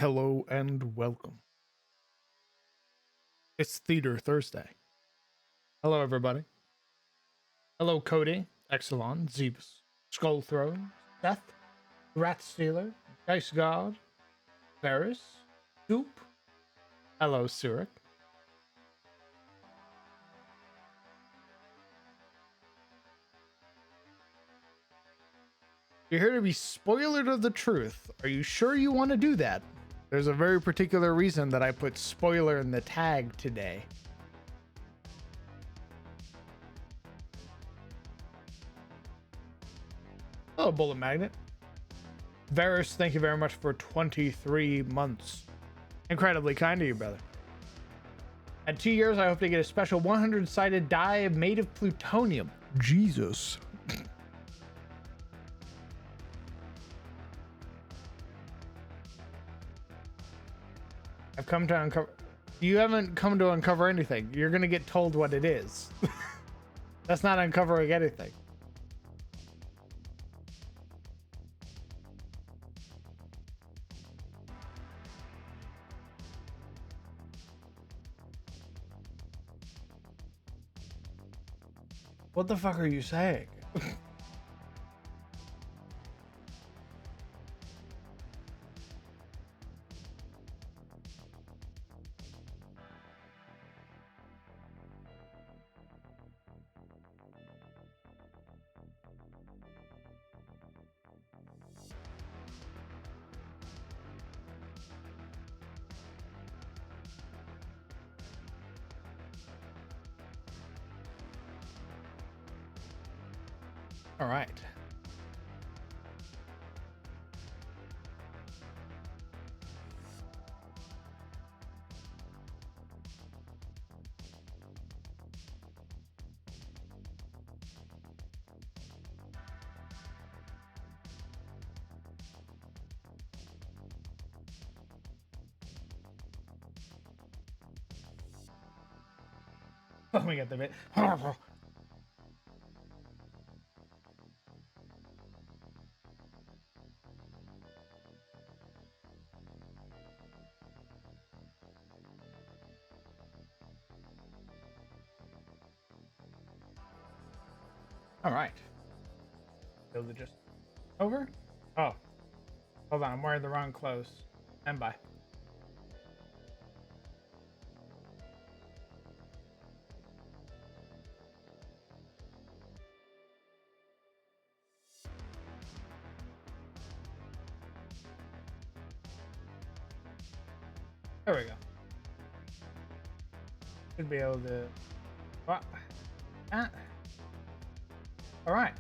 Hello and welcome. It's Theater Thursday. Hello, everybody. Hello, Cody, Exelon, Zebus, Skullthrow, Seth, Rat Stealer, Dice God, Varys, Soup. Hello, Surik. You're here to be spoilered of the truth. Are you sure you want to do that? There's a very particular reason that I put spoiler in the tag today. Oh, Bullet Magnet. Varys, thank you very much for 23 months. Incredibly kind of you, brother. At 2 years, I hope to get a special 100-sided die made of plutonium. Jesus. I've come to uncover... You haven't come to uncover anything. You're going to get told what it is. That's not uncovering anything. What the fuck are you saying? All right. Let me get the bit. All right. Build it just over. Oh, hold on. I'm wearing the wrong clothes. And bye. There we go. Should be able to. What? Ah. All right.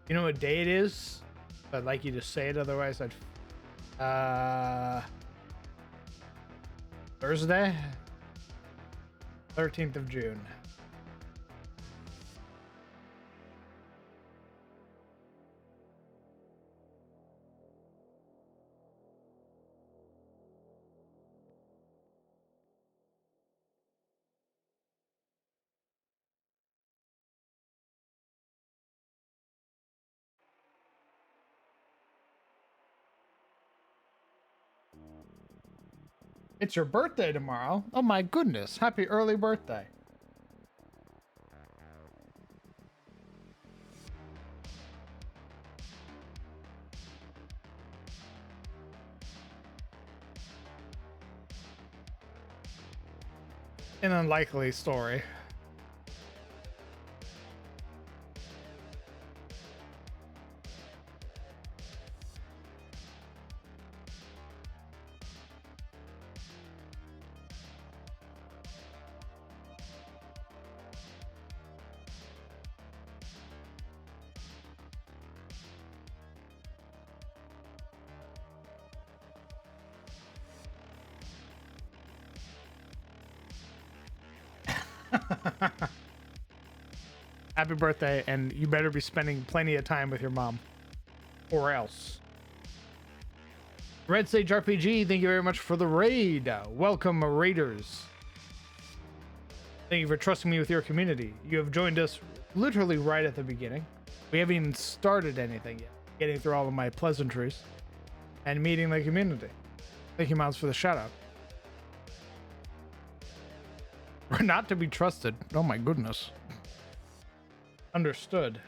You know what day it is? I'd like you to say it, otherwise I'd... Thursday? 13th of June. It's your birthday tomorrow. Oh my goodness. Happy early birthday. An unlikely story. Happy birthday, and you better be spending plenty of time with your mom. Or else. Red Sage RPG, thank you very much for the raid. Welcome, Raiders. Thank you for trusting me with your community. You have joined us literally right at the beginning. We haven't even started anything yet. Getting through all of my pleasantries and meeting the community. Thank you, Mounts, for the shout out. We're not to be trusted. Oh my goodness. Understood.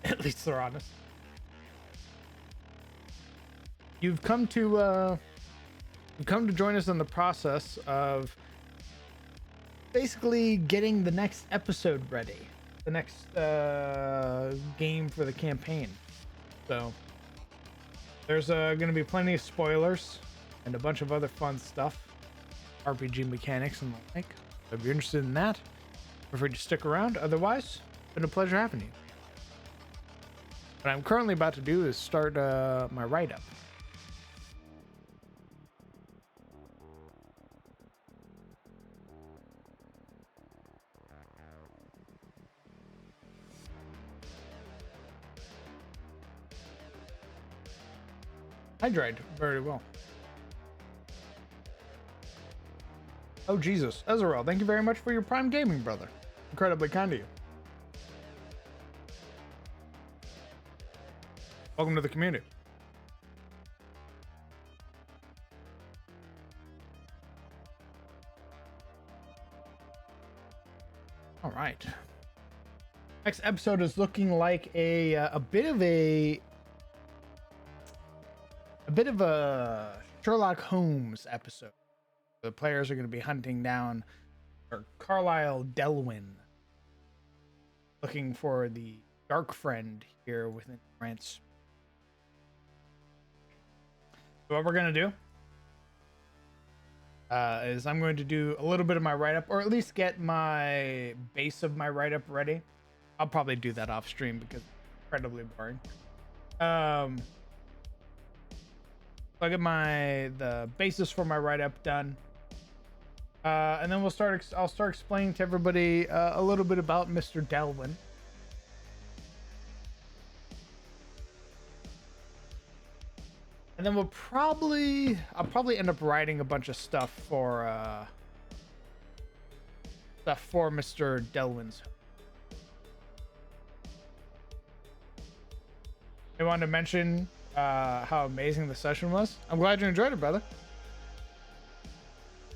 At least they're honest. You've come to join us in the process of basically getting the next episode ready, the next game for the campaign. So there's going to be plenty of spoilers and a bunch of other fun stuff, RPG mechanics and the like. So if you're interested in that, feel free to stick around. Otherwise, it's been a pleasure having you. What I'm currently about to do is start my write-up. I dried very well. Oh, Jesus. Ezreal, thank you very much for your Prime Gaming, brother. Incredibly kind of you. Welcome to the community. All right. Next episode is looking like a bit of a Sherlock Holmes episode. The players are going to be hunting down Carlisle Delwyn, looking for the dark friend here within France. So what we're going to do is I'm going to do a little bit of my write-up, or at least get my base of my write-up ready. I'll probably do that off stream because it's incredibly boring. So I get the basis for my write-up done, and then I'll start explaining to everybody a little bit about Mr. Delwyn. And then I'll probably end up writing a bunch of stuff for Mr. Delwyn's. I wanted to mention how amazing the session was. I'm glad you enjoyed it, brother.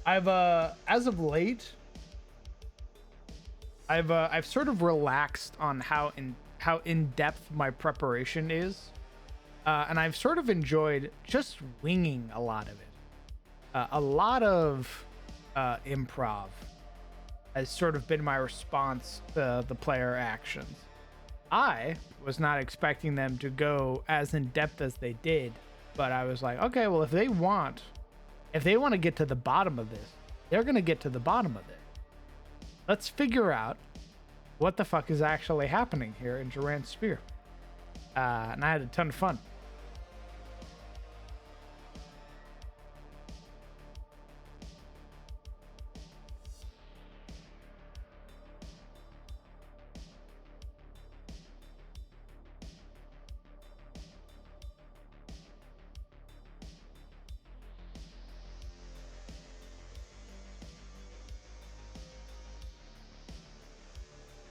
I've as of late, I've sort of relaxed on how in depth my preparation is. And I've sort of enjoyed just winging a lot of it. A lot of improv has sort of been my response to the player actions. I was not expecting them to go as in depth as they did, but I was like, okay, well, if they want to get to the bottom of this, they're going to get to the bottom of it. Let's figure out what the fuck is actually happening here in Durant's Spear. And I had a ton of fun.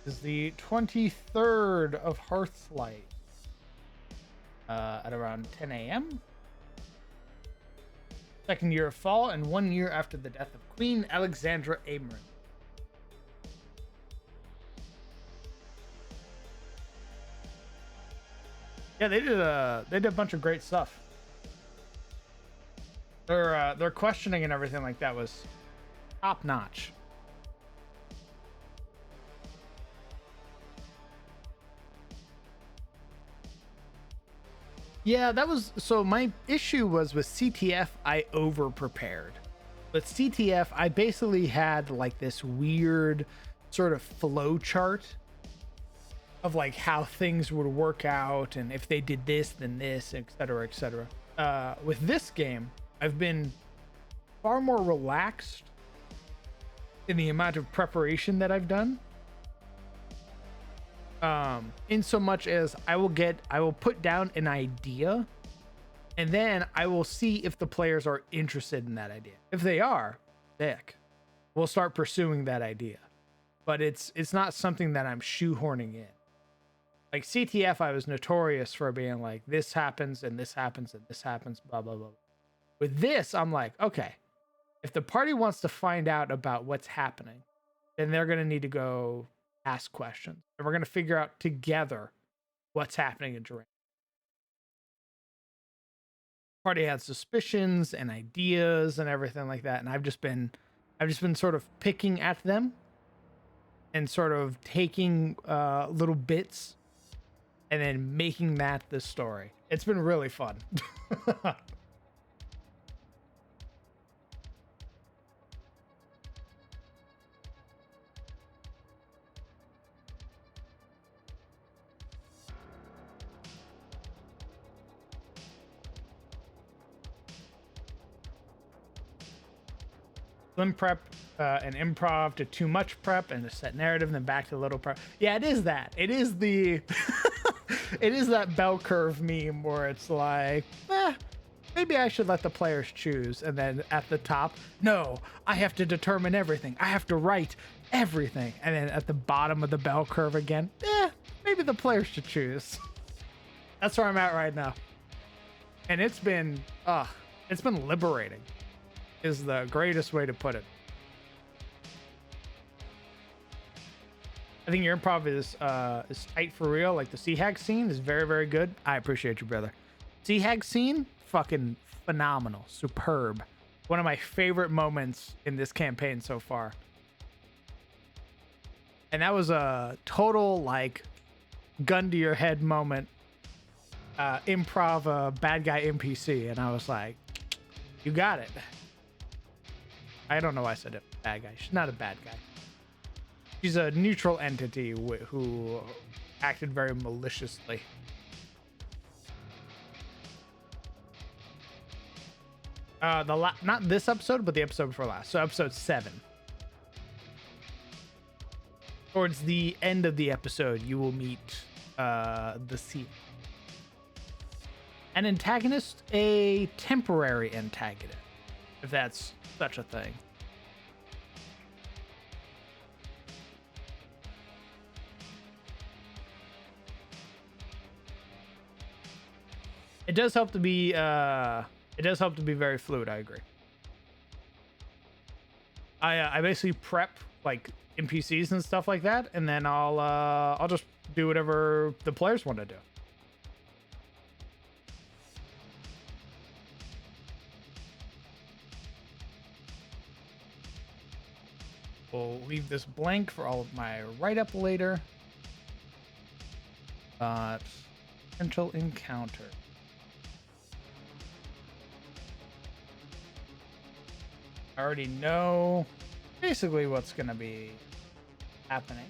Is the 23rd of Hearthlight at around 10 a.m. Second year of fall and 1 year after the death of Queen Alexandra Amorin. Yeah, they did a bunch of great stuff. Their questioning and everything like that was top notch. Yeah, that was so my issue was with CTF. I over prepared. But CTF, I basically had like this weird sort of flow chart of like how things would work out, and if they did this, then this, etc., etc. With this game, I've been far more relaxed in the amount of preparation that I've done. In so much as I will put down an idea, and then I will see if the players are interested in that idea. If they are, sick, we'll start pursuing that idea. But it's not something that I'm shoehorning in. Like CTF, I was notorious for being like, this happens and this happens and this happens, blah, blah, blah. With this, I'm like, okay, if the party wants to find out about what's happening, then they're going to need to go ask questions. And we're going to figure out together what's happening in Duran. Party had suspicions and ideas and everything like that. And I've just been sort of picking at them and sort of taking little bits and then making that the story. It's been really fun. Slim prep and improv to too much prep and a set narrative, and then back to little prep. Yeah, it is that. It is the it is that bell curve meme where it's like, maybe I should let the players choose, and then at the top, no, I have to determine everything. I have to write everything. And then at the bottom of the bell curve again, maybe the players should choose. That's where I'm at right now. And it's been liberating, is the greatest way to put it. I think your improv is tight for real. Like the Sea Hag scene is very, very good. I appreciate you, brother. Sea Hag scene, fucking phenomenal, superb. One of my favorite moments in this campaign so far. And that was a total like gun to your head moment. Improv bad guy NPC, and I was like, you got it. I don't know why I said it. Bad guy. She's not a bad guy. She's a neutral entity who acted very maliciously. Not this episode, but the episode before last. So episode 7. Towards the end of the episode, you will meet the Sea. An antagonist, a temporary antagonist, if that's such a thing. It does help to be very fluid. I agree. I basically prep like NPCs and stuff like that, and then I'll just do whatever the players want to do. We'll leave this blank for all of my write-up later. Potential encounter. I already know basically what's going to be happening.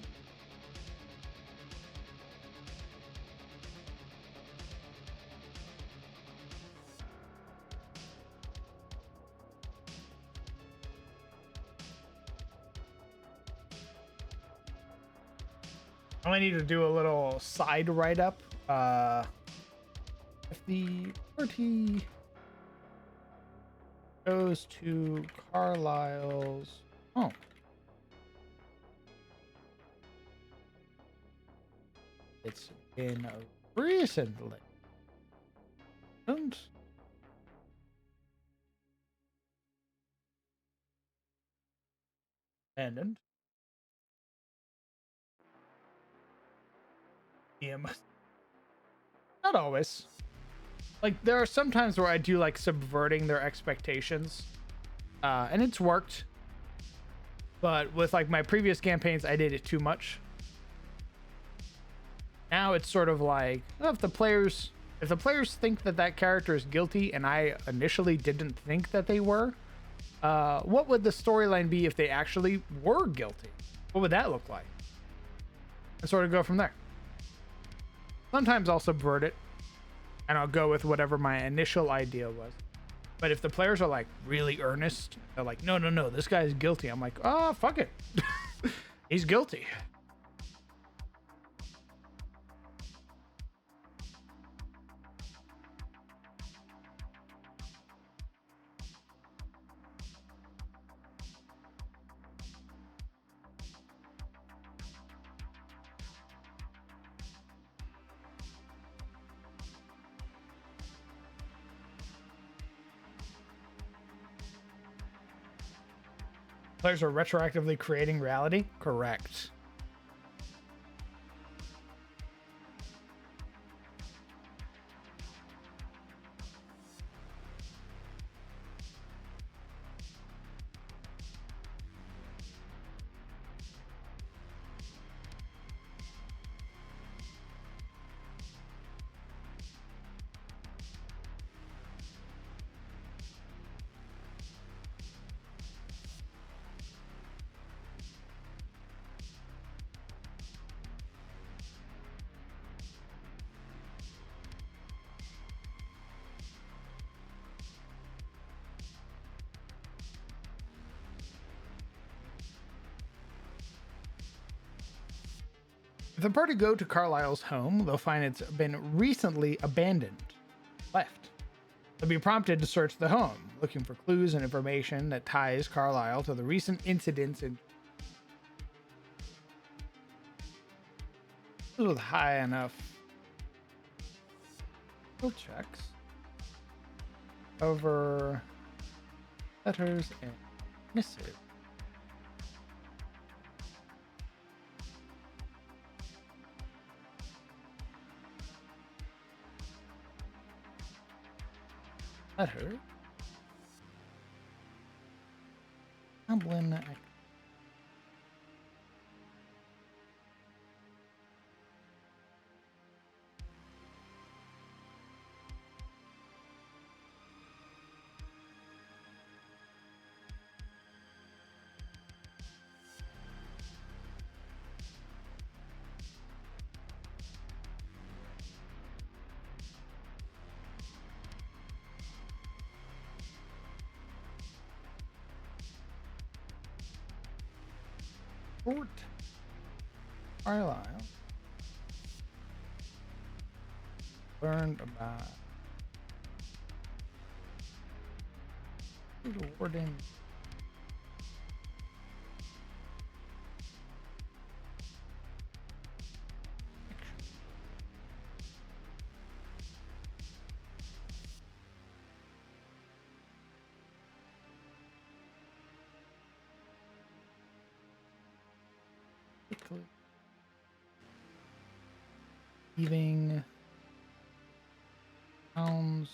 I only need to do a little side write-up. If the party goes to Carlisle's home. It's been recently. And yeah, not always. Like there are some times where I do like subverting their expectations, and it's worked. But with like my previous campaigns, I did it too much. Now it's sort of like, well, if the players think that character is guilty, and I initially didn't think that they were, What would the storyline be if they actually were guilty? What would that look like? And sort of go from there. Sometimes I'll subvert it and I'll go with whatever my initial idea was. But if the players are like really earnest, they're like, no, this guy's guilty. I'm like, oh, fuck it. He's guilty. Players are retroactively creating reality? Correct. If the party go to Carlisle's home, they'll find it's been recently abandoned, left. They'll be prompted to search the home, looking for clues and information that ties Carlisle to the recent incidents in with high enough skill checks over letters and missives. Letter. Dublin. Fort Carlisle learned about warden leaving towns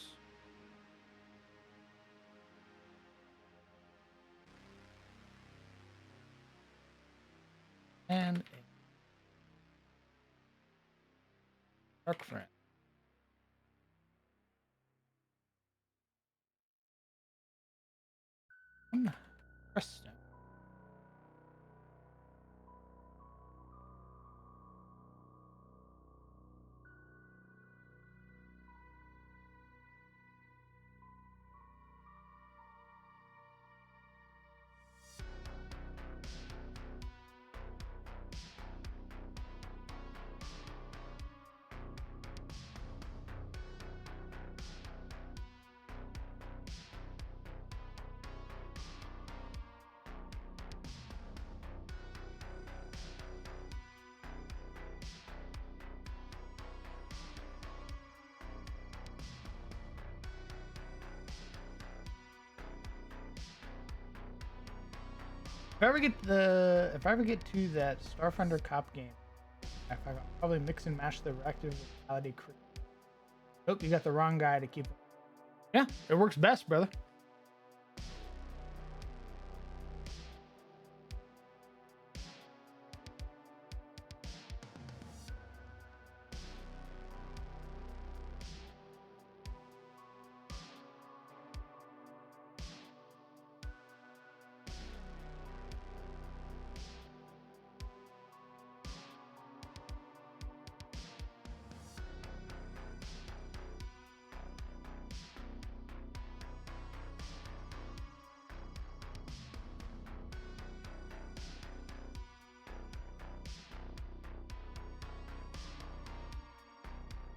and a dark friend. Preston. If I ever get to that Starfinder cop game, I'll probably mix and match the reactive reality crew. Oh, you got the wrong guy to keep. Yeah, it works best, brother.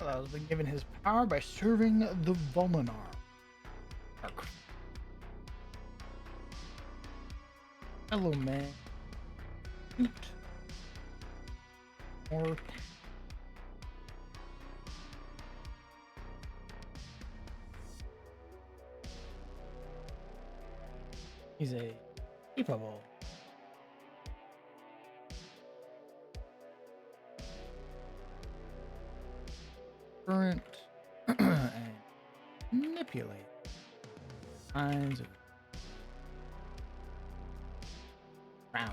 Carlisle has been given his power by serving the Volinar. Dark. Hello, man. Shoot. More. He's a capable. Current and manipulate kinds of round.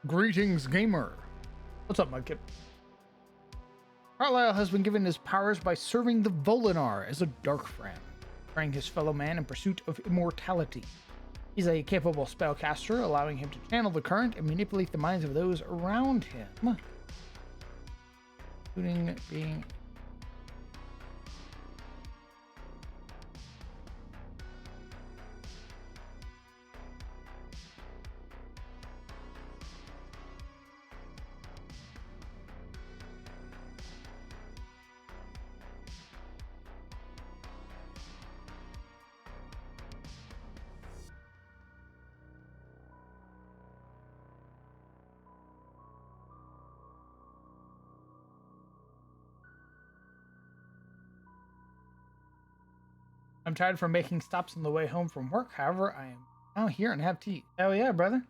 Greetings, gamer. What's up, Mudkip? Carlisle has been given his powers by serving the Volinar as a dark friend, betraying his fellow man in pursuit of immortality. He's a capable spellcaster, allowing him to channel the current and manipulate the minds of those around him, including being... I'm tired from making stops on the way home from work. However, I am now here and have tea. Hell yeah, brother.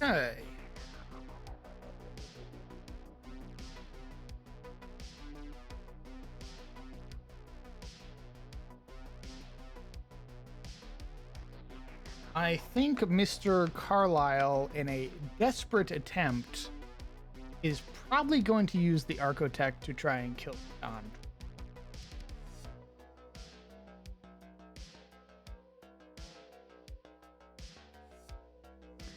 Hey. I think Mr. Carlisle, in a desperate attempt, is probably going to use the Archotech to try and kill John.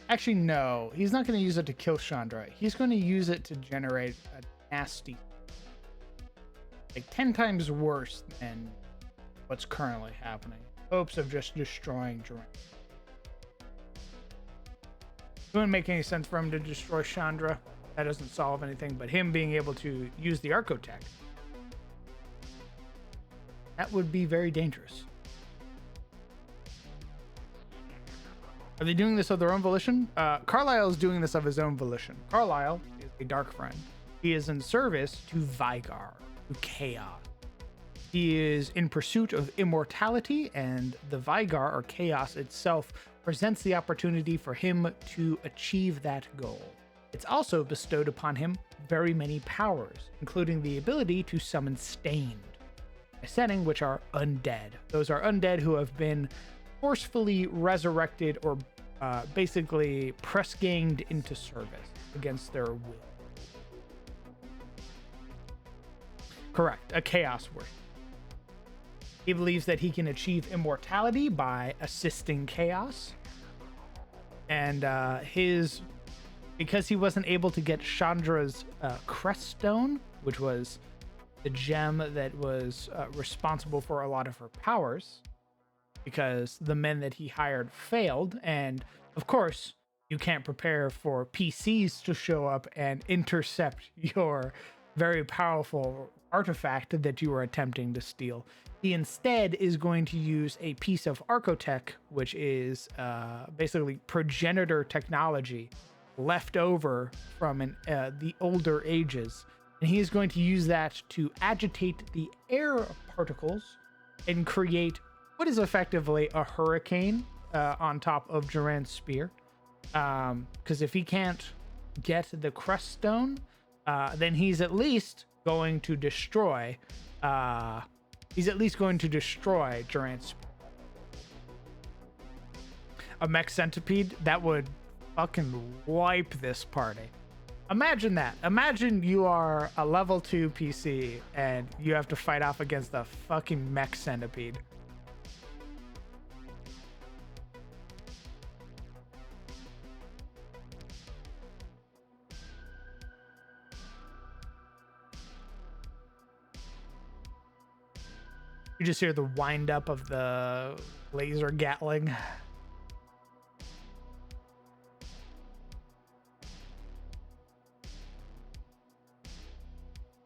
Actually, no. He's not going to use it to kill Chandra. He's going to use it to generate a nasty... like 10 times worse than what's currently happening. Hopes of just destroying Durant. It wouldn't make any sense for him to destroy Chandra. That doesn't solve anything, but him being able to use the Archotech, that would be very dangerous. Are they doing this of their own volition? Carlisle is doing this of his own volition. Carlisle is a dark friend. He is in service to Vigar, to Chaos. He is in pursuit of immortality, and the Vigar, or Chaos itself, presents the opportunity for him to achieve that goal. It's also bestowed upon him very many powers, including the ability to summon Stained, a setting which are undead. Those are undead who have been forcefully resurrected or basically press-ganged into service against their will. Correct, a Chaos Warrior. He believes that he can achieve immortality by assisting Chaos. And because he wasn't able to get Chandra's Crest Stone, which was the gem that was responsible for a lot of her powers, because the men that he hired failed. And of course, you can't prepare for PCs to show up and intercept your very powerful artifact that you were attempting to steal. He instead is going to use a piece of Archotech, which is basically progenitor technology left over from the older ages. And he is going to use that to agitate the air particles and create what is effectively a hurricane on top of Duran's spear. Because if he can't get the Crest Stone, then he's at least going to destroy. He's at least going to destroy Durant's. A mech centipede that would fucking wipe this party. Imagine that. Imagine you are a level 2 PC and you have to fight off against a fucking mech centipede. You just hear the wind up of the laser gatling.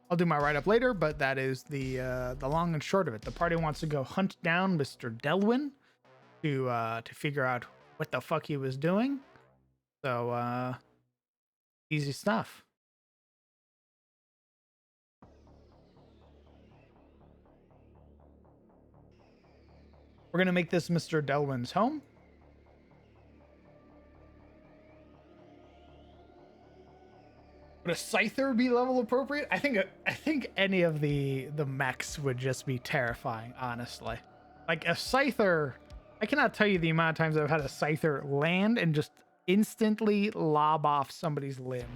I'll do my write-up later, but that is the long and short of it. The party wants to go hunt down Mr. Delwyn to figure out what the fuck he was doing. So easy stuff. We're gonna make this Mr. Delwyn's home. Would a Scyther be level appropriate? I think any of the mechs would just be terrifying, honestly. Like a Scyther, I cannot tell you the amount of times I've had a Scyther land and just instantly lob off somebody's limb.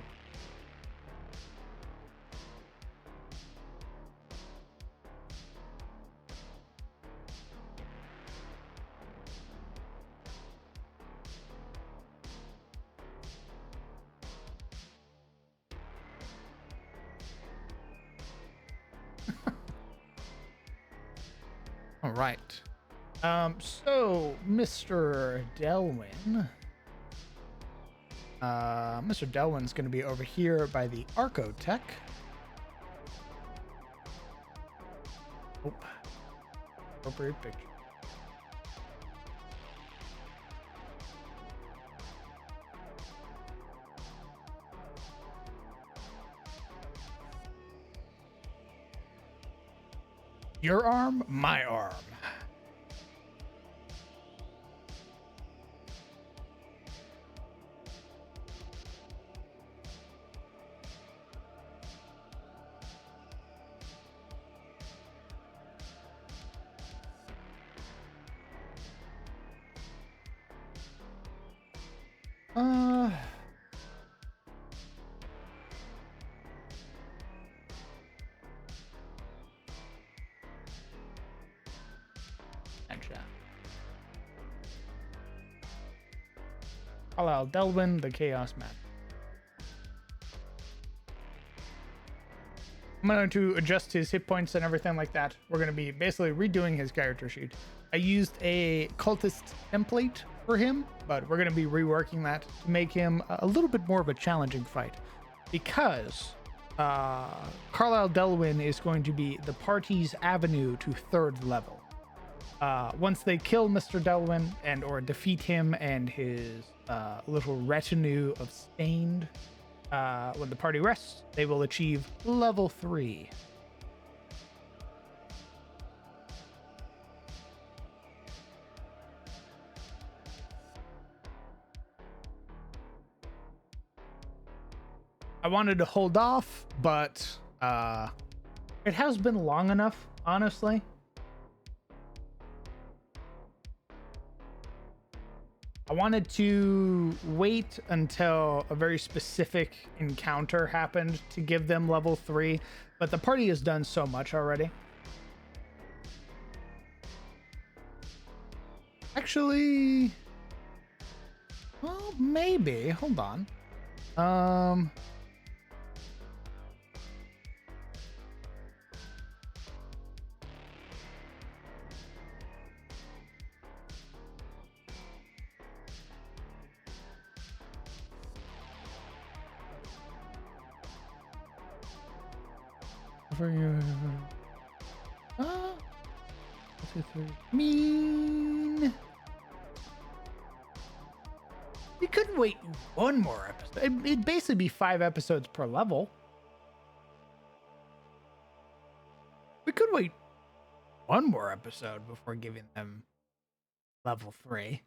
All right. So Mr. Delwyn. Mr. Delwyn's going to be over here by the Archotech. Oh, appropriate picture. Your arm, my arm. Carlisle Delwyn, the Chaos Man. I'm going to adjust his hit points and everything like that. We're going to be basically redoing his character sheet. I used a cultist template for him, but we're going to be reworking that to make him a little bit more of a challenging fight. Because Carlisle Delwyn is going to be the party's avenue to 3rd level. Once they kill Mr. Delwyn and or defeat him and his little retinue of Stained, when the party rests, they will achieve level 3. I wanted to hold off, but it has been long enough, honestly. I wanted to wait until a very specific encounter happened to give them level 3, but the party has done so much already. Actually, well, maybe. Hold on. For you. Mean. We could wait one more episode. It'd basically be 5 episodes per level. We could wait one more episode before giving them level 3.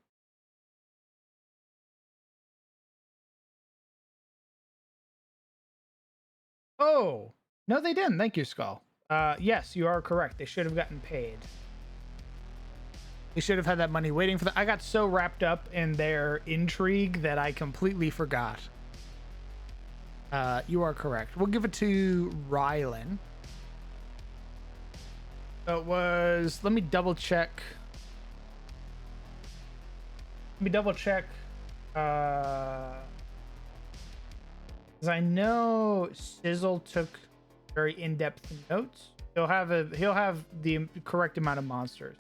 Oh, no, they didn't. Thank you, Skull. Yes, you are correct. They should have gotten paid. They should have had that money waiting for the. I got so wrapped up in their intrigue that I completely forgot. You are correct. We'll give it to Rylan. So it was. Let me double check. Because I know Sizzle took very in-depth notes. He'll have the correct amount of monsters.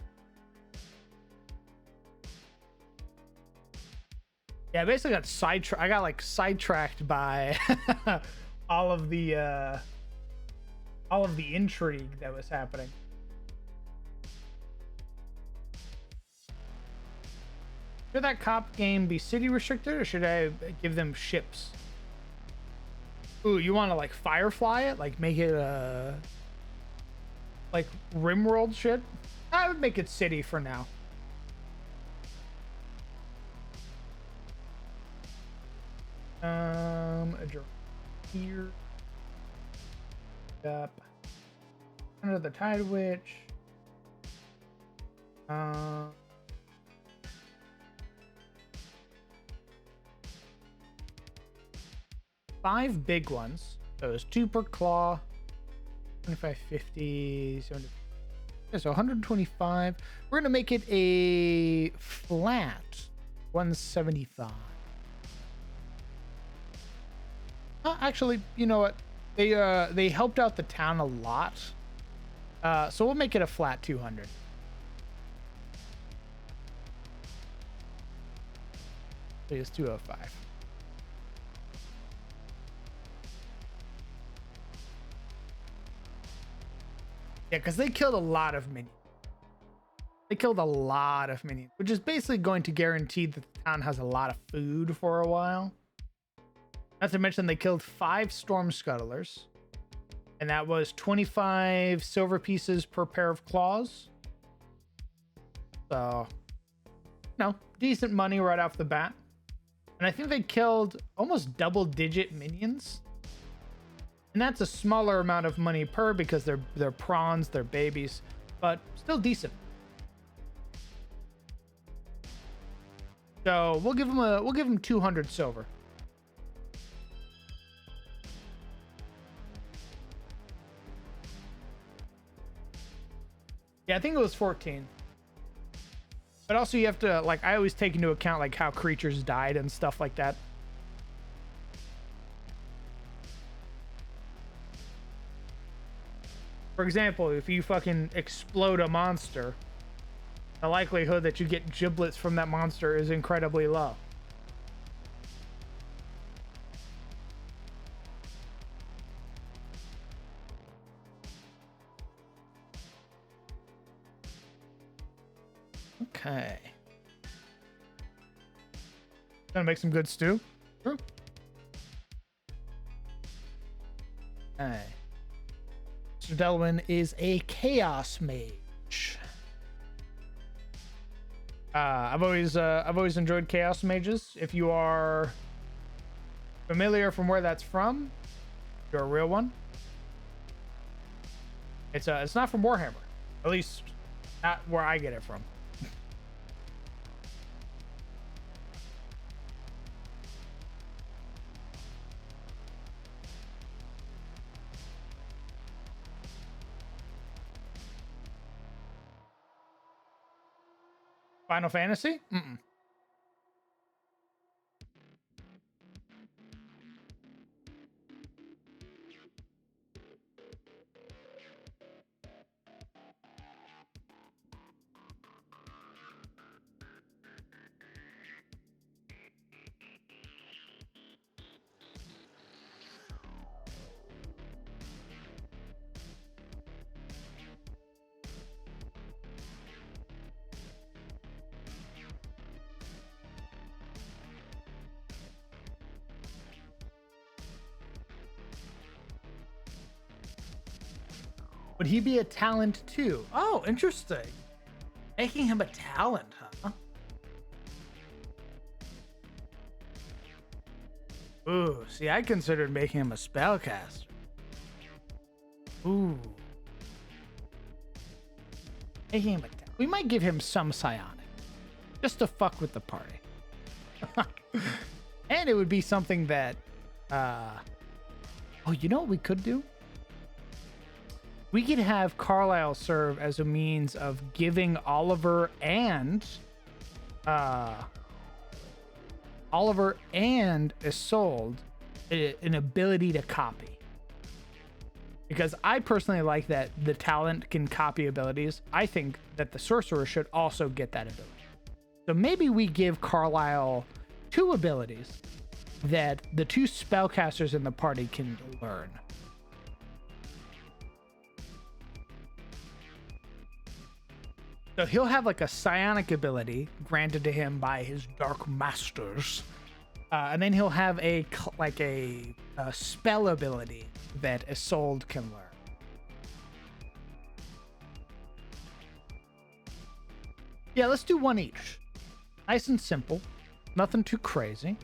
Yeah, I basically got sidetracked. I got like sidetracked by all of the intrigue that was happening. Should that cop game be city restricted, or should I give them ships? Ooh, you want to like Firefly it, like make it like Rimworld shit? I would make it city for now. Here. Up. Under the Tide Witch. 5 big ones. So it's 2 per claw. 25, 50, 70. Yeah, so 125. We're gonna make it a flat 175. Actually, you know what? They helped out the town a lot. So we'll make it a flat 200. It's 205. Yeah, because they killed a lot of minions. They killed a lot of minions, which is basically going to guarantee that the town has a lot of food for a while. Not to mention they killed 5 storm scuttlers. And that was 25 silver pieces per pair of claws. So, no, decent money right off the bat. And I think they killed almost double-digit minions. And that's a smaller amount of money per because they're prawns, they're babies, but still decent. So we'll give them 200 silver. Yeah, I think it was 14. But also you have to, like, I always take into account like how creatures died and stuff like that. For example, if you fucking explode a monster, the likelihood that you get giblets from that monster is incredibly low. Okay. Gonna make some good stew. True. Okay. Mr. Delwyn is a chaos mage. I've always enjoyed chaos mages. If you are familiar from where that's from, you're a real one. It's not from Warhammer, at least not where I get it from. Final Fantasy? Mm-mm. Would he be a talent too? Oh, interesting. Making him a talent, huh? Ooh, see, I considered making him a spellcaster. Ooh. Making him attack. We might give him some psionic. Just to fuck with the party. And it would be something that... Oh, you know what we could do? We could have Carlisle serve as a means of giving Oliver and Isolde an ability to copy. Because I personally like that the talent can copy abilities. I think that the sorcerer should also get that ability. So maybe we give Carlisle 2 abilities that the 2 spellcasters in the party can learn. So he'll have like a psionic ability granted to him by his dark masters. And then he'll have a spell ability that Isolde can learn. Yeah, let's do 1 each. Nice and simple. Nothing too crazy. And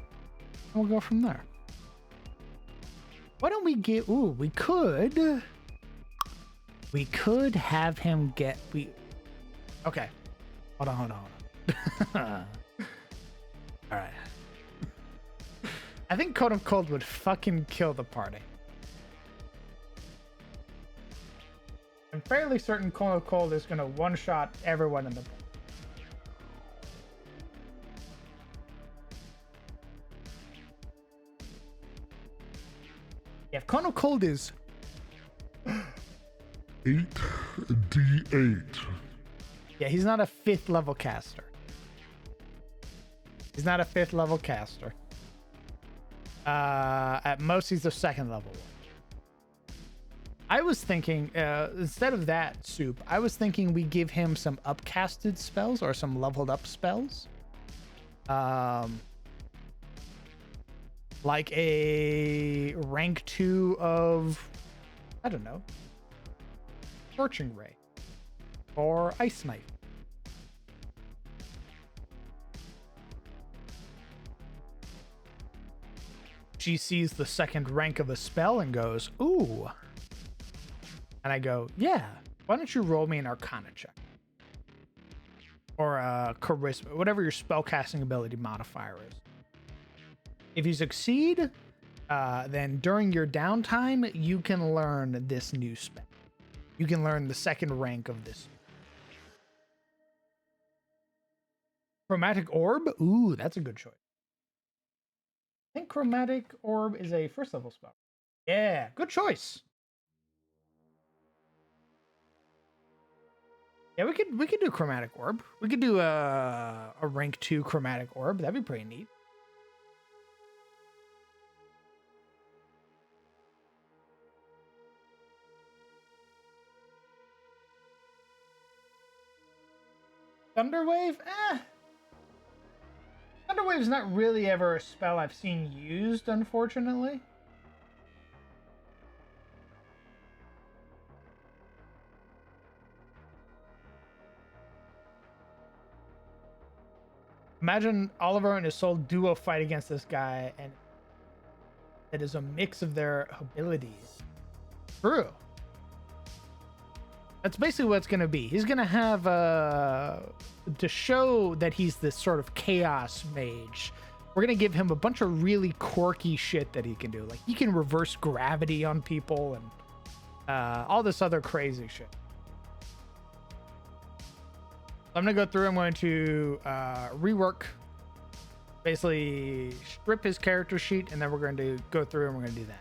we'll go from there. Why don't we get... Ooh, we could have him get... Okay. Hold on. All right. I think Cone of Cold would fucking kill the party. I'm fairly certain Cone of Cold is going to one-shot everyone in the party. Yeah, if Cone of Cold is 8d8. Yeah, he's not a 5th level caster. At most, he's a 2nd level one. I was thinking, instead of that soup, I was thinking we give him some upcasted spells or some leveled up spells. Like a rank 2 of, I don't know, Scorching Ray or Ice Knife. She sees the 2nd rank of a spell and goes, ooh. And I go, yeah, why don't you roll me an Arcana check? Or a Charisma, whatever your spellcasting ability modifier is. If you succeed, then during your downtime, you can learn this new spell. You can learn the 2nd rank of this. Chromatic Orb? Ooh, that's a good choice. I think Chromatic Orb is a 1st level spell. Yeah, good choice. Yeah, we could do Chromatic Orb. We could do a rank 2 Chromatic Orb. That'd be pretty neat. Thunderwave? Thunderwave's not really ever a spell I've seen used, unfortunately. Imagine Oliver and Isolde do a fight against this guy, and it is a mix of their abilities. True. That's basically what it's going to be. He's going to have, to show that he's this sort of chaos mage, we're going to give him a bunch of really quirky shit that he can do. Like, he can reverse gravity on people and all this other crazy shit. I'm going to go through. I'm going to rework, basically strip his character sheet, and then we're going to go through and we're going to do that.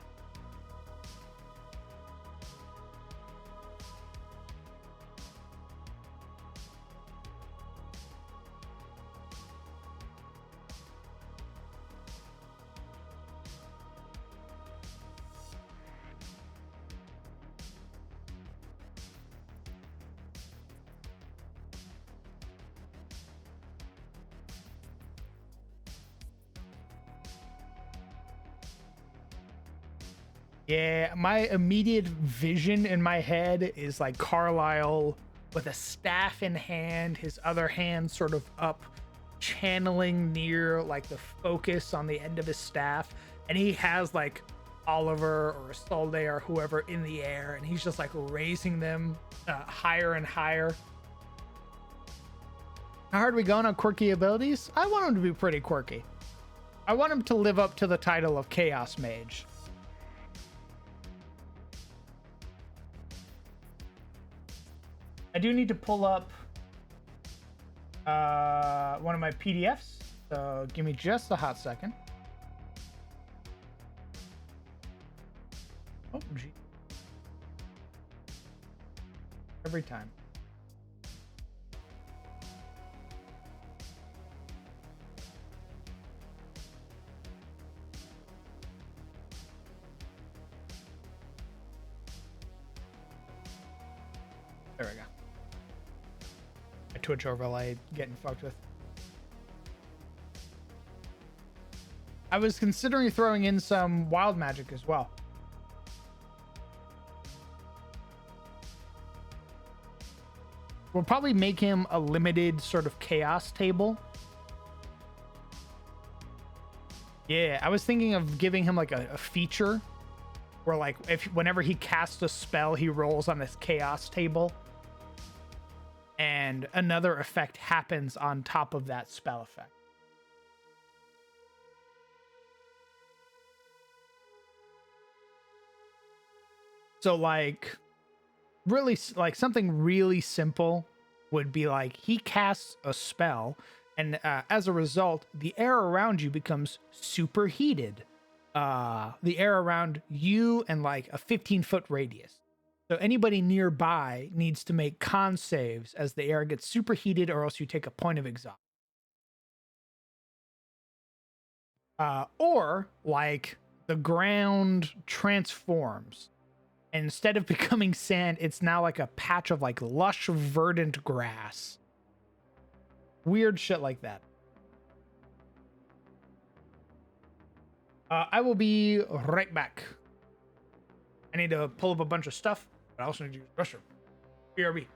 Yeah, my immediate vision in my head is like Carlisle with a staff in hand, his other hand sort of up, channeling near like the focus on the end of his staff. And he has like Oliver or Isolde or whoever in the air, and he's just like raising them higher and higher. How hard are we going on quirky abilities? I want him to be pretty quirky. I want him to live up to the title of Chaos Mage. I do need to pull up one of my PDFs, so give me just a hot second. Oh, gee. Every time. There we go. My Twitch overlay getting fucked with. I was considering throwing in some wild magic as well. We'll probably make him a limited sort of chaos table. Yeah, I was thinking of giving him like a feature where like whenever he casts a spell, he rolls on this chaos table. And another effect happens on top of that spell effect. So like really like something really simple would be like he casts a spell and as a result the air around you becomes superheated. The air around you and like a 15-foot radius. So anybody nearby needs to make con saves as the air gets superheated or else you take a point of exhaustion. Or like the ground transforms. And instead of becoming sand, it's now like a patch of like lush verdant grass. Weird shit like that. I will be right back. I need to pull up a bunch of stuff, but I also need to use the restroom. BRB.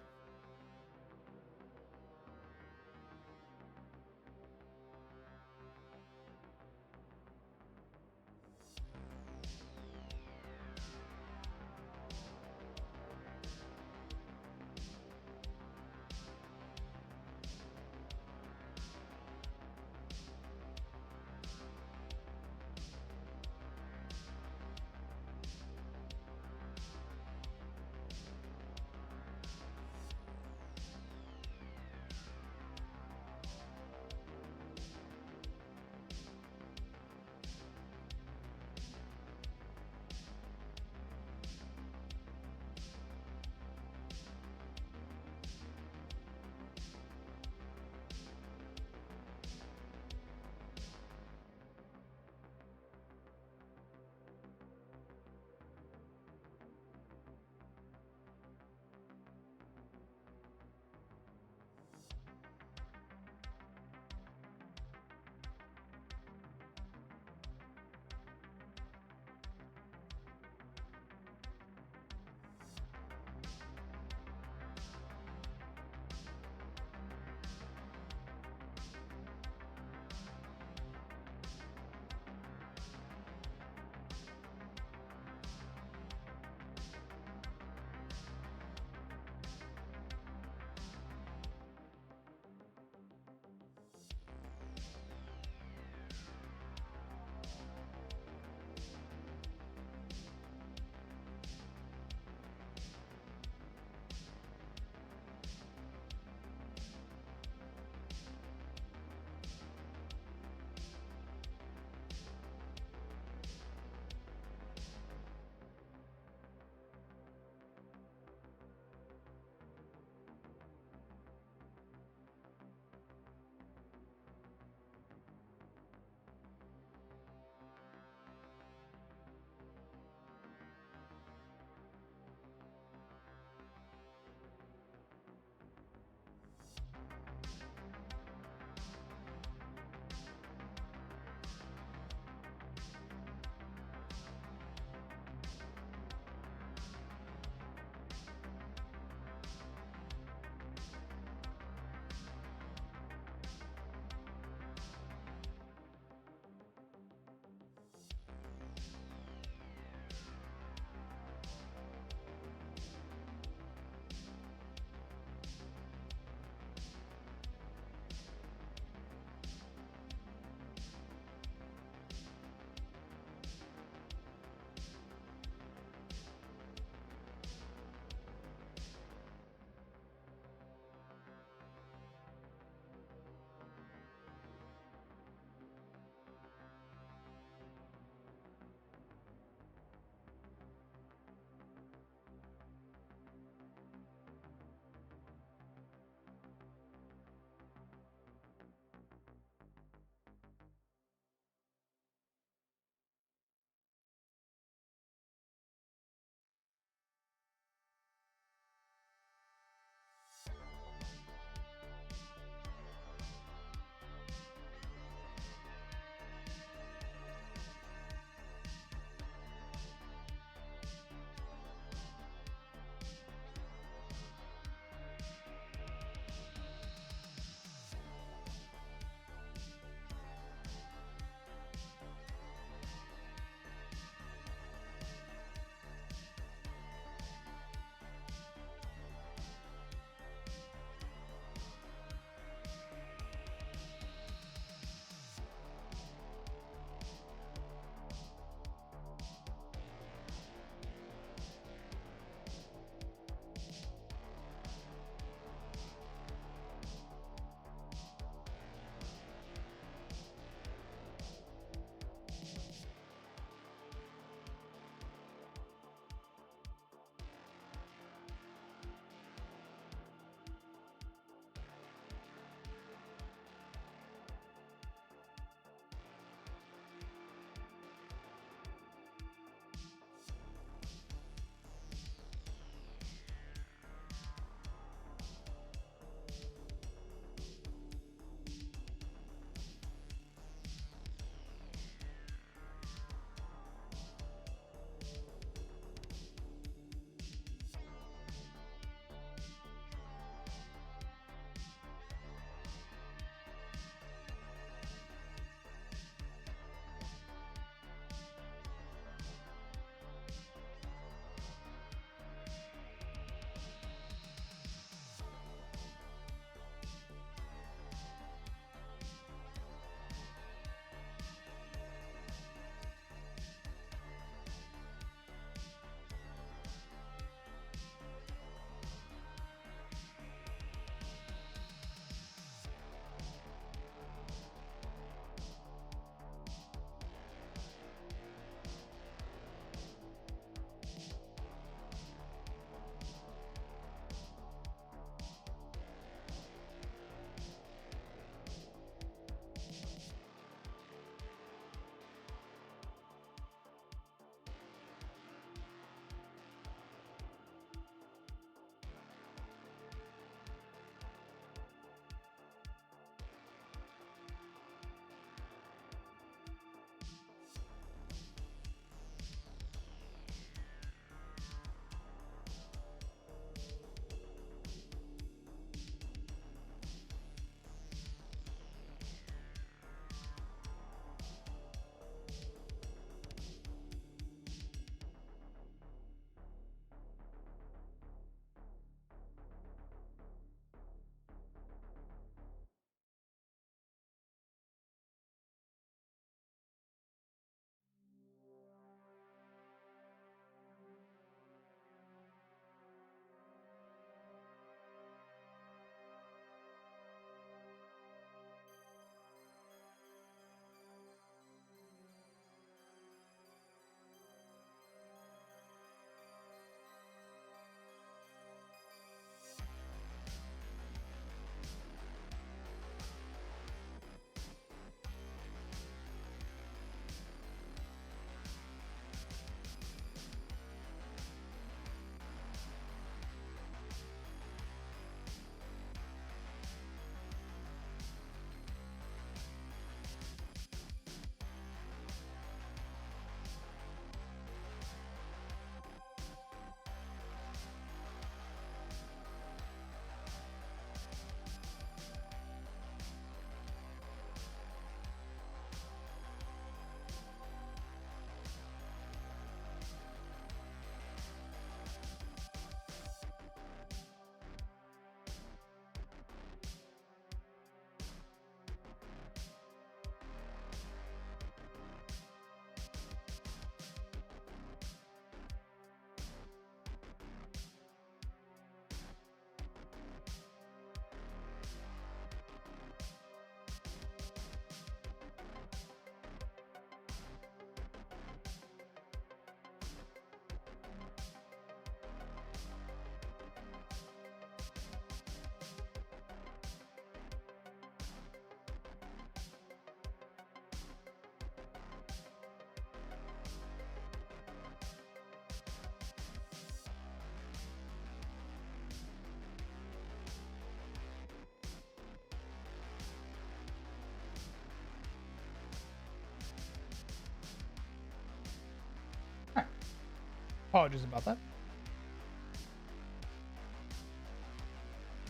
Apologies about that.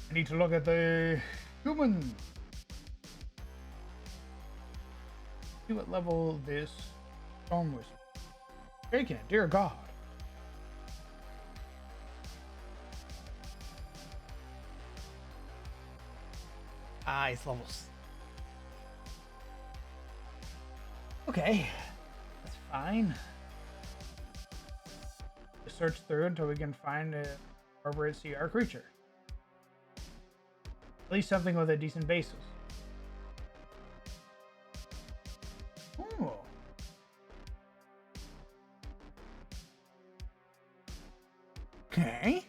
I need to look at the human. See what level this storm was. Taking it, dear God. It's levels. Okay, that's fine. Just search through until we can find a appropriate CR creature. At least something with a decent basis. Ooh. Okay.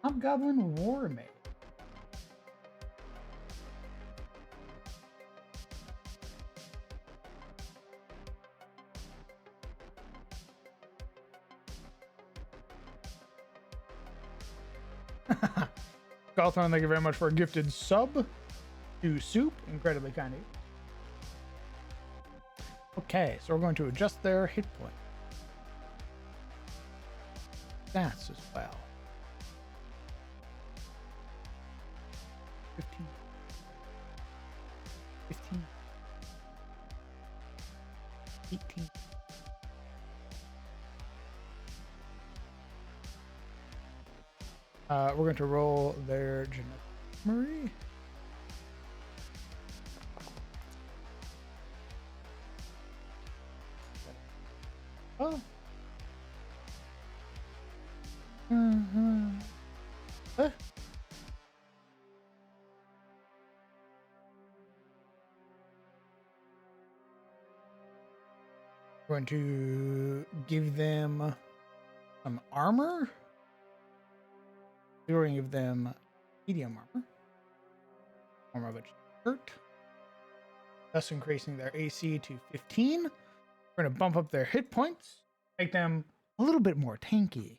Hobgoblin War Mage. Galthron, thank you very much for a gifted sub to Soup. Incredibly kind of you. Okay, so we're going to adjust their hit point. Stats as well. 15. 15. 18. We're going to roll their genetic memory. Oh. Huh? We're going to give them some armor. We're going to give them medium armor. Armor of a shirt. Thus increasing their AC to 15. We're going to bump up their hit points. Make them a little bit more tanky.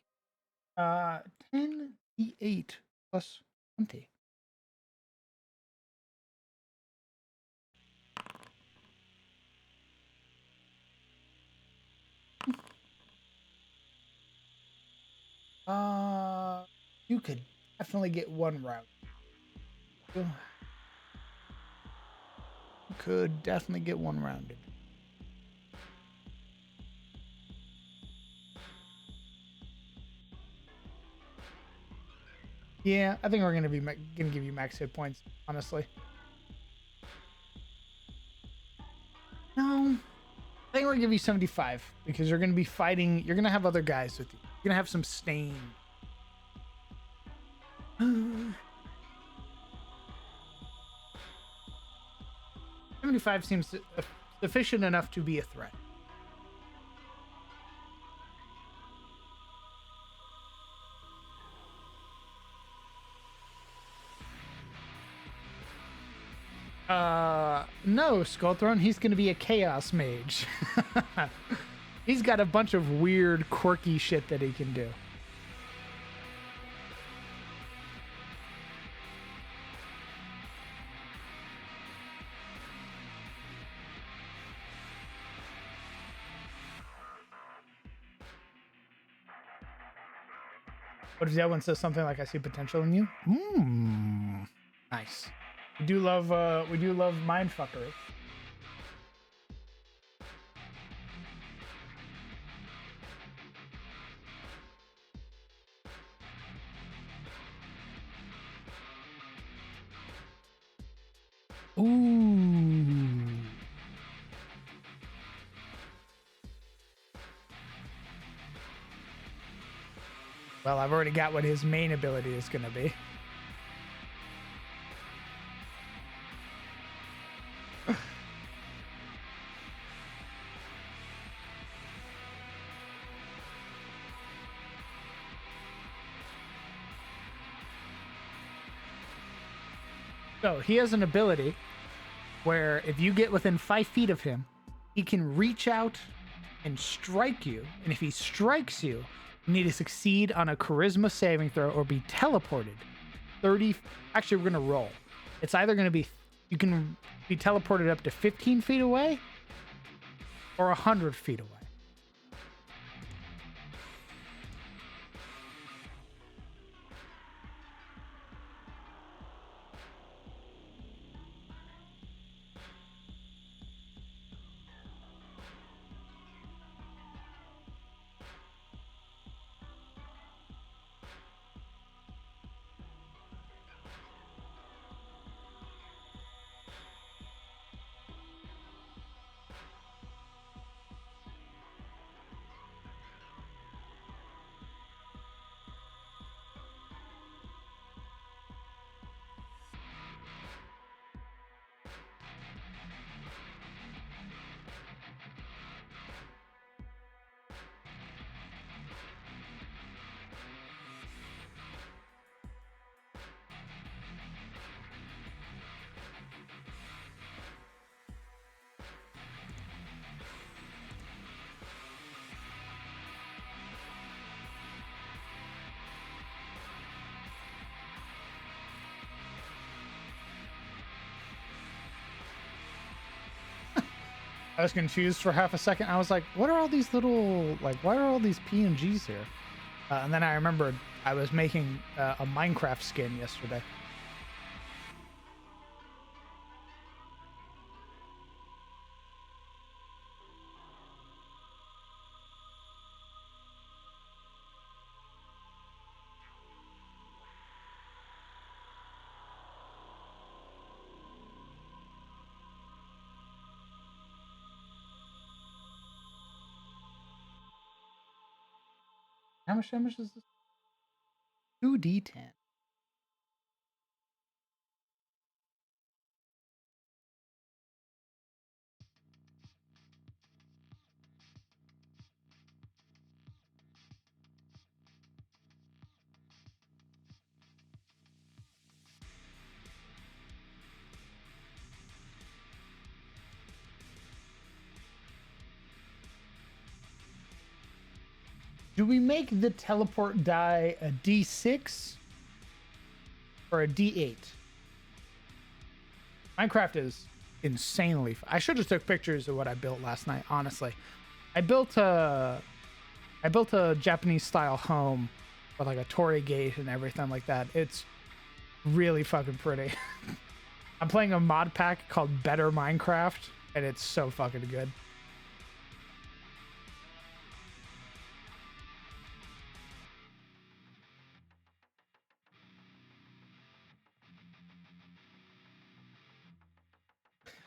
10 D8 plus 20. You could definitely get one route. You could definitely get one rounded. Yeah, I think we're gonna give you max hit points, honestly. No, I think we're gonna give you 75 because you're gonna be fighting. You're gonna have other guys with you. You're gonna have some stain. 75 seems sufficient enough to be a threat. No, Skullthrone, he's gonna be a chaos mage. He's got a bunch of weird, quirky shit that he can do. What if that one says something like, "I see potential in you"? Nice. We do love mindfuckery. Ooh. Well, I've already got what his main ability is going to be. So he has an ability where if you get within 5 feet of him, he can reach out and strike you. And if he strikes you, you need to succeed on a charisma saving throw or be teleported 30. Actually, we're going to roll. It's either going to be you can be teleported up to 15 feet away or 100 feet away. I was confused for half a second. I was like, what are all these little, like, why are all these PNGs here? And then I remembered I was making a Minecraft skin yesterday. How much damage is this? 2d10. Do we make the teleport die a d6 or a d8? Minecraft is insanely I should have took pictures of what I built last night, honestly. I built a Japanese style home with like a torii gate and everything like that. It's really fucking pretty. I'm playing a mod pack called Better Minecraft, and it's so fucking good.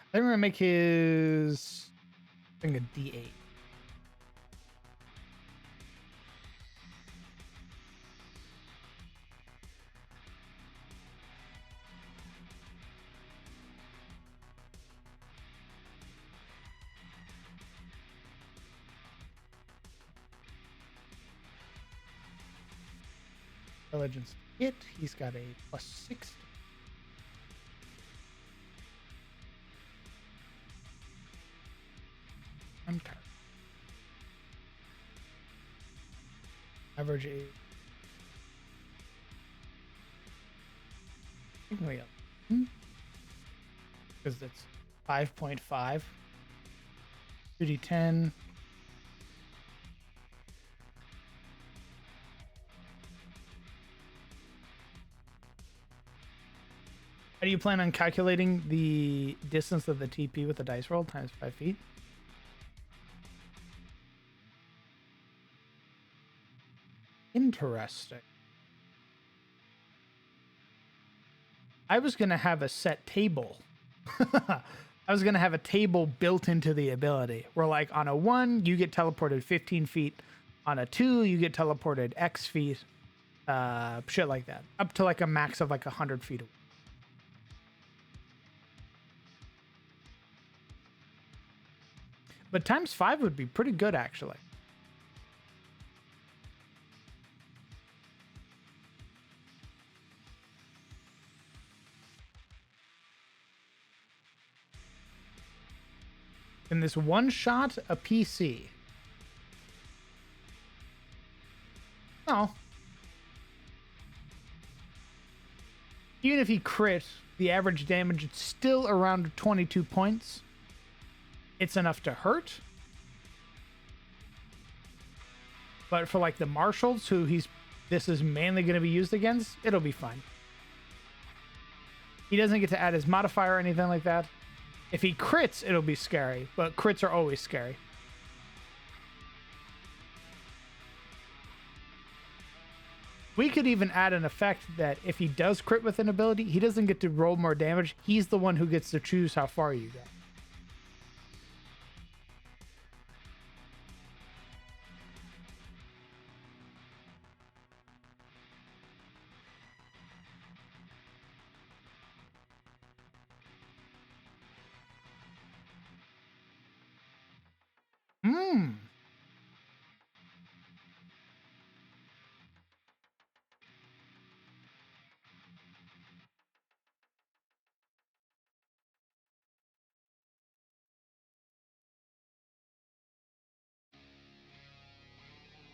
I think we're gonna make his thing a D8. Intelligence hit. He's got a +6. Hunter. Average age. Way up. Because it's 5.5. 2d10. How do you plan on calculating the distance of the TP with the dice roll times 5 feet? Interesting. I was going to have a set table. I was going to have a table built into the ability where, like, on a 1, you get teleported 15 feet. On a 2, you get teleported X feet. Shit like that. Up to, like, a max of, like, 100 feet away. But times 5 would be pretty good, actually. In this one shot, a PC. No. Even if he crit, The average damage is still around 22 points. It's enough to hurt. But for like the marshals who this is mainly going to be used against, it'll be fine. He doesn't get to add his modifier or anything like that. If he crits, it'll be scary, but crits are always scary. We could even add an effect that if he does crit with an ability, he doesn't get to roll more damage. He's the one who gets to choose how far you go.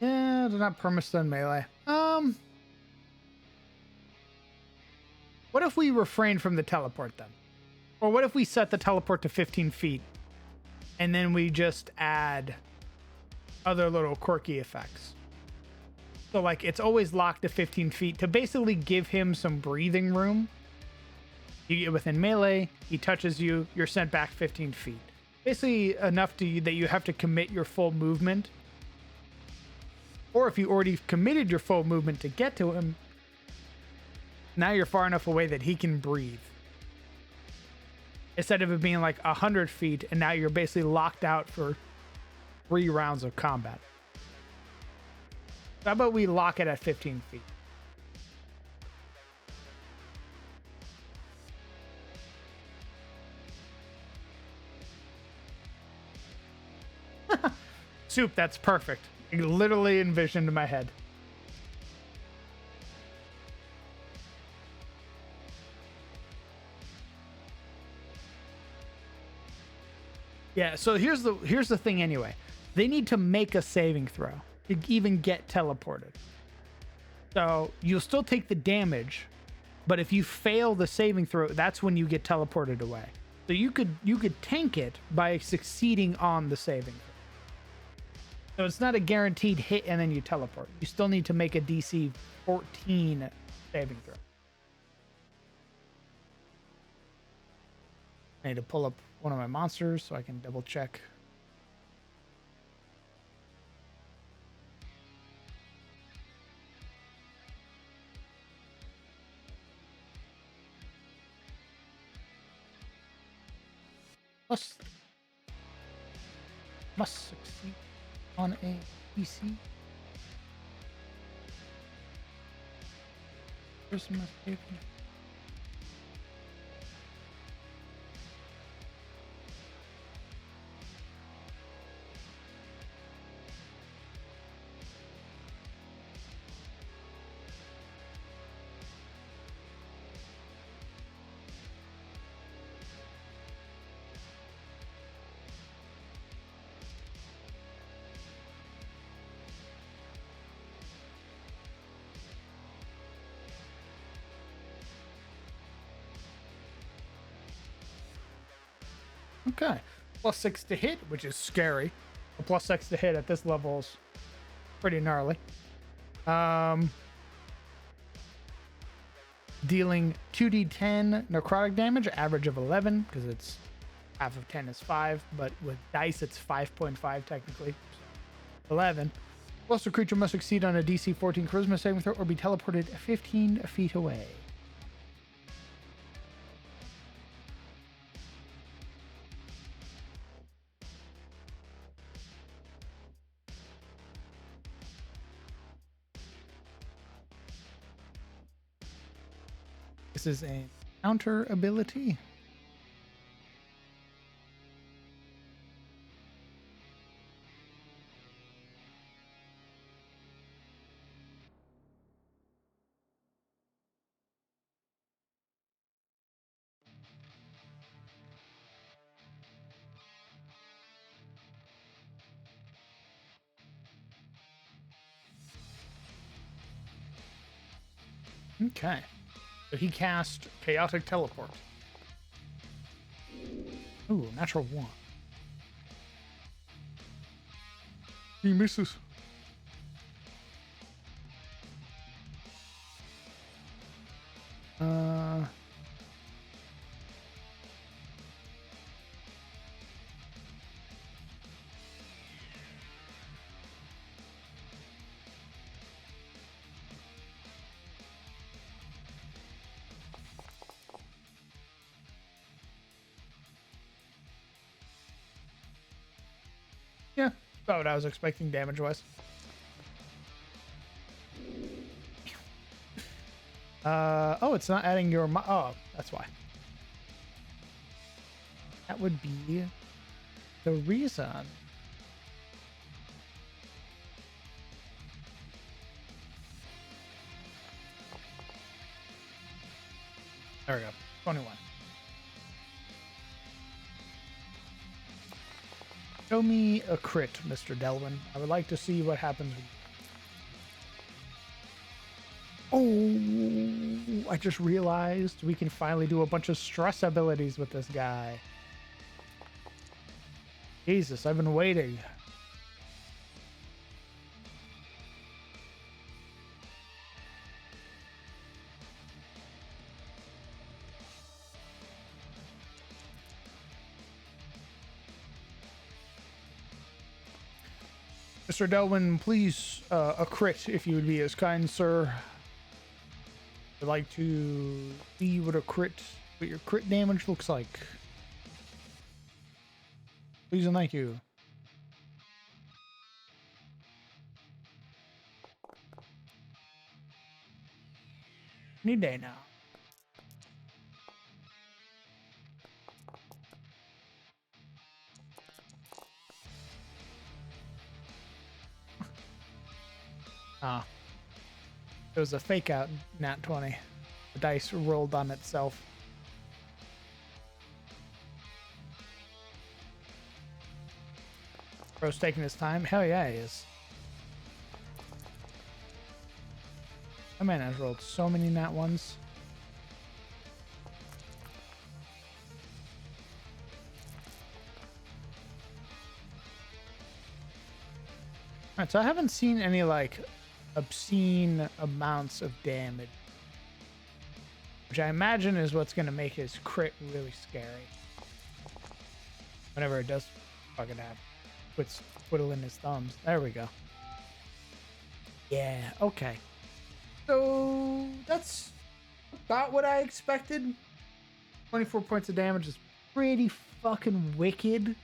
Yeah, they're not perma-stun melee. What if we refrain from the teleport then? Or what if we set the teleport to 15 feet and then we just add other little quirky effects? So like it's always locked to 15 feet to basically give him some breathing room. You get within melee, he touches you, you're sent back 15 feet. Basically enough that you have to commit your full movement. Or if you already committed your full movement to get to him, now you're far enough away that he can breathe. Instead of it being like 100 feet, and now you're basically locked out for 3 rounds of combat. How about we lock it at 15 feet? Soup, that's perfect. I literally envisioned in my head. Yeah, so here's the thing anyway. They need to make a saving throw to even get teleported. So you'll still take the damage, but if you fail the saving throw, that's when you get teleported away. So you could tank it by succeeding on the saving throw. So it's not a guaranteed hit and then you teleport. You still need to make a DC 14 saving throw. I need to pull up one of my monsters so I can double check. Must succeed on a PC. Person must pay for it. Okay. +6 to hit, which is scary. A +6 to hit at this level is pretty gnarly. Dealing 2d10 necrotic damage, average of 11, because it's half of 10 is 5, but with dice it's 5.5 technically. So 11. Plus, the creature must succeed on a DC 14 charisma saving throw or be teleported 15 feet away. This is a counter ability. Okay. So he cast Chaotic Teleport. Ooh, natural 1. He misses. Yeah, about what I was expecting damage-wise. Oh, it's not adding your... Oh, that's why. That would be the reason. There we go. 21. Show me a crit, Mr. Delwyn. I would like to see what happens. Oh, I just realized we can finally do a bunch of stress abilities with this guy. Jesus, I've been waiting. Mr. Delwyn, please, a crit, if you would be as kind, sir. I'd like to see what your crit damage looks like. Please and thank you. Any day now. Ah. It was a fake out nat 20. The dice rolled on itself. Bro's taking his time. Hell yeah, he is. My man has rolled so many nat ones. Alright, so I haven't seen any, like, obscene amounts of damage. Which I imagine is what's going to make his crit really scary. Whenever it does fucking happen. Quits twiddling his thumbs. There we go. Yeah, okay. So, that's about what I expected. 24 points of damage is pretty fucking wicked.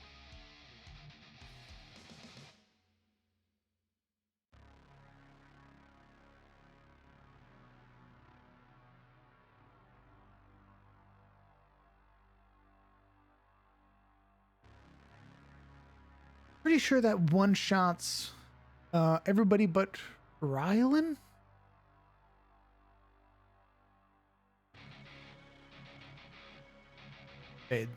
Pretty sure that one-shots everybody but Rylan? Dead.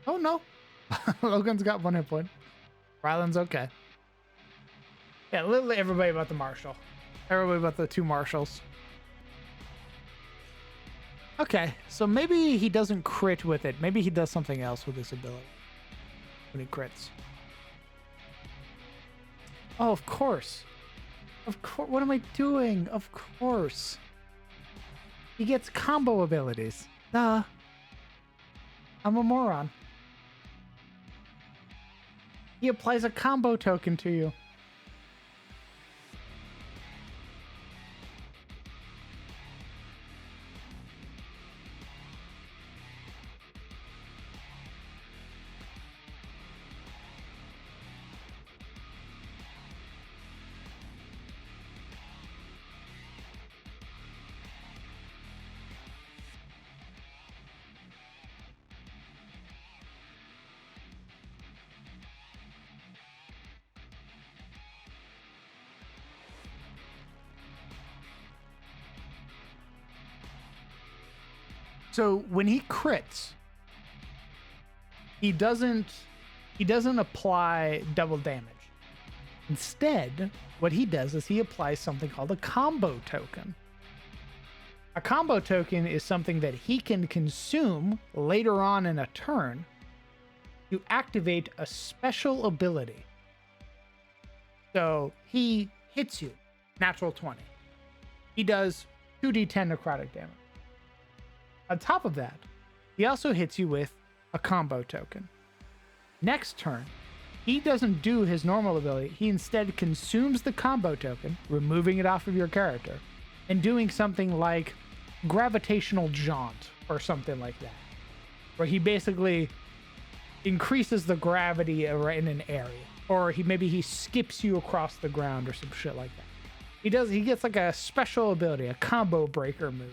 Oh no. Logan's got 1 hit point. Rylan's okay. Yeah, literally everybody but the Marshal. Everybody but the 2 Marshals. Okay, so maybe he doesn't crit with it. Maybe he does something else with this ability when he crits. Oh, of course. Of course. What am I doing? Of course. He gets combo abilities. Duh. I'm a moron. He applies a combo token to you. So when he crits, he doesn't apply double damage. Instead, what he does is he applies something called a combo token. A combo token is something that he can consume later on in a turn to activate a special ability. So he hits you, natural 20. He does 2d10 necrotic damage. On top of that, he also hits you with a combo token. Next turn, he doesn't do his normal ability. He instead consumes the combo token, removing it off of your character, and doing something like gravitational jaunt or something like that, where he basically increases the gravity in an area, or he skips you across the ground or some shit like that. He gets like a special ability, a combo breaker move.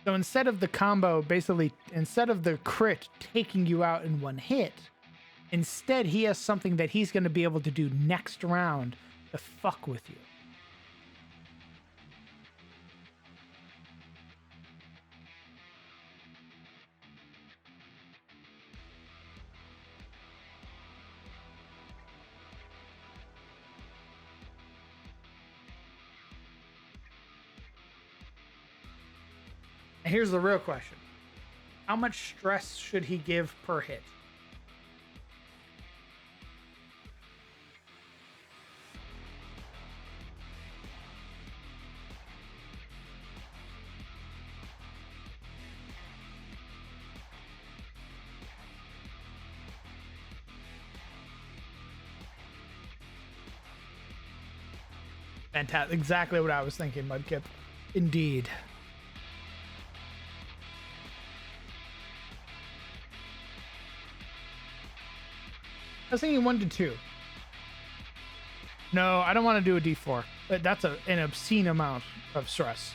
So instead of the combo, instead of the crit taking you out in one hit, instead he has something that he's going to be able to do next round to fuck with you. And here's the real question. How much stress should he give per hit? Fantastic. Exactly what I was thinking, Mudkip. Indeed. I was thinking 1 to 2. No, I don't want to do a D4. That's an obscene amount of stress.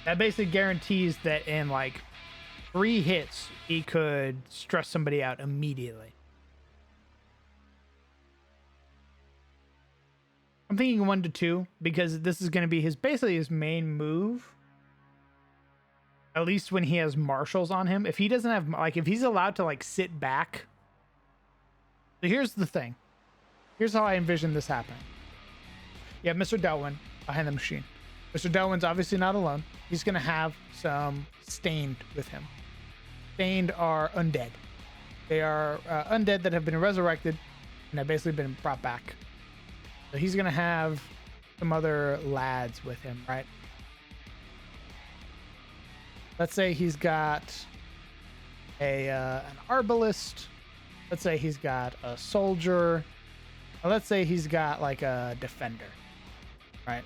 That basically guarantees that in like 3 hits, he could stress somebody out immediately. I'm thinking 1 to 2 because this is going to be basically his main move. At least when he has marshals on him. If he doesn't have, like, if he's allowed to, like, sit back. So here's the thing. Here's how I envision this happening. You have Mr. Delwyn behind the machine. Mr. Delwyn's obviously not alone. He's going to have some Stained with him. Stained are undead. They are undead that have been resurrected and have basically been brought back. So he's going to have some other lads with him, right? Let's say he's got an arbalist. Let's say he's got a soldier. Or let's say he's got like a defender, right?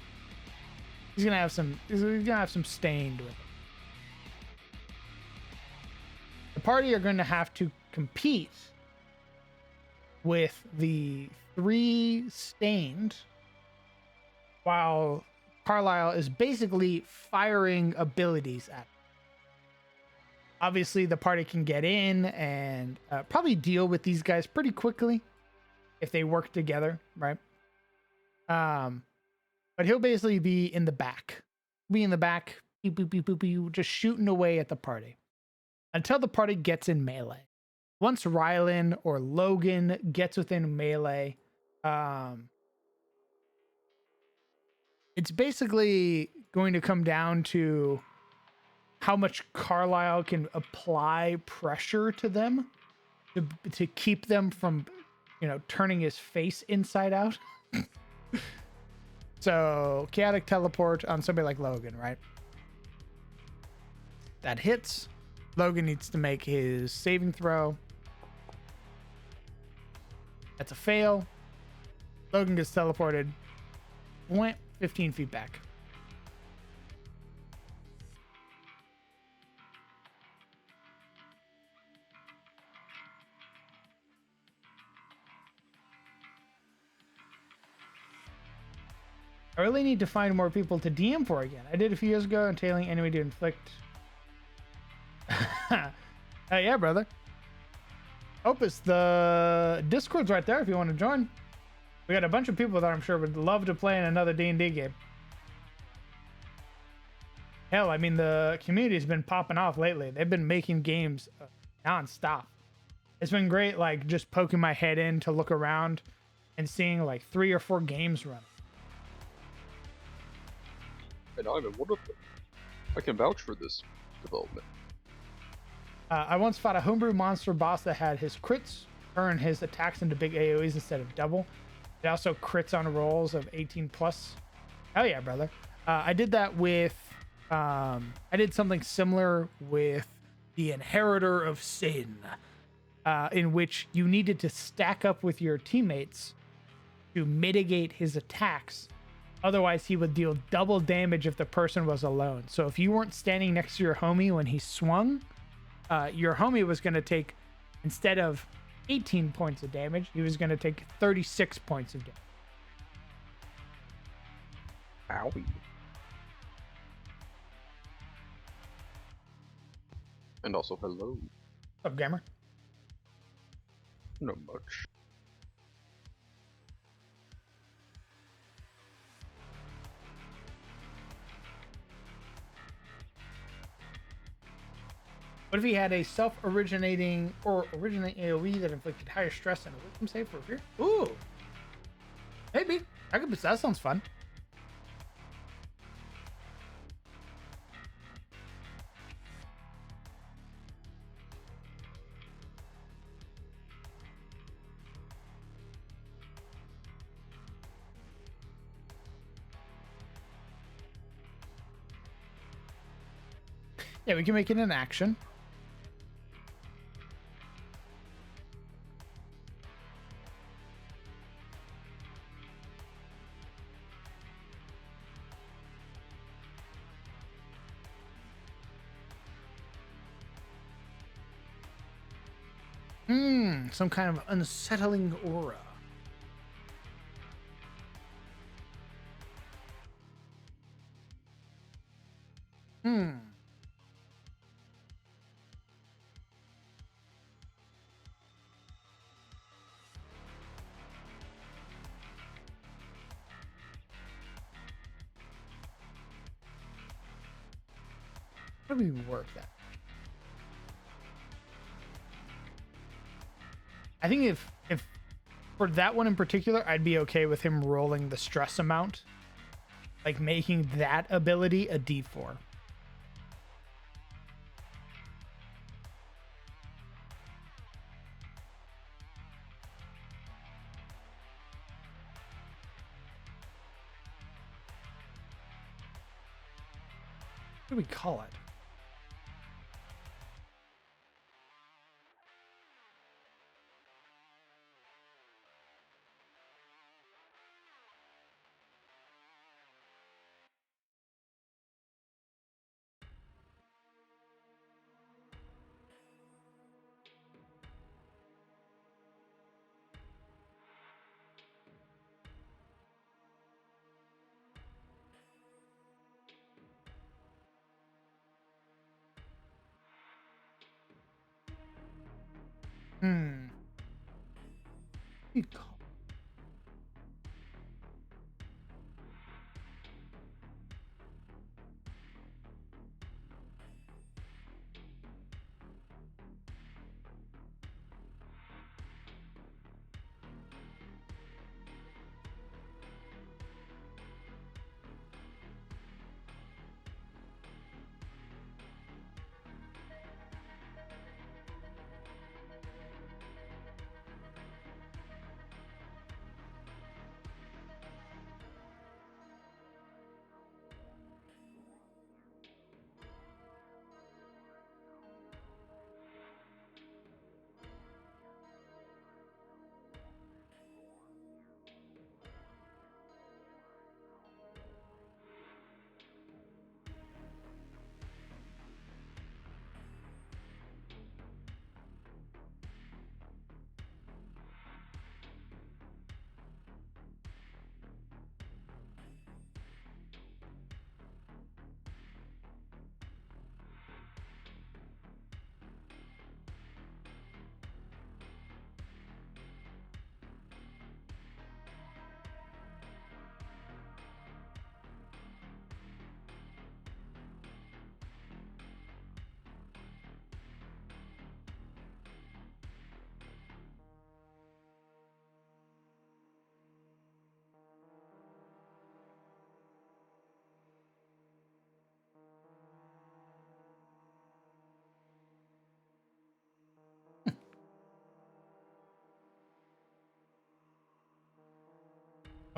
He's gonna have some. He's gonna have some Stained with him. The party are going to have to compete with the 3 Stained, while Carlisle is basically firing abilities at them. Obviously, the party can get in and probably deal with these guys pretty quickly if they work together, right? But he'll basically be in the back. Pew, pew, pew, pew, pew, just shooting away at the party until the party gets in melee. Once Rylan or Logan gets within melee, it's basically going to come down to how much Carlisle can apply pressure to them to keep them from, turning his face inside out. So chaotic teleport on somebody like Logan, right? That hits. Logan needs to make his saving throw. That's a fail. Logan gets teleported. Went 15 feet back. I really need to find more people to DM for again. I did a few years ago, entailing enemy to inflict. Yeah, brother. Opus, the Discord's right there if you want to join. We got a bunch of people that I'm sure would love to play in another D&D game. Hell, I mean, the community's been popping off lately. They've been making games non-stop. It's been great, like, just poking my head in to look around and seeing, like, 3 or 4 games run. And I'm in one of them. I can vouch for this development. I once fought a homebrew monster boss that had his crits turn his attacks into big AoEs instead of double. It also crits on rolls of 18 plus. Hell yeah, brother. I did that with... I did something similar with the Inheritor of Sin, in which you needed to stack up with your teammates to mitigate his attacks. Otherwise, he would deal double damage if the person was alone. So if you weren't standing next to your homie when he swung, your homie was going to take, instead of 18 points of damage, he was going to take 36 points of damage. Owie. And also, hello. What's up, gamer? Not much. What if he had a self-originating or originating AoE that inflicted higher stress and a wisdom save for fear? Ooh. Maybe. That sounds fun. Yeah, we can make it an action. Some kind of unsettling aura. How do we work that? I think if for that one in particular, I'd be okay with him rolling the stress amount, like making that ability a D4. What do we call it? We call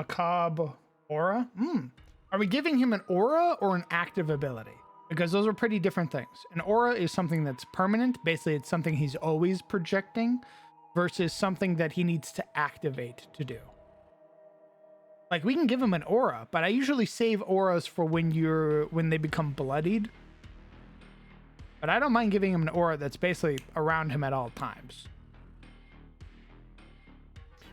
Macabre aura? Are we giving him an aura or an active ability? Because those are pretty different things. An aura is something that's permanent. Basically, it's something he's always projecting versus something that he needs to activate to do. Like, we can give him an aura, but I usually save auras for when they become bloodied. But I don't mind giving him an aura that's basically around him at all times.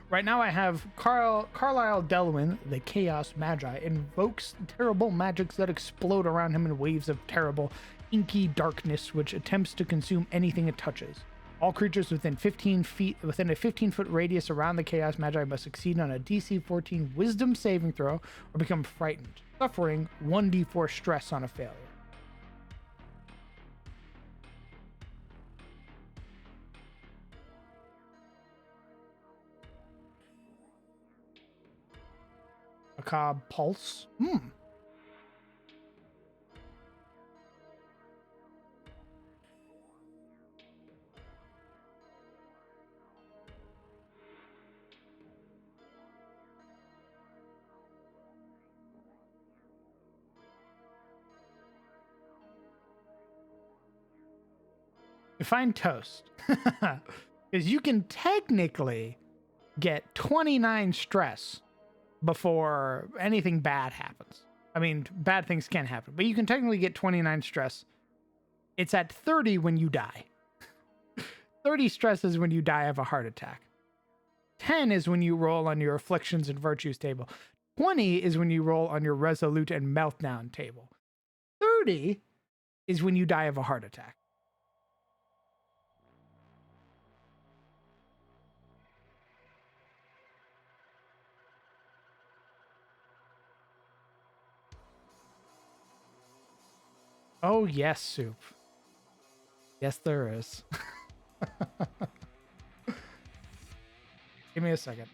Right now I have Carlisle Delwyn, the Chaos Magi, invokes terrible magics that explode around him in waves of terrible, inky darkness which attempts to consume anything it touches. All creatures within a 15-foot radius around the Chaos Magi must succeed on a DC 14 Wisdom saving throw or become frightened, suffering 1d4 stress on a failure. Macabre Pulse. Define toast. Because you can technically get 29 stress before anything bad happens. I mean, bad things can happen, but you can technically get 29 stress. It's at 30 when you die. 30 stress is when you die of a heart attack. 10 is when you roll on your afflictions and virtues table. 20 is when you roll on your resolute and meltdown table. 30 is when you die of a heart attack. Oh, yes, Soup. Yes, there is. Give me a second.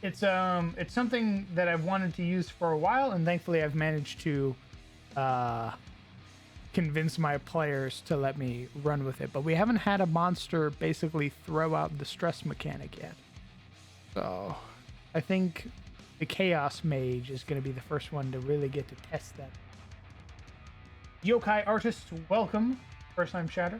It's something that I've wanted to use for a while, and thankfully I've managed to convince my players to let me run with it. But we haven't had a monster basically throw out the stress mechanic yet. So I think the Chaos Mage is going to be the first one to really get to test that. Yokai Artist, welcome. First time chatter.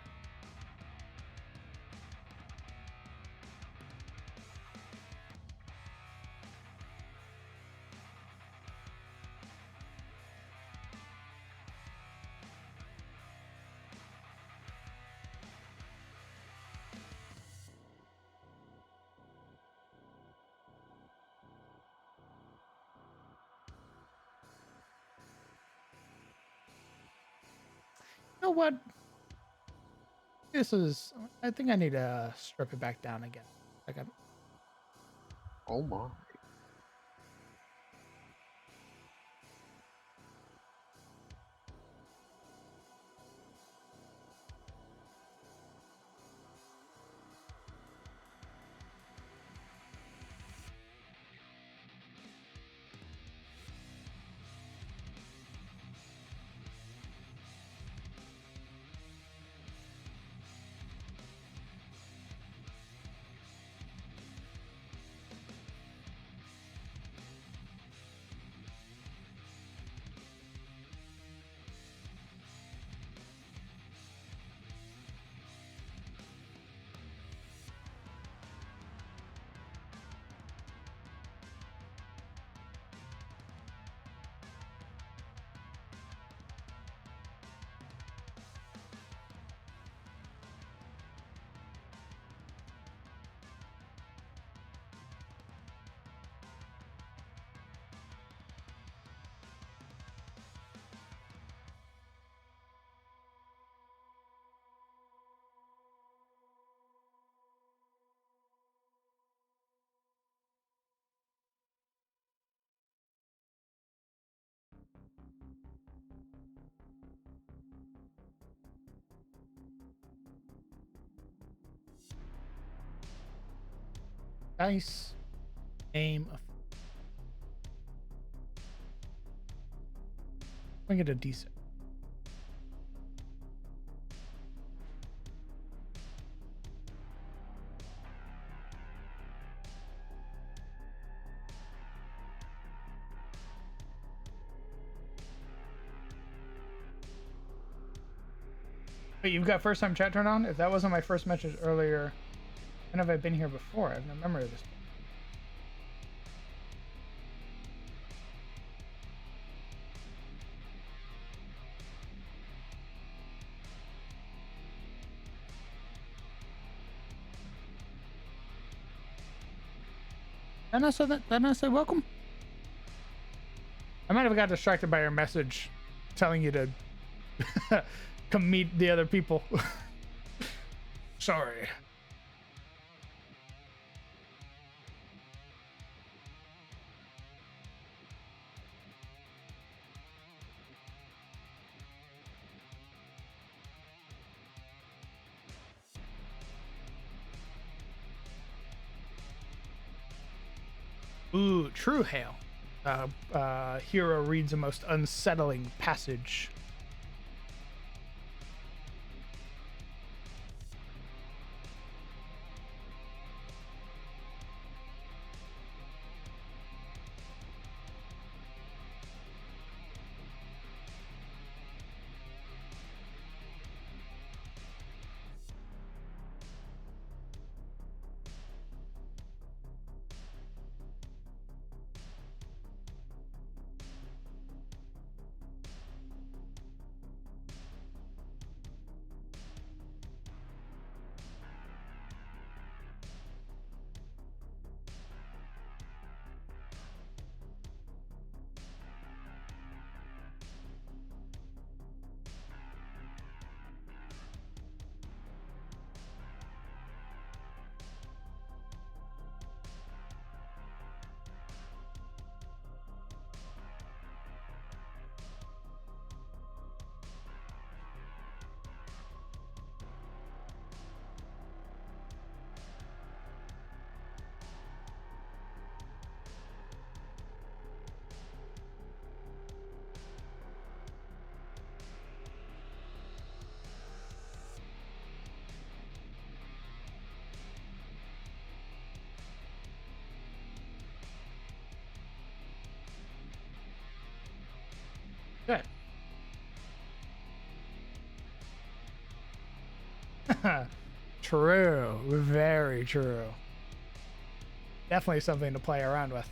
You know what? I think I need to strip it back down again. Oh my. Dice. Name of. I get a D6. Wait, you've got first time chat turned on? If that wasn't my first message earlier, when have I been here before? I have no memory of this. Didn't I say that? Didn't I say welcome? I might have got distracted by your message telling you to come meet the other people. Sorry. Ooh, True Hail. Hero reads a most unsettling passage. Good. True. Very true. Definitely something to play around with.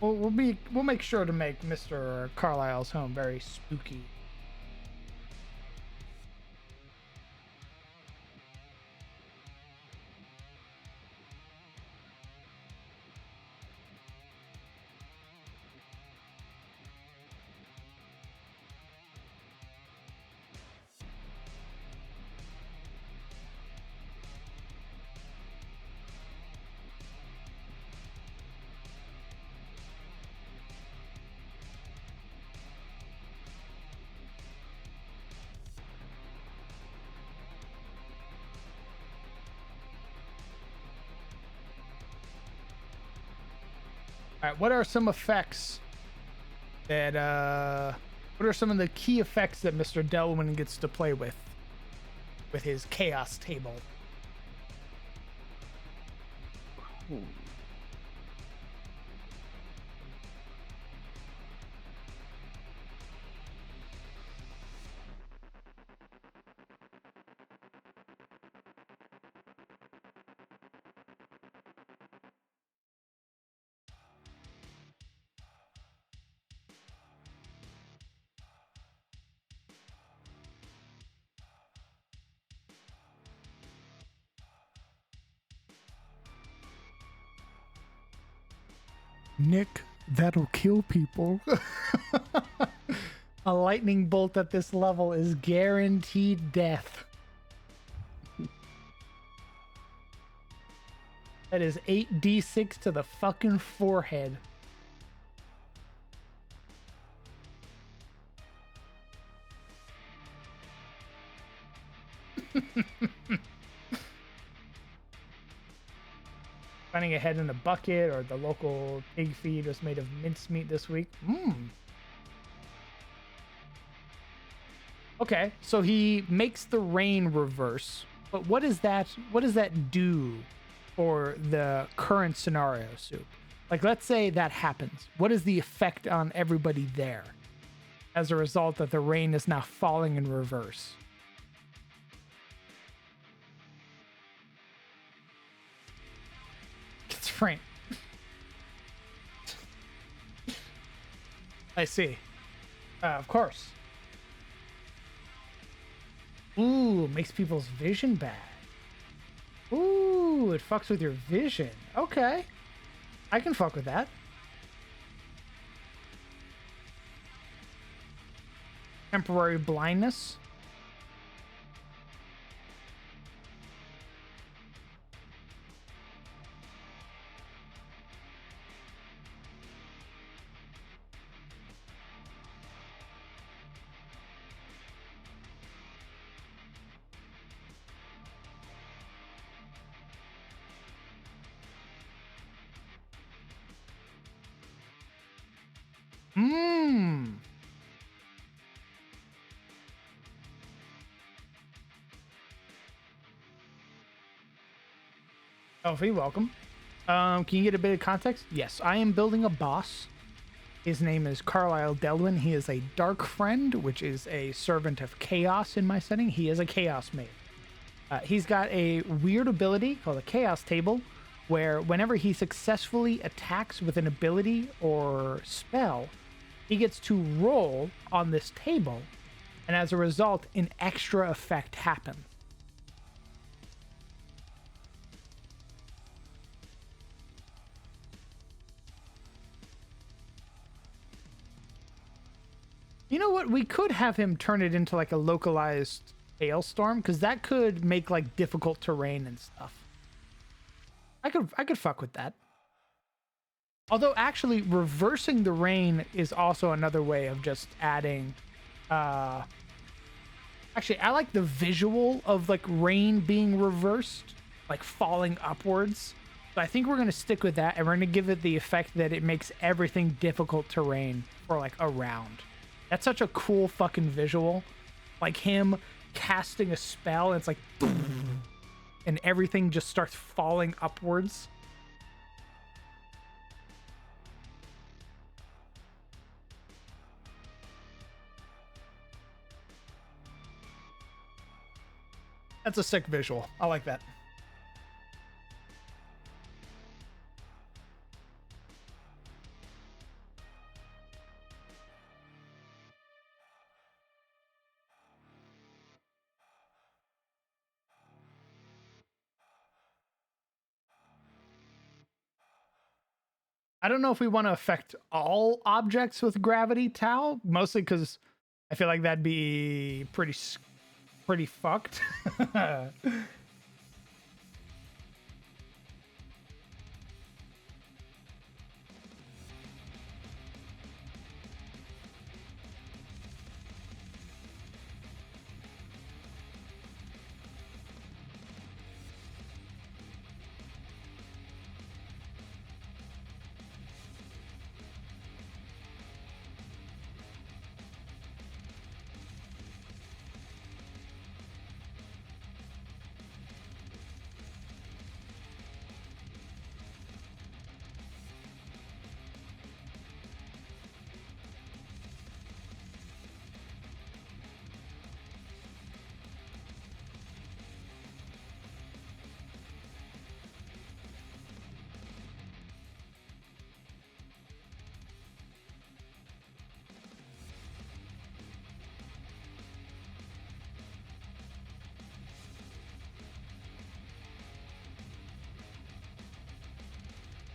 We'll make sure to make Mr. Carlisle's home very spooky. All right, what are some effects that what are some of the key effects that Mr. Delwyn gets to play with his chaos table? Hmm. Nick, that'll kill people. A lightning bolt at this level is guaranteed death. That is 8d6 to the fucking forehead. Finding a head in a bucket, or the local pig feed was made of mincemeat this week. Okay, so he makes the rain reverse, but what does that do for the current scenario, Soup? Like, let's say that happens. What is the effect on everybody there as a result that the rain is now falling in reverse? It's rain. I see. Of course. Ooh, makes people's vision bad. Ooh, it fucks with your vision. Okay. I can fuck with that. Temporary blindness. Elfie, welcome. Can you get a bit of context? Yes, I am building a boss. His name is Carlisle Delwyn. He is a dark friend, which is a servant of chaos in my setting. He is a chaos mage. He's got a weird ability called a chaos table, where whenever he successfully attacks with an ability or spell, he gets to roll on this table, and as a result, an extra effect happens. You know what? We could have him turn it into like a localized hailstorm, because that could make like difficult terrain and stuff. I could fuck with that. Although actually reversing the rain is also another way of just adding actually I like the visual of like rain being reversed, like falling upwards. So I think we're going to stick with that, and we're going to give it the effect that it makes everything difficult terrain for like a round. That's such a cool fucking visual. Like him casting a spell, and it's like boom, and everything just starts falling upwards. That's a sick visual. I like that. I don't know if we want to affect all objects with gravity, Tau, mostly because I feel like that'd be pretty fucked.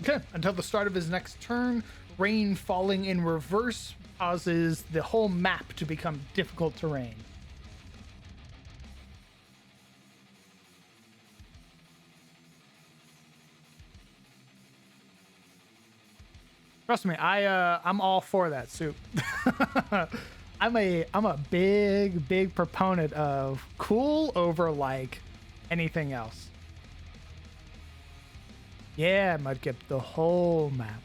Okay, until the start of his next turn, rain falling in reverse causes the whole map to become difficult terrain. Trust me, I'm all for that, Soup. I'm a big proponent of cool over like anything else. Yeah, Mudkip, the whole map.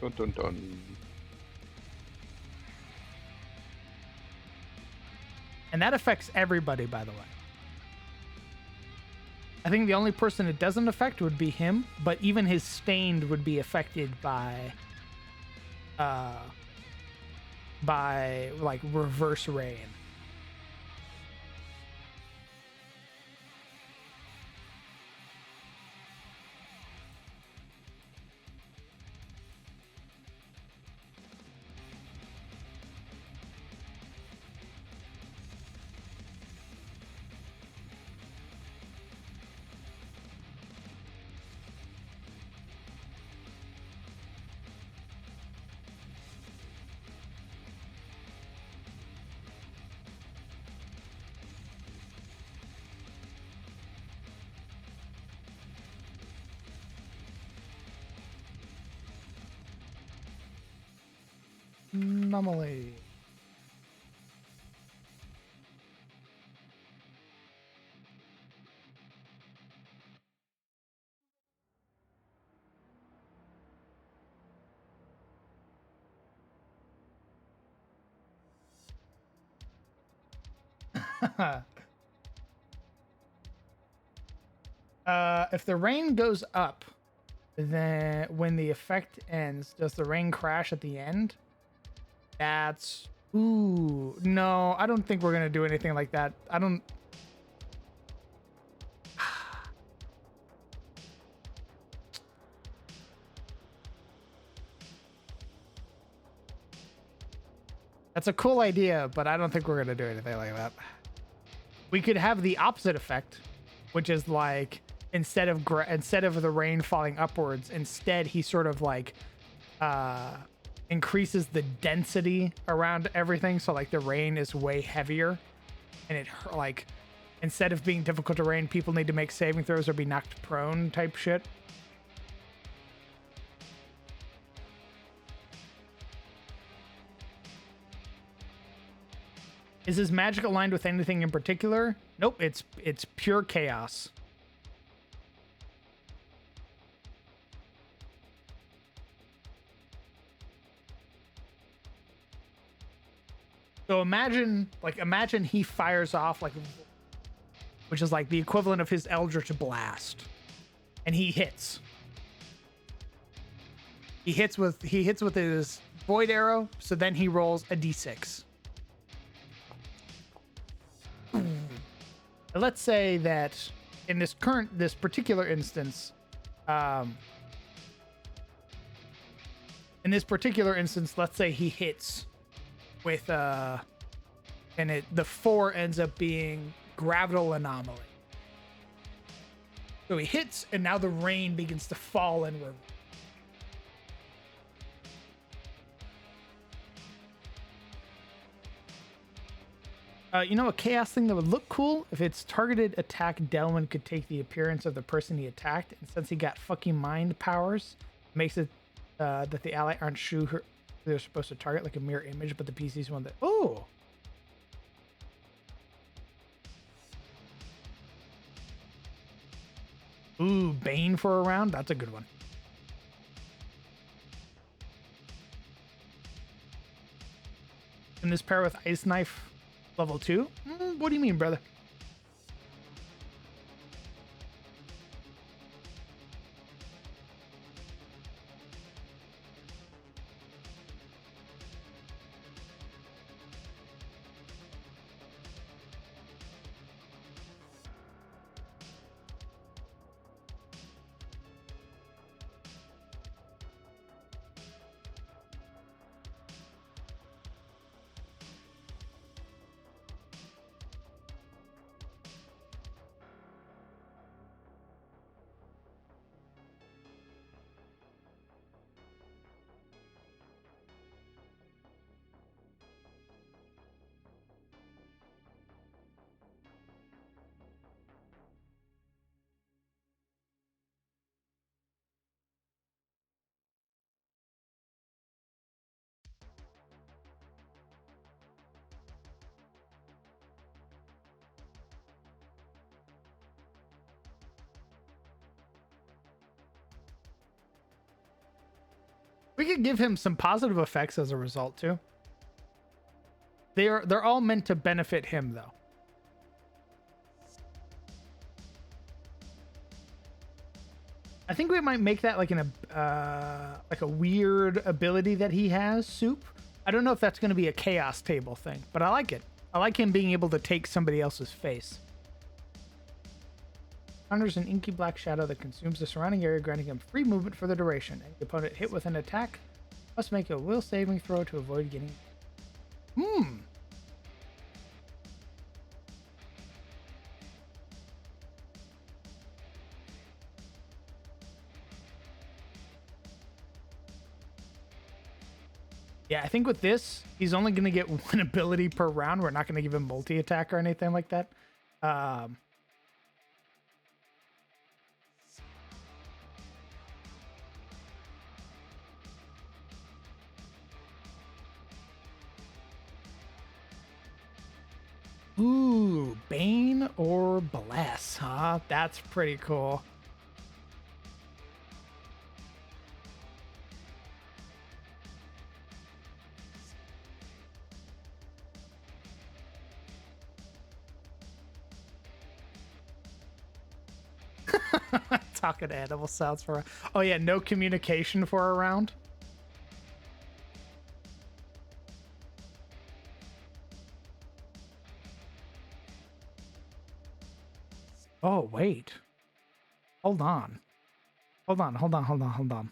Dun dun dun. And that affects everybody, by the way. I think the only person it doesn't affect would be him, but even his stained would be affected by like reverse rain. Anomaly. If the rain goes up, then when the effect ends, does the rain crash at the end? That's ooh, no, I don't think we're gonna do anything like that. I don't. That's a cool idea, but I don't think we're gonna do anything like that. We could have the opposite effect, which is like instead of the rain falling upwards, instead he sort of like increases the density around everything, so like the rain is way heavier, and it like instead of being difficult to rain, people need to make saving throws or be knocked prone type shit. Is his magic aligned with anything in particular? Nope, it's pure chaos. So imagine he fires off like, which is like the equivalent of his Eldritch Blast, and he hits. He hits with his Void Arrow, so then he rolls a d6. Let's say that in this particular instance, let's say he hits with and the 4 ends up being Gravital Anomaly. So he hits, and now the rain begins to fall in reverse. You know, a chaos thing that would look cool? If its targeted attack, Delwyn could take the appearance of the person he attacked, and since he got fucking mind powers, makes it that the ally aren't sure who they're supposed to target, like a mirror image, but the PC's one that. Oh! Ooh, Bane for a round? That's a good one. Can this pair with Ice Knife level 2? What do you mean, brother? We could give him some positive effects as a result too. They're all meant to benefit him though. I think we might make that like like a weird ability that he has, Soup. I don't know if that's going to be a chaos table thing, but I like it. I like him being able to take somebody else's face. Encounters an inky black shadow that consumes the surrounding area, granting him free movement for the duration. Any opponent hit with an attack must make a will saving throw to avoid getting... Yeah, I think with this, he's only going to get one ability per round. We're not going to give him multi-attack or anything like that. Ooh, Bane or Bless, huh? That's pretty cool. Talking to animal sounds for... Oh yeah, no communication for a round. Oh, wait. Hold on. Hold on.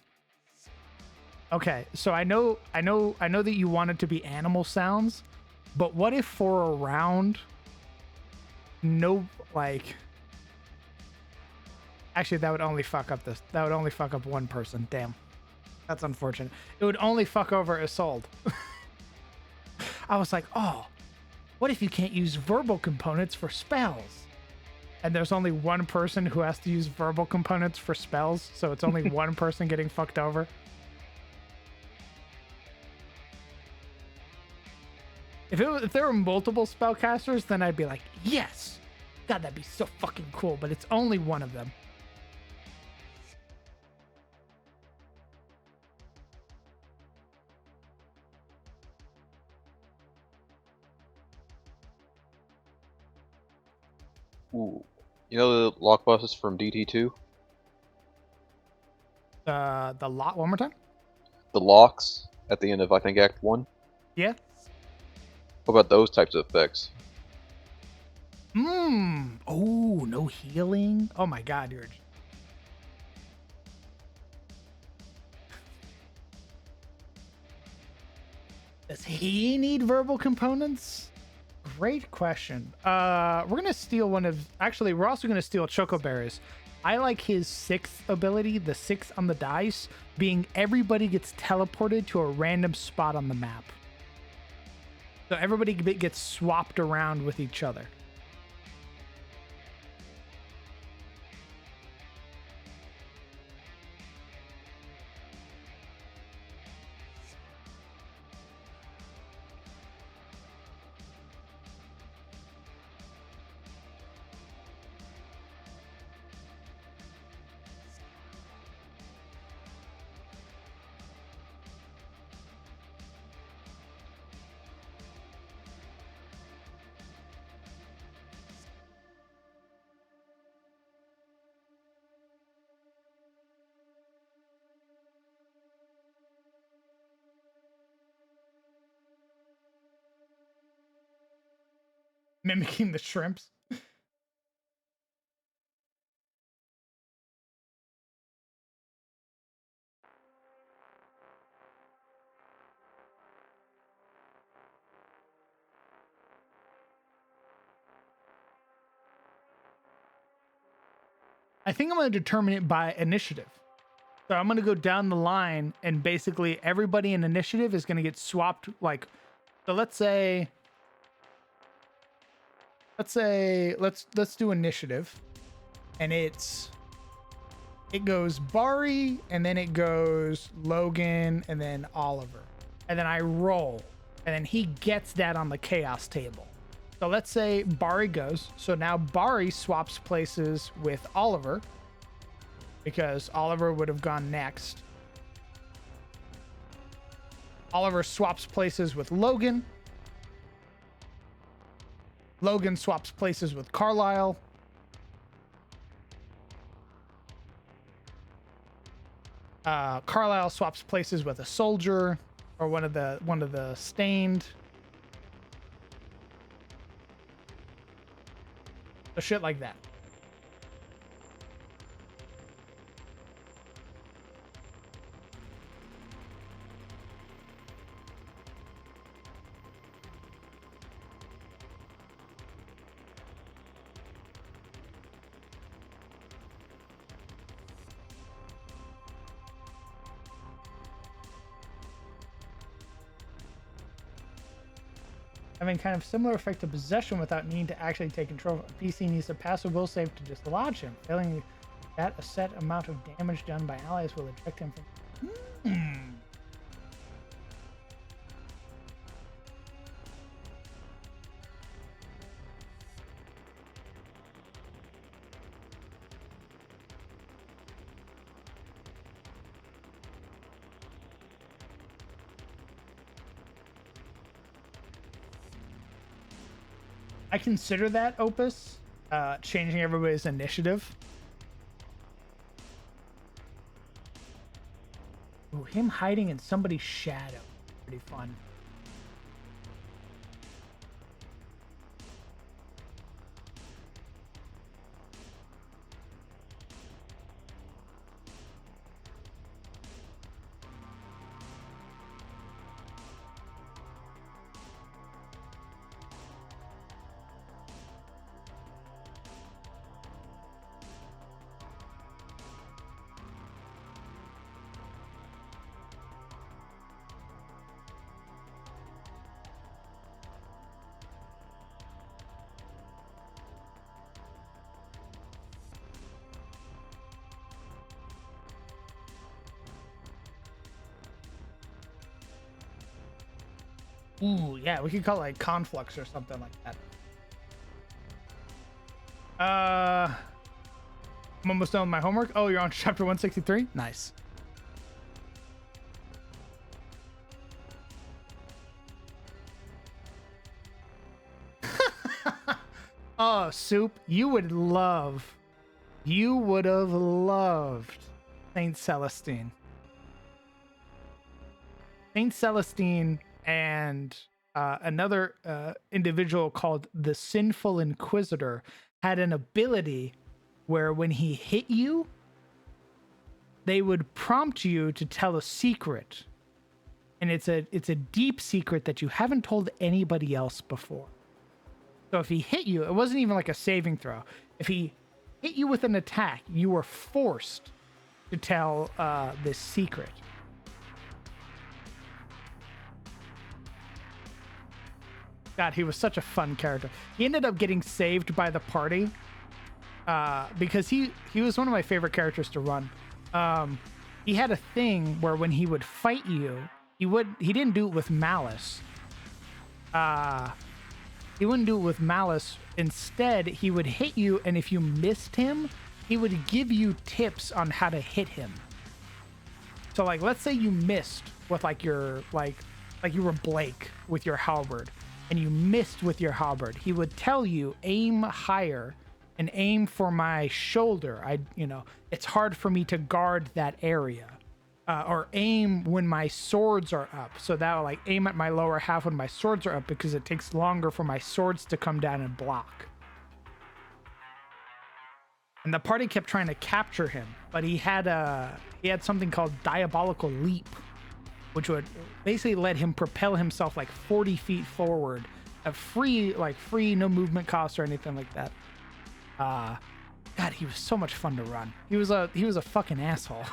Okay, so I know that you want it to be animal sounds, but what if for a round, no, like... Actually, that would only fuck up this. That would only fuck up one person. Damn. That's unfortunate. It would only fuck over Isolde. I was like, oh, what if you can't use verbal components for spells? And there's only one person who has to use verbal components for spells, so it's only one person getting fucked over. If there were multiple spellcasters, then I'd be like, yes! God, that'd be so fucking cool, but it's only one of them. Ooh. You know the lock bosses from DT2? The lot one more time? The locks at the end of, I think, Act 1? Yeah. What about those types of effects? Oh, no healing? Oh my god, you're... Does he need verbal components? Great question. We're gonna steal one of... Actually, we're also gonna steal Chocoberries. I like his 6th ability, the 6 on the dice, being everybody gets teleported to a random spot on the map. So everybody gets swapped around with each other. Mimicking the shrimps. I think I'm going to determine it by initiative. So I'm going to go down the line and basically everybody in initiative is going to get swapped. Like, so let's do initiative, and it goes Bari, and then it goes Logan, and then Oliver, and then I roll, and then he gets that on the chaos table. So let's say Bari goes. So now Bari swaps places with Oliver because Oliver would have gone next. Oliver swaps places with Logan. Logan swaps places with Carlisle. Carlisle swaps places with a soldier or one of the stained. So shit like that. Having kind of similar effect to possession without needing to actually take control. A PC needs to pass a will save to dislodge him. Failing that, a set amount of damage done by allies will eject him from. I consider that Opus, changing everybody's initiative. Ooh, him hiding in somebody's shadow. Pretty fun. Ooh, yeah, we could call it like Conflux or something like that. I'm almost done with my homework. Oh, you're on chapter 163? Nice. Oh, Soup, you would have loved Saint Celestine. Saint Celestine and another individual called the Sinful Inquisitor had an ability where when he hit you, they would prompt you to tell a secret. And it's a deep secret that you haven't told anybody else before. So if he hit you, it wasn't even like a saving throw. If he hit you with an attack, you were forced to tell this secret. God, he was such a fun character. He ended up getting saved by the party because he was one of my favorite characters to run. He had a thing where when he would fight you, he didn't do it with malice. He wouldn't do it with malice. Instead, he would hit you, and if you missed him, he would give you tips on how to hit him. So, like, let's say you missed with like your like you were Blake with your halberd, and you missed with your halberd. He would tell you, aim higher and aim for my shoulder. It's hard for me to guard that area. Or aim when my swords are up. So that will like aim at my lower half when my swords are up because it takes longer for my swords to come down and block. And the party kept trying to capture him, but he had something called Diabolical Leap, which would basically let him propel himself like 40 feet forward, free, no movement cost or anything like that. God, he was so much fun to run. He was a fucking asshole.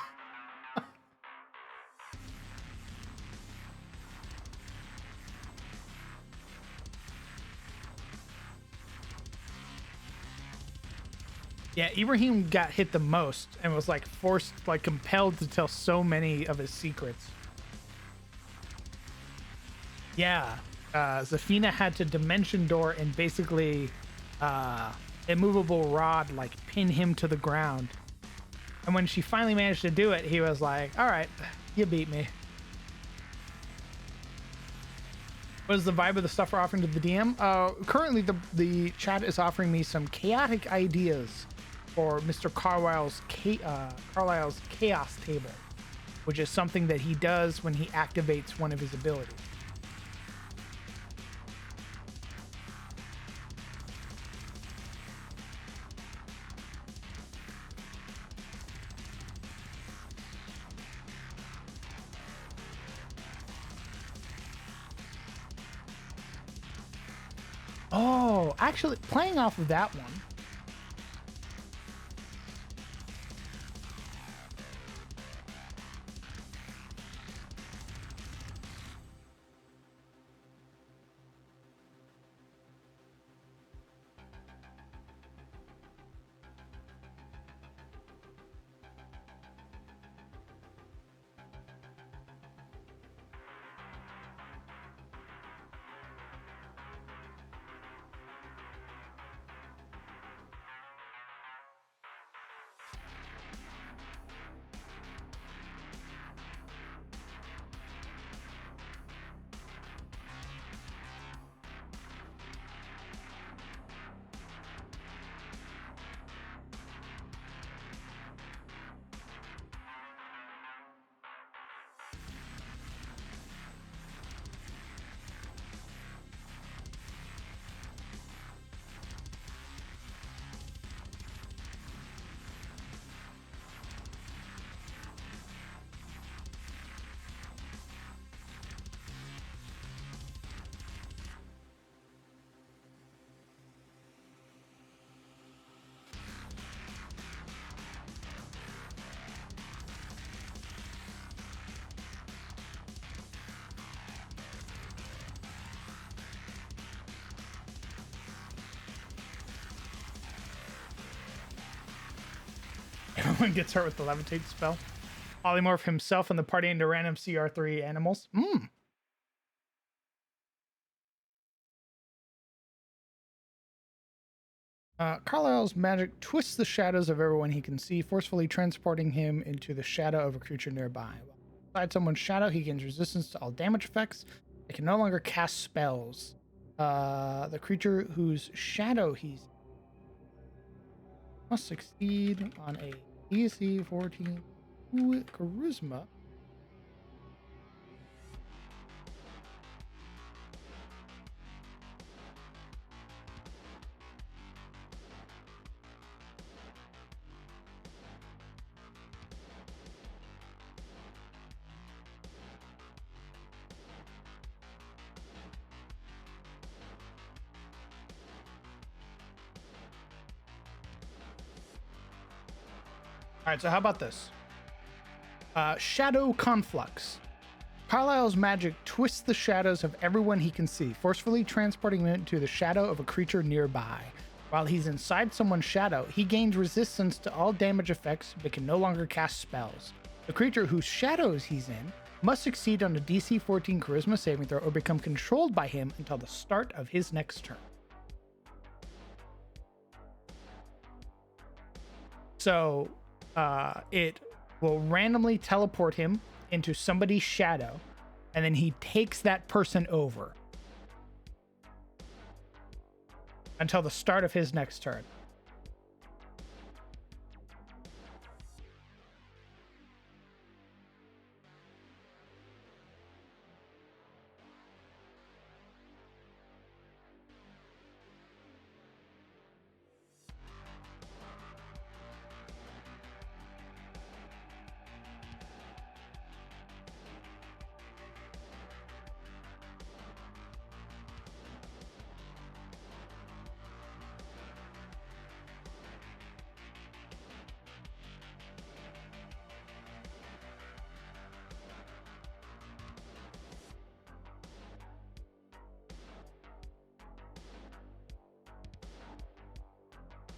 Yeah, Ibrahim got hit the most and was like compelled to tell so many of his secrets. Yeah, Zafina had to dimension door and basically immovable rod like pin him to the ground. And when she finally managed to do it, he was like, "All right, you beat me." What is the vibe of the stuff we're offering to the DM? Currently, the chat is offering me some chaotic ideas for Mr. Carlisle's chaos table, which is something that he does when he activates one of his abilities. Oh, actually, playing off of that one. Everyone gets hurt with the levitate spell. Polymorph himself and the party into random CR3 animals. Carlisle's magic twists the shadows of everyone he can see, forcefully transporting him into the shadow of a creature nearby. Inside someone's shadow, he gains resistance to all damage effects. It can no longer cast spells. The creature whose shadow he's must succeed on a DC 14 charisma. All right, so how about this? Shadow Conflux. Carlisle's magic twists the shadows of everyone he can see, forcefully transporting him into the shadow of a creature nearby. While he's inside someone's shadow, he gains resistance to all damage effects but can no longer cast spells. The creature whose shadows he's in must succeed on a DC 14 charisma saving throw or become controlled by him until the start of his next turn. So it will randomly teleport him into somebody's shadow, and then he takes that person over until the start of his next turn.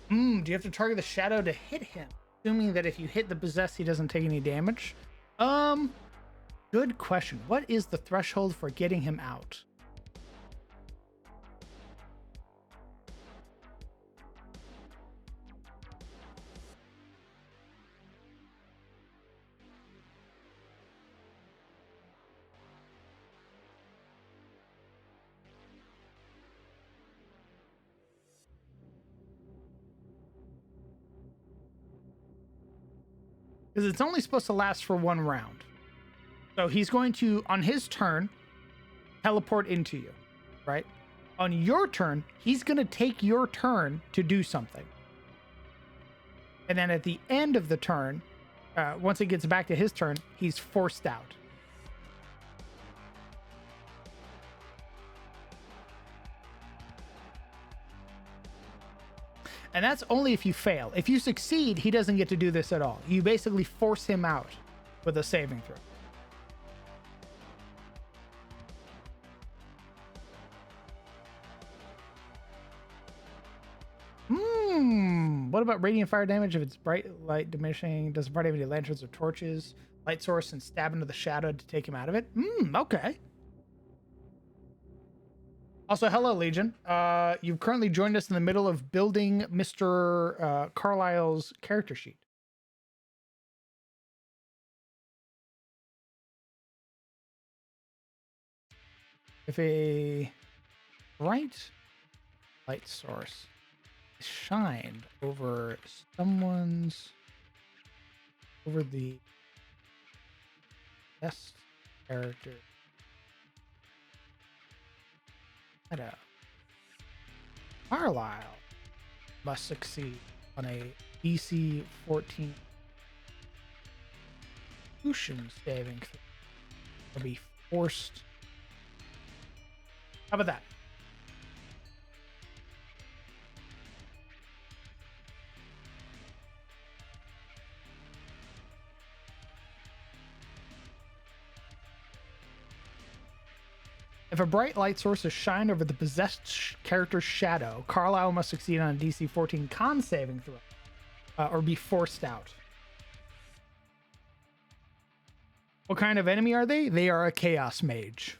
Do you have to target the shadow to hit him? Assuming that if you hit the possessed, he doesn't take any damage. Good question. What is the threshold for getting him out? because it's only supposed to last for 1 round. So he's going to, on his turn, teleport into you, right? On your turn, he's going to take your turn to do something. And then at the end of the turn, once it gets back to his turn, he's forced out. And that's only if you fail. If you succeed, he doesn't get to do this at all. You basically force him out with a saving throw. What about radiant fire damage if it's bright light diminishing? Does the party have any lanterns or torches? Light source and stab into the shadow to take him out of it? Okay. Also, hello, Legion. You've currently joined us in the middle of building Mr. Carlisle's character sheet. If a bright light source is shined over the best character shadow, Carlisle must succeed on a DC 14 Constitution saving throw or be forced. How about that? If a bright light source is shined over the possessed character's shadow, Carlisle must succeed on a DC 14 con saving throw or be forced out. What kind of enemy are they? They are a chaos mage.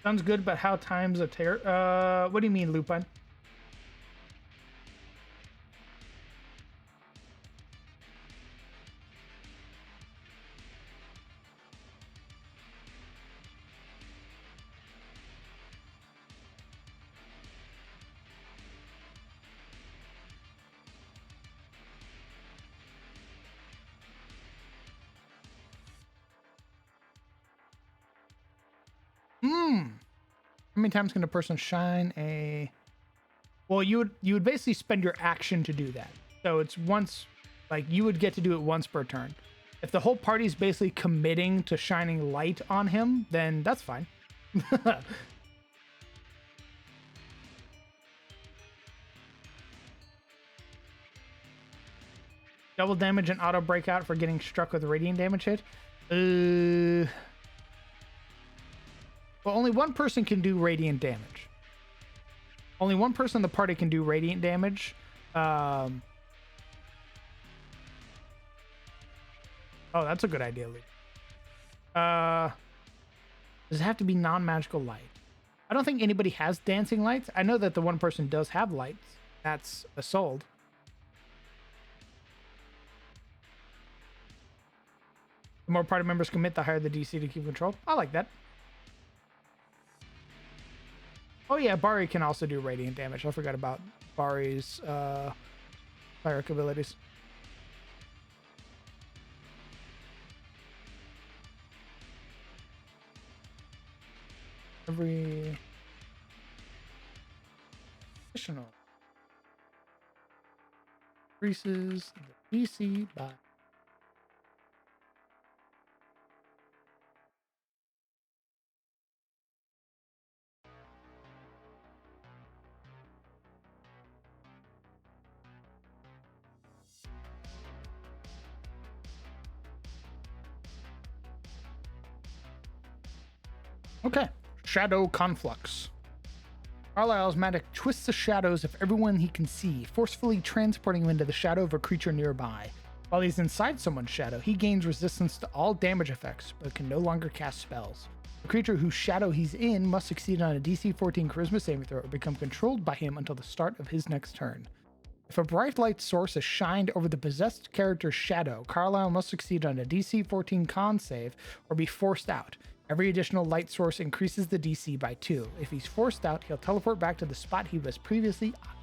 Sounds good, but how times a terror? What do you mean, Lupin? How many times can a person shine a... Well, you would basically spend your action to do that. So it's once, like, you would get to do it once per turn. If the whole party's basically committing to shining light on him, then that's fine. Double damage and auto breakout for getting struck with a radiant damage hit. Well, only one person can do radiant damage. Only one person in the party can do radiant damage. Oh, that's a good idea, Lee. Does it have to be non-magical light? I don't think anybody has dancing lights. I know that the one person does have lights. That's Isolde. The more party members commit, the higher the DC to keep control. I like that. Oh yeah, Bari can also do radiant damage. I forgot about Bari's cleric abilities. Every additional increases the DC by... Okay, Shadow Conflux. Carlisle's magic twists the shadows of everyone he can see, forcefully transporting him into the shadow of a creature nearby. While he's inside someone's shadow, he gains resistance to all damage effects, but can no longer cast spells. The creature whose shadow he's in must succeed on a DC 14 Charisma saving throw or become controlled by him until the start of his next turn. If a bright light source is shined over the possessed character's shadow, Carlisle must succeed on a DC 14 con save or be forced out. Every additional light source increases the DC by 2. If he's forced out, he'll teleport back to the spot he was previously occupied.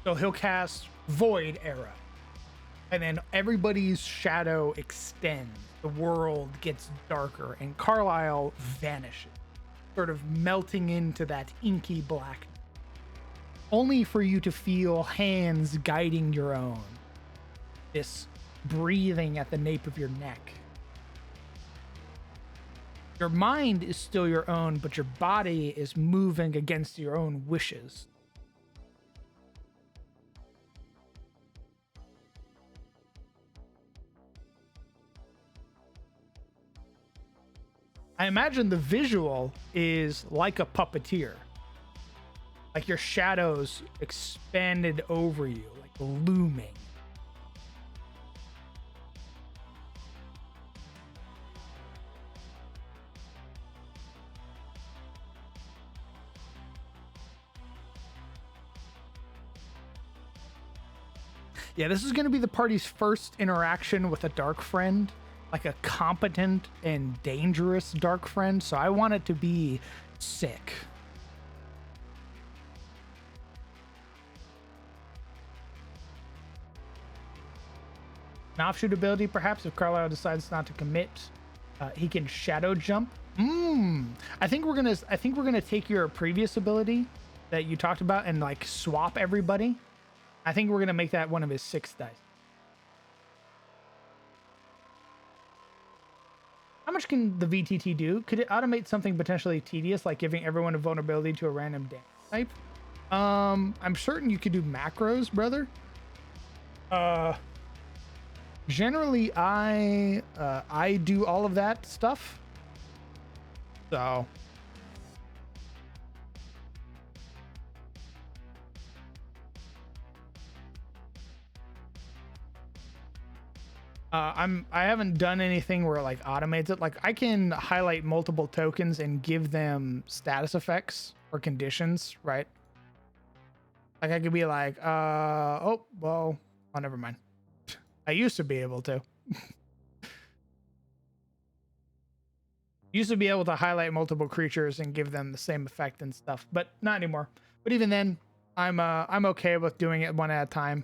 So he'll cast Void Era, and then everybody's shadow extends. The world gets darker, and Carlisle vanishes, sort of melting into that inky blackness, only for you to feel hands guiding your own. This breathing at the nape of your neck. Your mind is still your own, but your body is moving against your own wishes. I imagine the visual is like a puppeteer. Like your shadows expanded over you, like looming. Yeah, this is going to be the party's first interaction with a dark friend. Like a competent and dangerous dark friend, so I want it to be sick. An offshoot ability, perhaps, if Carlisle decides not to commit, he can shadow jump. I think we're gonna take your previous ability that you talked about and like swap everybody. I think we're gonna make that one of his 6 dice. How much can the VTT do? Could it automate something potentially tedious, like giving everyone a vulnerability to a random damage type? I'm certain you could do macros, brother. Generally, I do all of that stuff. So. I haven't done anything where it like automates it. Like I can highlight multiple tokens and give them status effects or conditions, right? Like I could be like, oh, well, oh, never mind. I used to be able to. Used to be able to highlight multiple creatures and give them the same effect and stuff, but not anymore. But even then, I'm okay with doing it one at a time.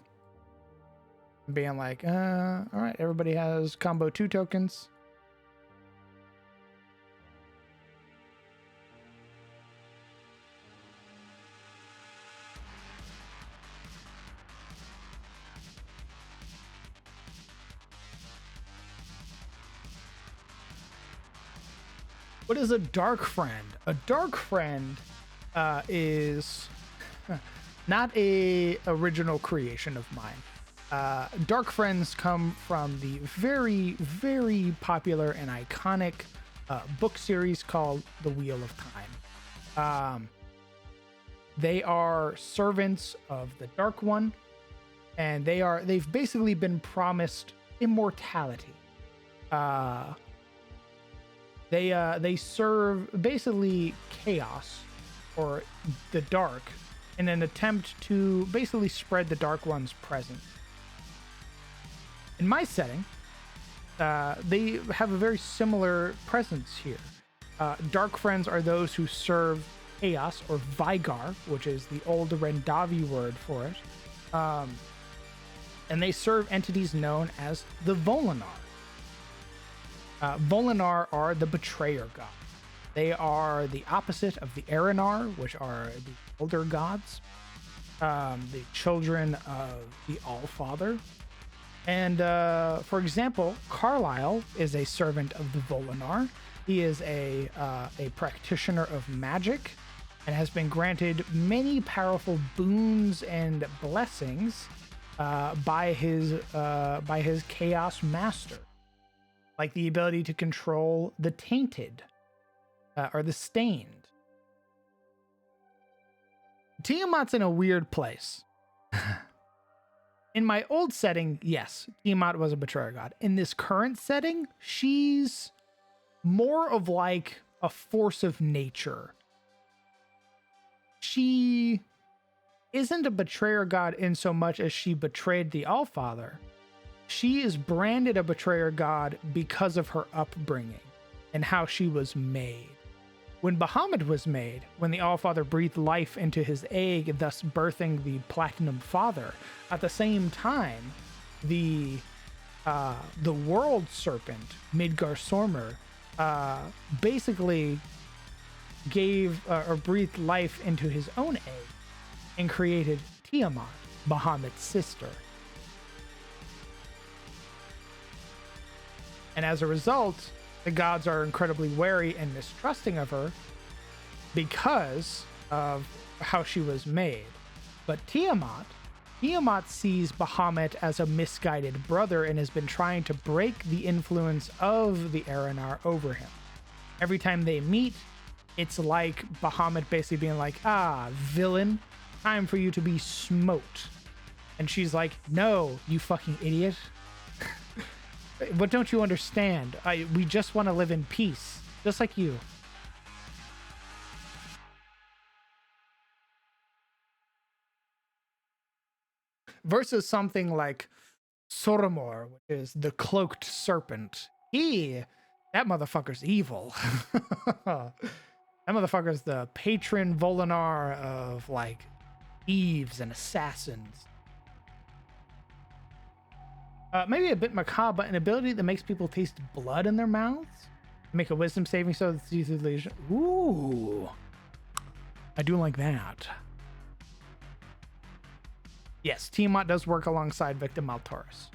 Being like, all right, everybody has combo 2 tokens. What is a dark friend? A dark friend is not a original creation of mine. Dark friends come from the very, very popular and iconic book series called The Wheel of Time. They are servants of the Dark One, and they've basically been promised immortality. They serve basically chaos or the dark in an attempt to basically spread the Dark One's presence. In my setting, they have a very similar presence here. Dark friends are those who serve chaos or Vigar, which is the old Rendavi word for it. And they serve entities known as the Volinar. Volinar are the betrayer gods. They are the opposite of the Aranar, which are the elder gods, the children of the Allfather. And for example, Carlisle is a servant of the Volinar. He is a practitioner of magic and has been granted many powerful boons and blessings by his chaos master, like the ability to control the tainted or the stained. Tiamat's in a weird place. In my old setting, yes, Tiamat was a betrayer god. In this current setting, she's more of like a force of nature. She isn't a betrayer god in so much as she betrayed the Allfather. She is branded a betrayer god because of her upbringing and how she was made. When Bahamut was made, when the Allfather breathed life into his egg, thus birthing the Platinum Father, at the same time, the World Serpent, Midgar Sormer, basically gave or breathed life into his own egg and created Tiamat, Bahamut's sister. And as a result, the gods are incredibly wary and mistrusting of her because of how she was made. But Tiamat sees Bahamut as a misguided brother and has been trying to break the influence of the Aranar over him. Every time they meet, it's like Bahamut basically being like, villain, time for you to be smoked. And she's like, no, you fucking idiot. What don't you understand? We just want to live in peace, just like you. Versus something like Soromor, which is the cloaked serpent. That motherfucker's evil. That motherfucker's the patron Volinar of like thieves and assassins. Maybe a bit macabre, but an ability that makes people taste blood in their mouths. Make a wisdom saving so that see through the lesion. Ooh. I do like that. Yes, Tiamat does work alongside Victim Altaurus.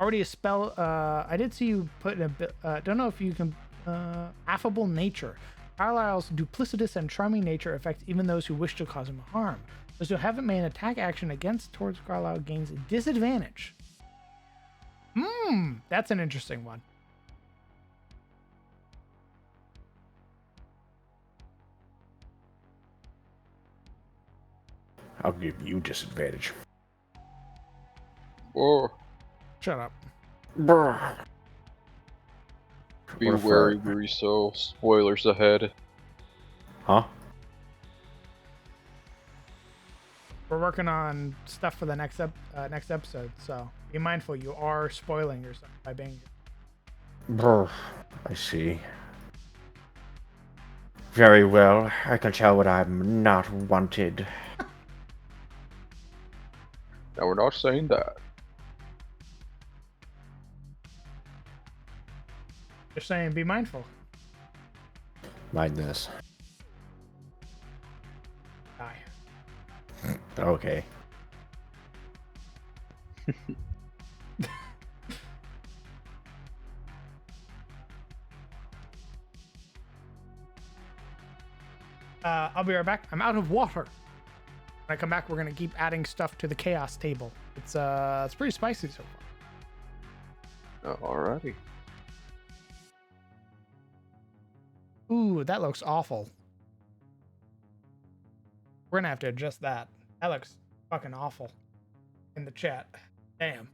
Already a spell. I did see you put in a bit. Don't know if you can. Affable nature. Carlisle's duplicitous and charming nature affects even those who wish to cause him harm. Those who haven't made an attack action against towards Carlisle gains disadvantage. That's an interesting one. I'll give you disadvantage. Or Shut up. Brr. be wary, Greaso. Spoilers ahead. Huh? We're working on stuff for the next episode, so be mindful. You are spoiling yourself by being. Brr. I see. Very well. I can tell when I'm not wanted. Now we're not saying that. Just saying, be mindful. Mind this. Die. Okay. I'll be right back. I'm out of water. When I come back, we're gonna keep adding stuff to the chaos table. It's pretty spicy so far. Alrighty. Ooh, that looks awful. We're gonna have to adjust that. That looks fucking awful in the chat. Damn.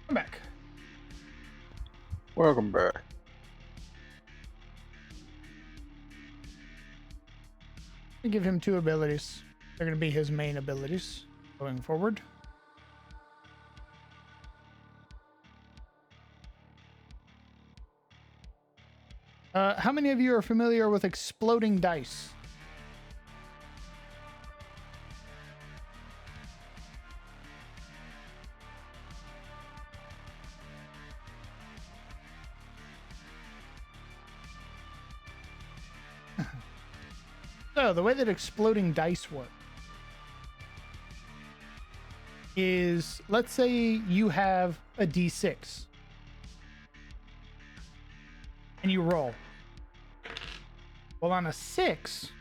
Come back. Welcome back. I give him 2 abilities. They're going to be his main abilities going forward. How many of you are familiar with exploding dice? So the way that exploding dice work is, let's say you have a d6 and you roll. Well, on a 6,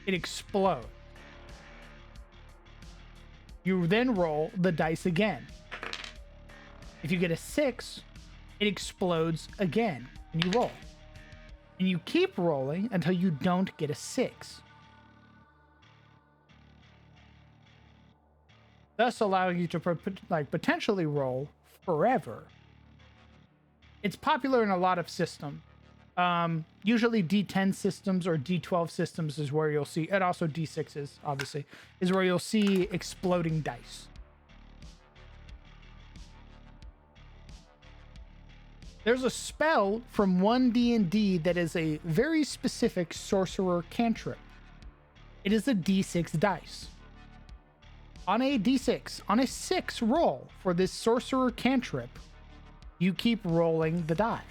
it explodes. You then roll the dice again. If you get a 6, it explodes again, and you roll. And you keep rolling until you don't get a 6. Thus allowing you to potentially roll forever. It's popular in a lot of systems. Usually D10 systems or D12 systems is where you'll see, and also D6s, obviously, is where you'll see exploding dice. There's a spell from 1D&D that is a very specific sorcerer cantrip. It is a D6 dice. On a D6, on a 6 roll for this sorcerer cantrip, you keep rolling the die.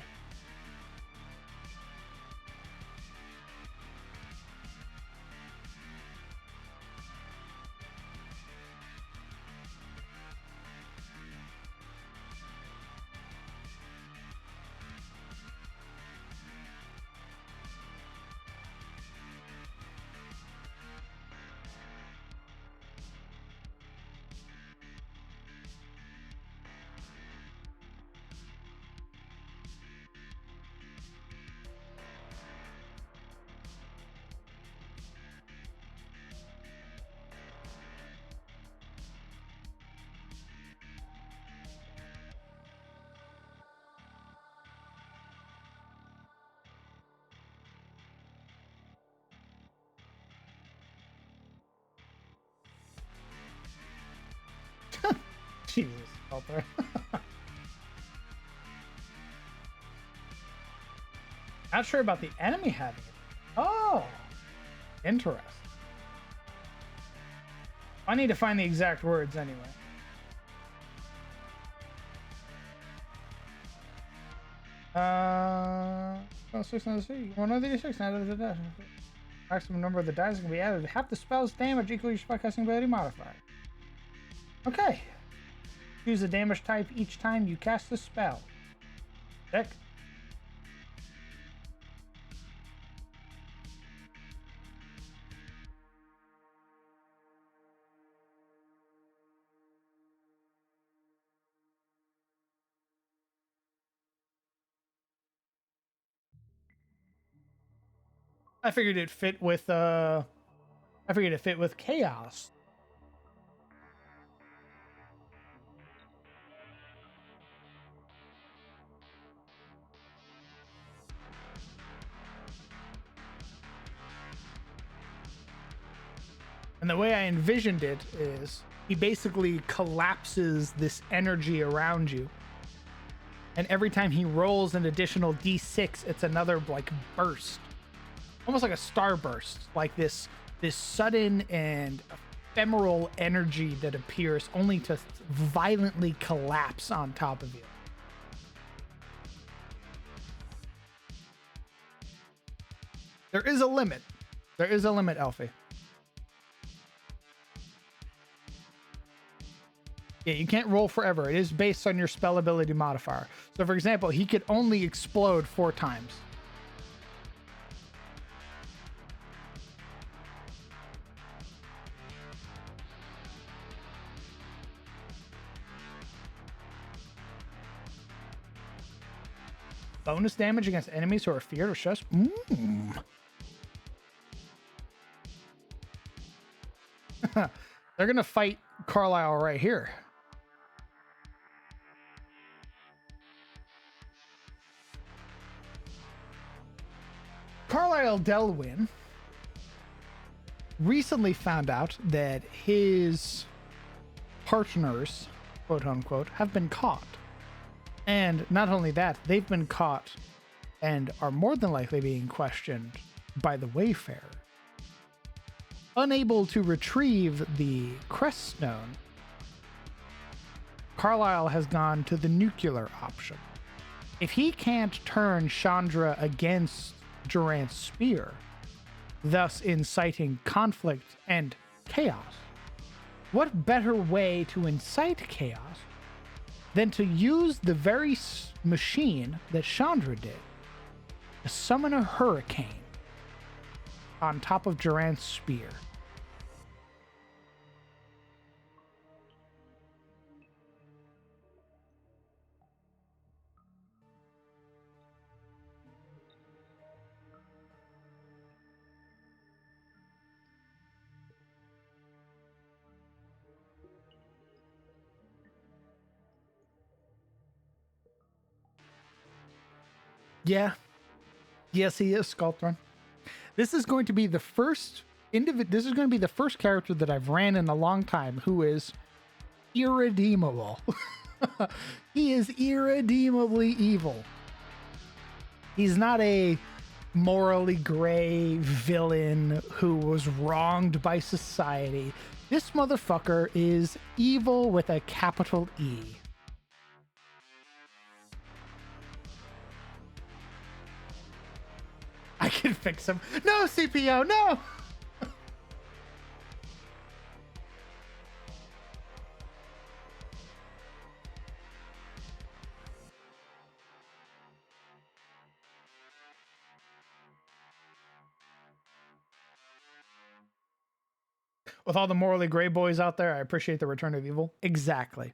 Jesus, Alter. Not sure about the enemy having it. Oh, interesting. I need to find the exact words anyway. Oh, 6 on the sea. 186 out of the dash. Maximum number of the dice can be added. Half the spell's damage equals your spellcasting ability modifier. Okay. Choose a damage type each time you cast the spell. Check. I figured it fit with chaos. And the way I envisioned it is he basically collapses this energy around you. And every time he rolls an additional d6, it's another like burst. Almost like a starburst, like this sudden and ephemeral energy that appears only to violently collapse on top of you. There is a limit. There is a limit, Elfie. Yeah, you can't roll forever. It is based on your spell ability modifier. So, for example, he could only explode 4 times. Bonus damage against enemies who are feared or stressed. They're gonna fight Carlisle right here. Carlisle Delwyn recently found out that his partners, quote unquote, have been caught. And not only that, they've been caught and are more than likely being questioned by the Wayfarer. Unable to retrieve the crest stone, Carlisle has gone to the nuclear option. If he can't turn Chandra against Durant's spear, thus inciting conflict and chaos, what better way to incite chaos than to use the very machine that Chandra did to summon a hurricane on top of Durant's spear? Yeah. Yes, he is Sculptron. This is going to be the first this is going to be the first character that I've ran in a long time who is irredeemable. He is irredeemably evil. He's not a morally gray villain who was wronged by society. This motherfucker is evil with a capital E. I can fix him. No, CPO, no! With all the morally gray boys out there, I appreciate the return of evil. Exactly.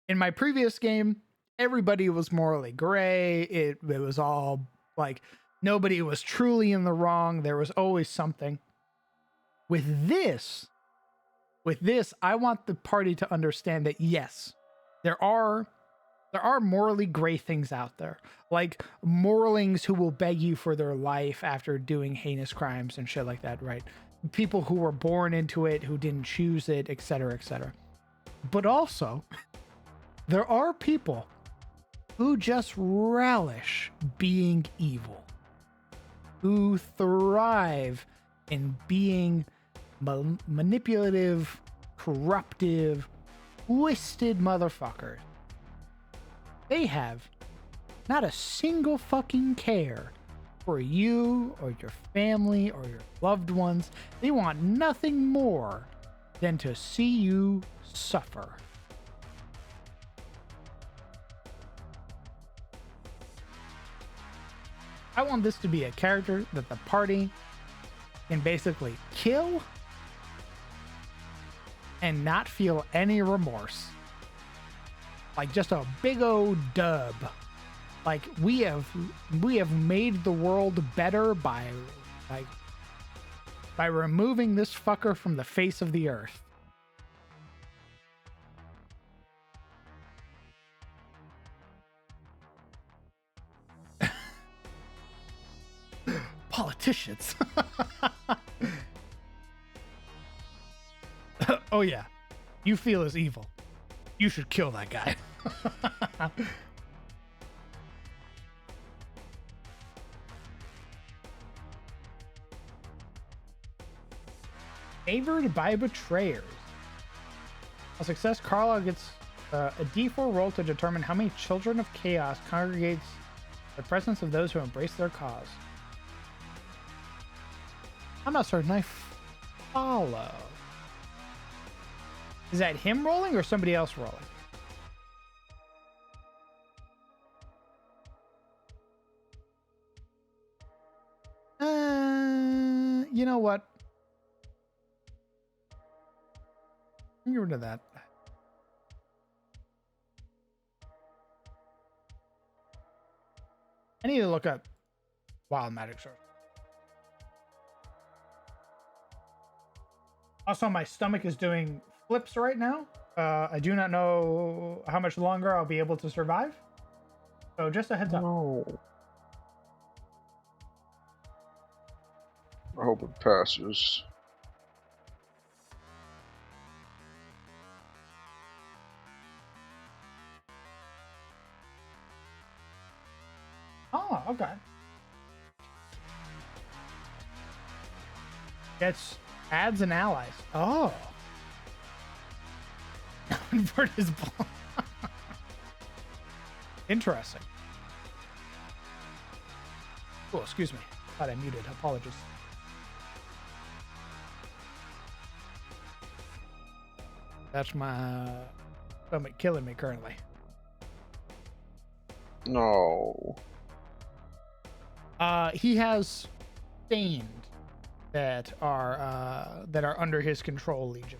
In my previous game, everybody was morally gray. It was all like nobody was truly in the wrong. There was always something. With this, I want the party to understand that yes, there are morally gray things out there, like moralings who will beg you for their life after doing heinous crimes and shit like that, right? People who were born into it, who didn't choose it, etc., etc. But also, there are people who just relish being evil, who thrive in being manipulative, corruptive, twisted motherfuckers. They have not a single fucking care for you or your family or your loved ones. They want nothing more than to see you suffer. I want this to be a character that the party can basically kill and not feel any remorse. Like just a big old dub. Like we have made the world better by removing this fucker from the face of the earth. Politicians. Oh yeah. You feel as evil. You should kill that guy. Favored by betrayers. A success, Carlisle gets a D4 roll to determine how many children of chaos congregates the presence of those who embrace their cause. I'm not certain I follow. Is that him rolling or somebody else rolling? You know what? Get rid of that. I need to look up wild magic source. Also, my stomach is doing flips right now. I do not know how much longer I'll be able to survive. So just a heads up. No. hope it passes. Oh, okay. Gets adds and allies. Oh. Convert his ball. Interesting. Oh, excuse me. Thought I muted. Apologies. That's my stomach killing me currently. No. He has stained that are under his control, Legion.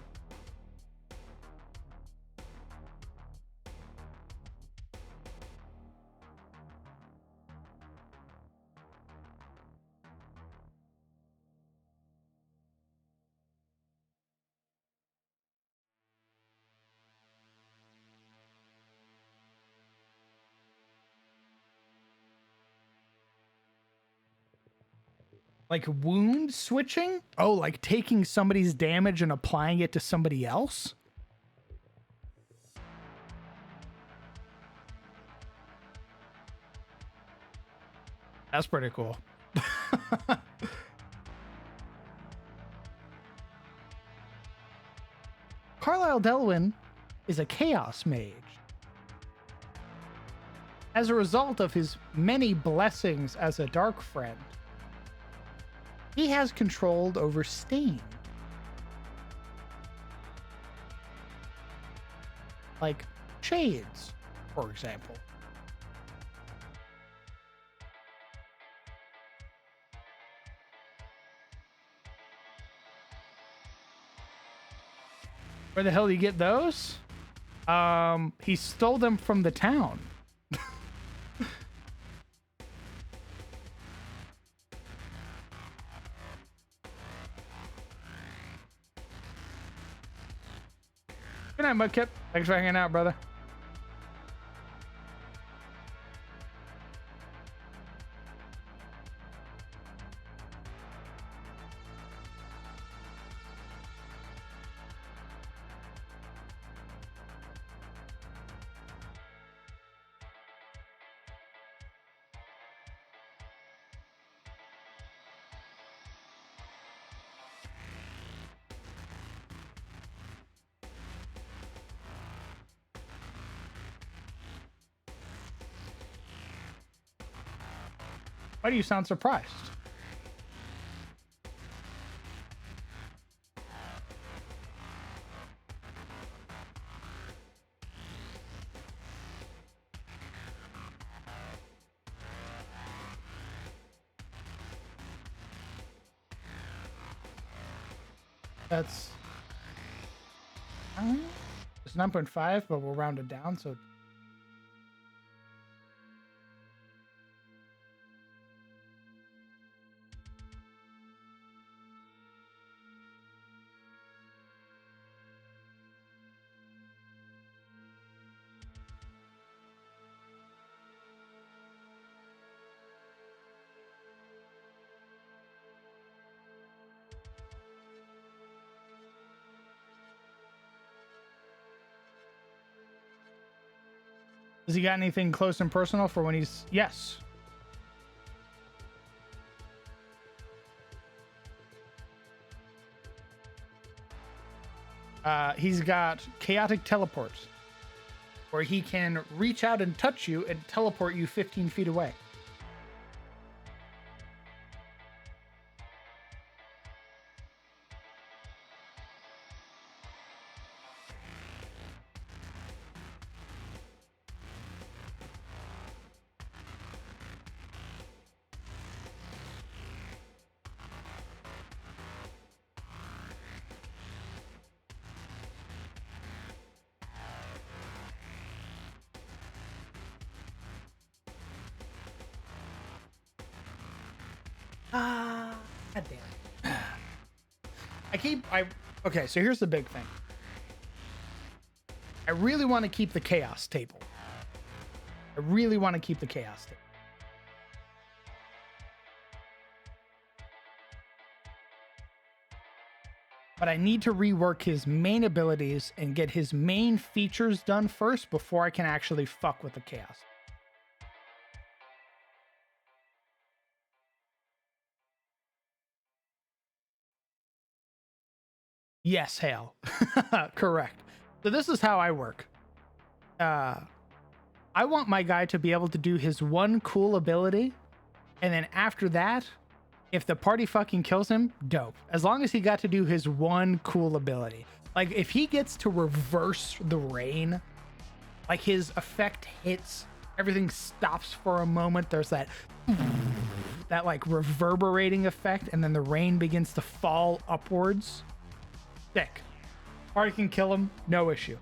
Like wound switching? Oh, like taking somebody's damage and applying it to somebody else? That's pretty cool. Carlisle Delwyn is a chaos mage. As a result of his many blessings as a dark friend, he has controlled over Stain. Like Shades, for example. Where the hell do you get those? He stole them from the town. Good night, Mudkip. Thanks for hanging out, brother. Why do you sound surprised? That's it's 9.5, but we'll round it down. So has he got anything close and personal for when he's... Yes. He's got chaotic teleport, where he can reach out and touch you and teleport you 15 feet away. God damn it. Okay, so here's the big thing. I really want to keep the chaos table. I really want to keep the chaos table. but I need to rework his main abilities and get his main features done first before I can actually fuck with the chaos. Yes, Hale. Correct. So this is how I work. I want my guy to be able to do his one cool ability, and then after that, if the party fucking kills him, dope. As long as he got to do his one cool ability. Like, if he gets to reverse the rain, like his effect hits, everything stops for a moment, there's that like reverberating effect, and then the rain begins to fall upwards. Sick. Party can kill him, no issue.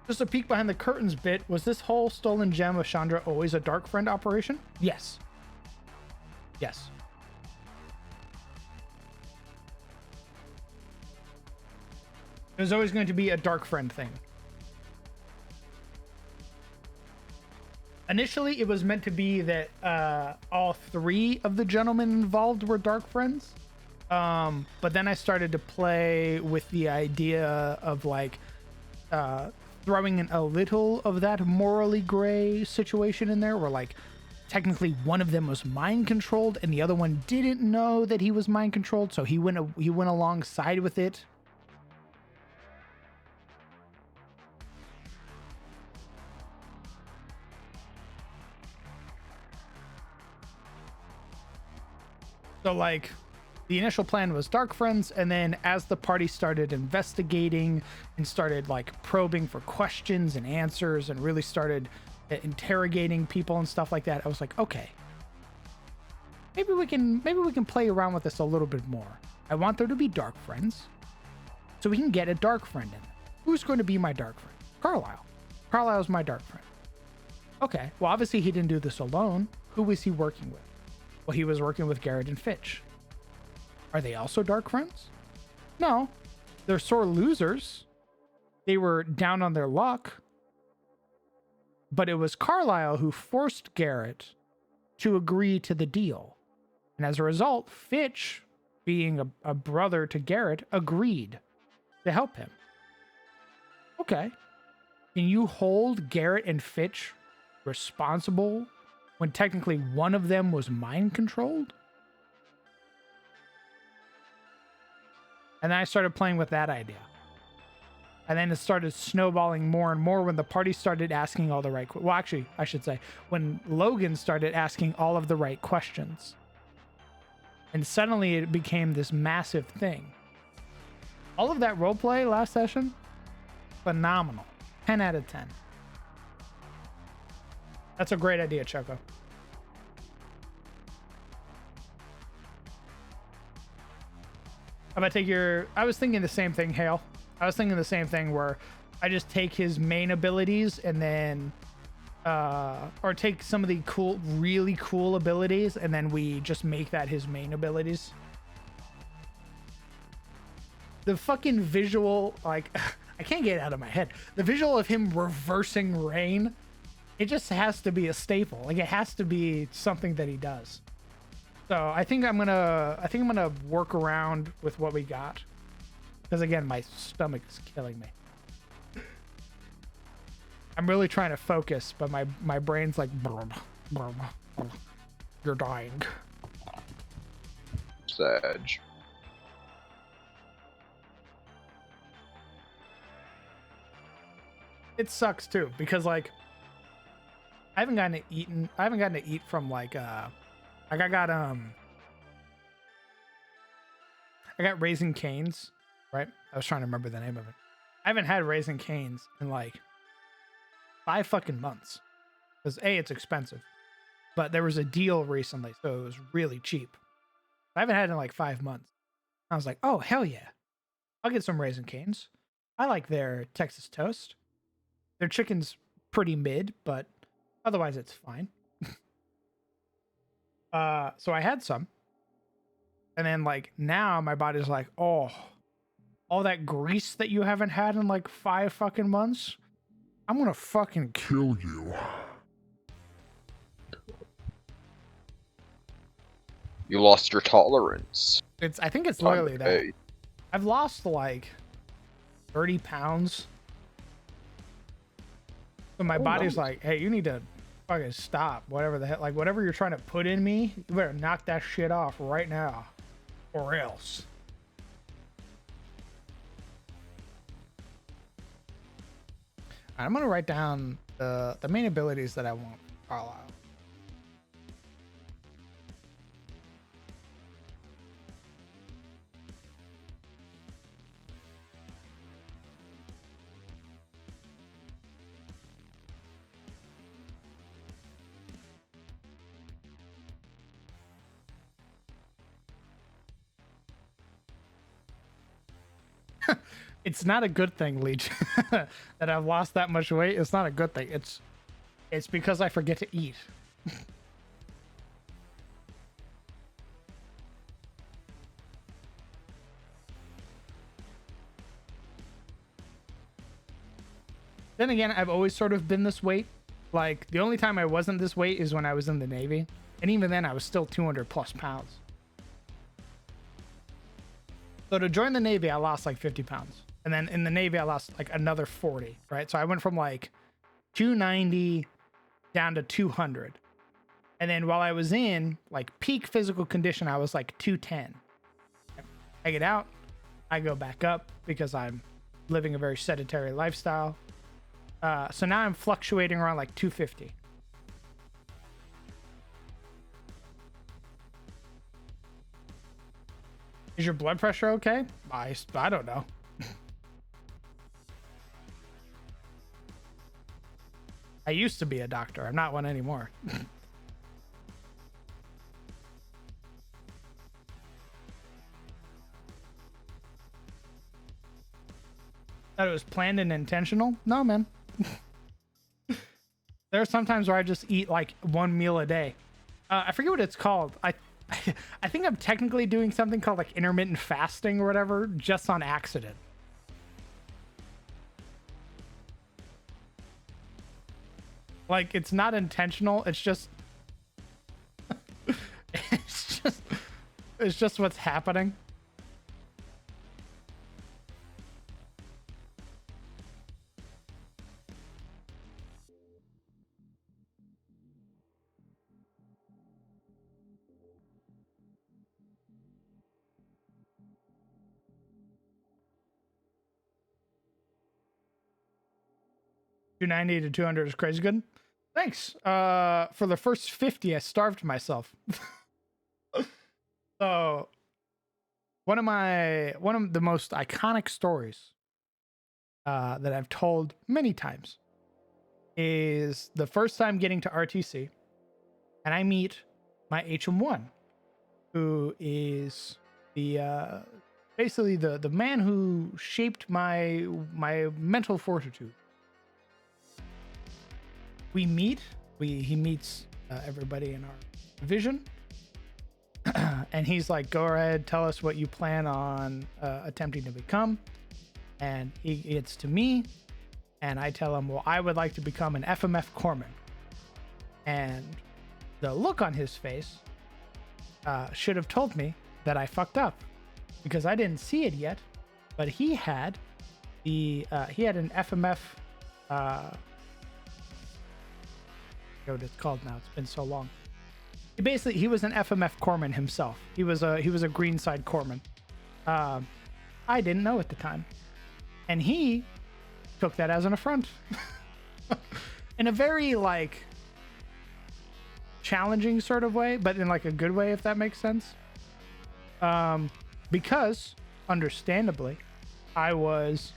Just a peek behind the curtains bit, was this whole stolen gem of Chandra always a Dark Friend operation? Yes. Yes. There's always going to be a Dark Friend thing. Initially, it was meant to be that all three of the gentlemen involved were Dark Friends. But then I started to play with the idea of like throwing in a little of that morally gray situation in there where like technically one of them was mind controlled and the other one didn't know that he was mind controlled, so he went alongside with it. So like the initial plan was Dark Friends, and then as the party started investigating and started like probing for questions and answers and really started interrogating people and stuff like that, I was like, okay, maybe we can play around with this a little bit more. I want there to be Dark Friends, so we can get a Dark Friend in. Who's going to be my Dark Friend? Carlisle. Carlisle's my Dark Friend. Okay, well obviously he didn't do this alone. Who was he working with? Well, he was working with Garrett and Fitch. Are they also Dark Friends? No, they're sore losers. They were down on their luck. But it was Carlisle who forced Garrett to agree to the deal. And as a result, Fitch, being a brother to Garrett, agreed to help him. Okay. Can you hold Garrett and Fitch responsible when technically one of them was mind controlled? And then I started playing with that idea. And then it started snowballing more and more when the party started asking all the right... Well, actually, I should say, when Logan started asking all of the right questions. And suddenly it became this massive thing. All of that roleplay last session, phenomenal. 10 out of 10. That's a great idea, Choco. How about take your... I was thinking the same thing, Hale. I was thinking the same thing where I just take his main abilities and then... or take some of the cool, really cool abilities and then we just make that his main abilities. The fucking visual, like... I can't get it out of my head. The visual of him reversing rain, it just has to be a staple. Like, it has to be something that he does. So I think I'm gonna work around with what we got, because again, my stomach is killing me. I'm really trying to focus, but my brain's like, you're dying. Sag. It sucks too, because like I haven't gotten to eat from like I got Raising Cane's, right? I was trying to remember the name of it. I haven't had Raising Cane's in like 5 fucking months. Because A, it's expensive. But there was a deal recently, so it was really cheap. I haven't had it in like 5 months. I was like, oh, hell yeah. I'll get some Raising Cane's. I like their Texas toast. Their chicken's pretty mid, but otherwise it's fine. So I had some. And then like now my body's like, oh, all that grease that you haven't had in like 5 fucking months, I'm gonna fucking kill you. You lost your tolerance. I think it's Time to literally that. pay. I've lost like 30 pounds. So my body's like, hey, you need to fucking stop. Whatever the heck, like whatever you're trying to put in me, you better knock that shit off right now, or else. I'm gonna write down the main abilities that I want Carlisle. It's not a good thing, Leech, that I've lost that much weight. It's not a good thing. It's because I forget to eat. Then again, I've always sort of been this weight. Like, the only time I wasn't this weight is when I was in the Navy. And even then, I was still 200 plus pounds. So to join the Navy, I lost like 50 pounds. And then in the Navy, I lost like another 40, right? So I went from like 290 down to 200. And then while I was in like peak physical condition, I was like 210. I get out, I go back up because I'm living a very sedentary lifestyle. So now I'm fluctuating around like 250. Is your blood pressure okay? I don't know. I used to be a doctor. I'm not one anymore. Thought it was planned and intentional? No, man. There are sometimes where I just eat like one meal a day. I forget what it's called. I think I'm technically doing something called like intermittent fasting or whatever, just on accident. Like, it's not intentional. It's just it's just what's happening. $290 to $200 is crazy good. Thanks. For the first 50, I starved myself. So one of the most iconic stories that I've told many times is the first time getting to RTC, and I meet my HM1, who is the basically the man who shaped my mental fortitude. We meet. He meets everybody in our division, and he's like, "Go ahead, tell us what you plan on attempting to become." And he gets to me, and I tell him, "Well, I would like to become an FMF corpsman." And the look on his face should have told me that I fucked up, because I didn't see it yet. But he had an FMF. What it's called now. It's been so long. He was an FMF corpsman himself. He was a greenside corpsman. I didn't know at the time, and he took that as an affront in a very like challenging sort of way, but in like a good way, if that makes sense. Because understandably, I was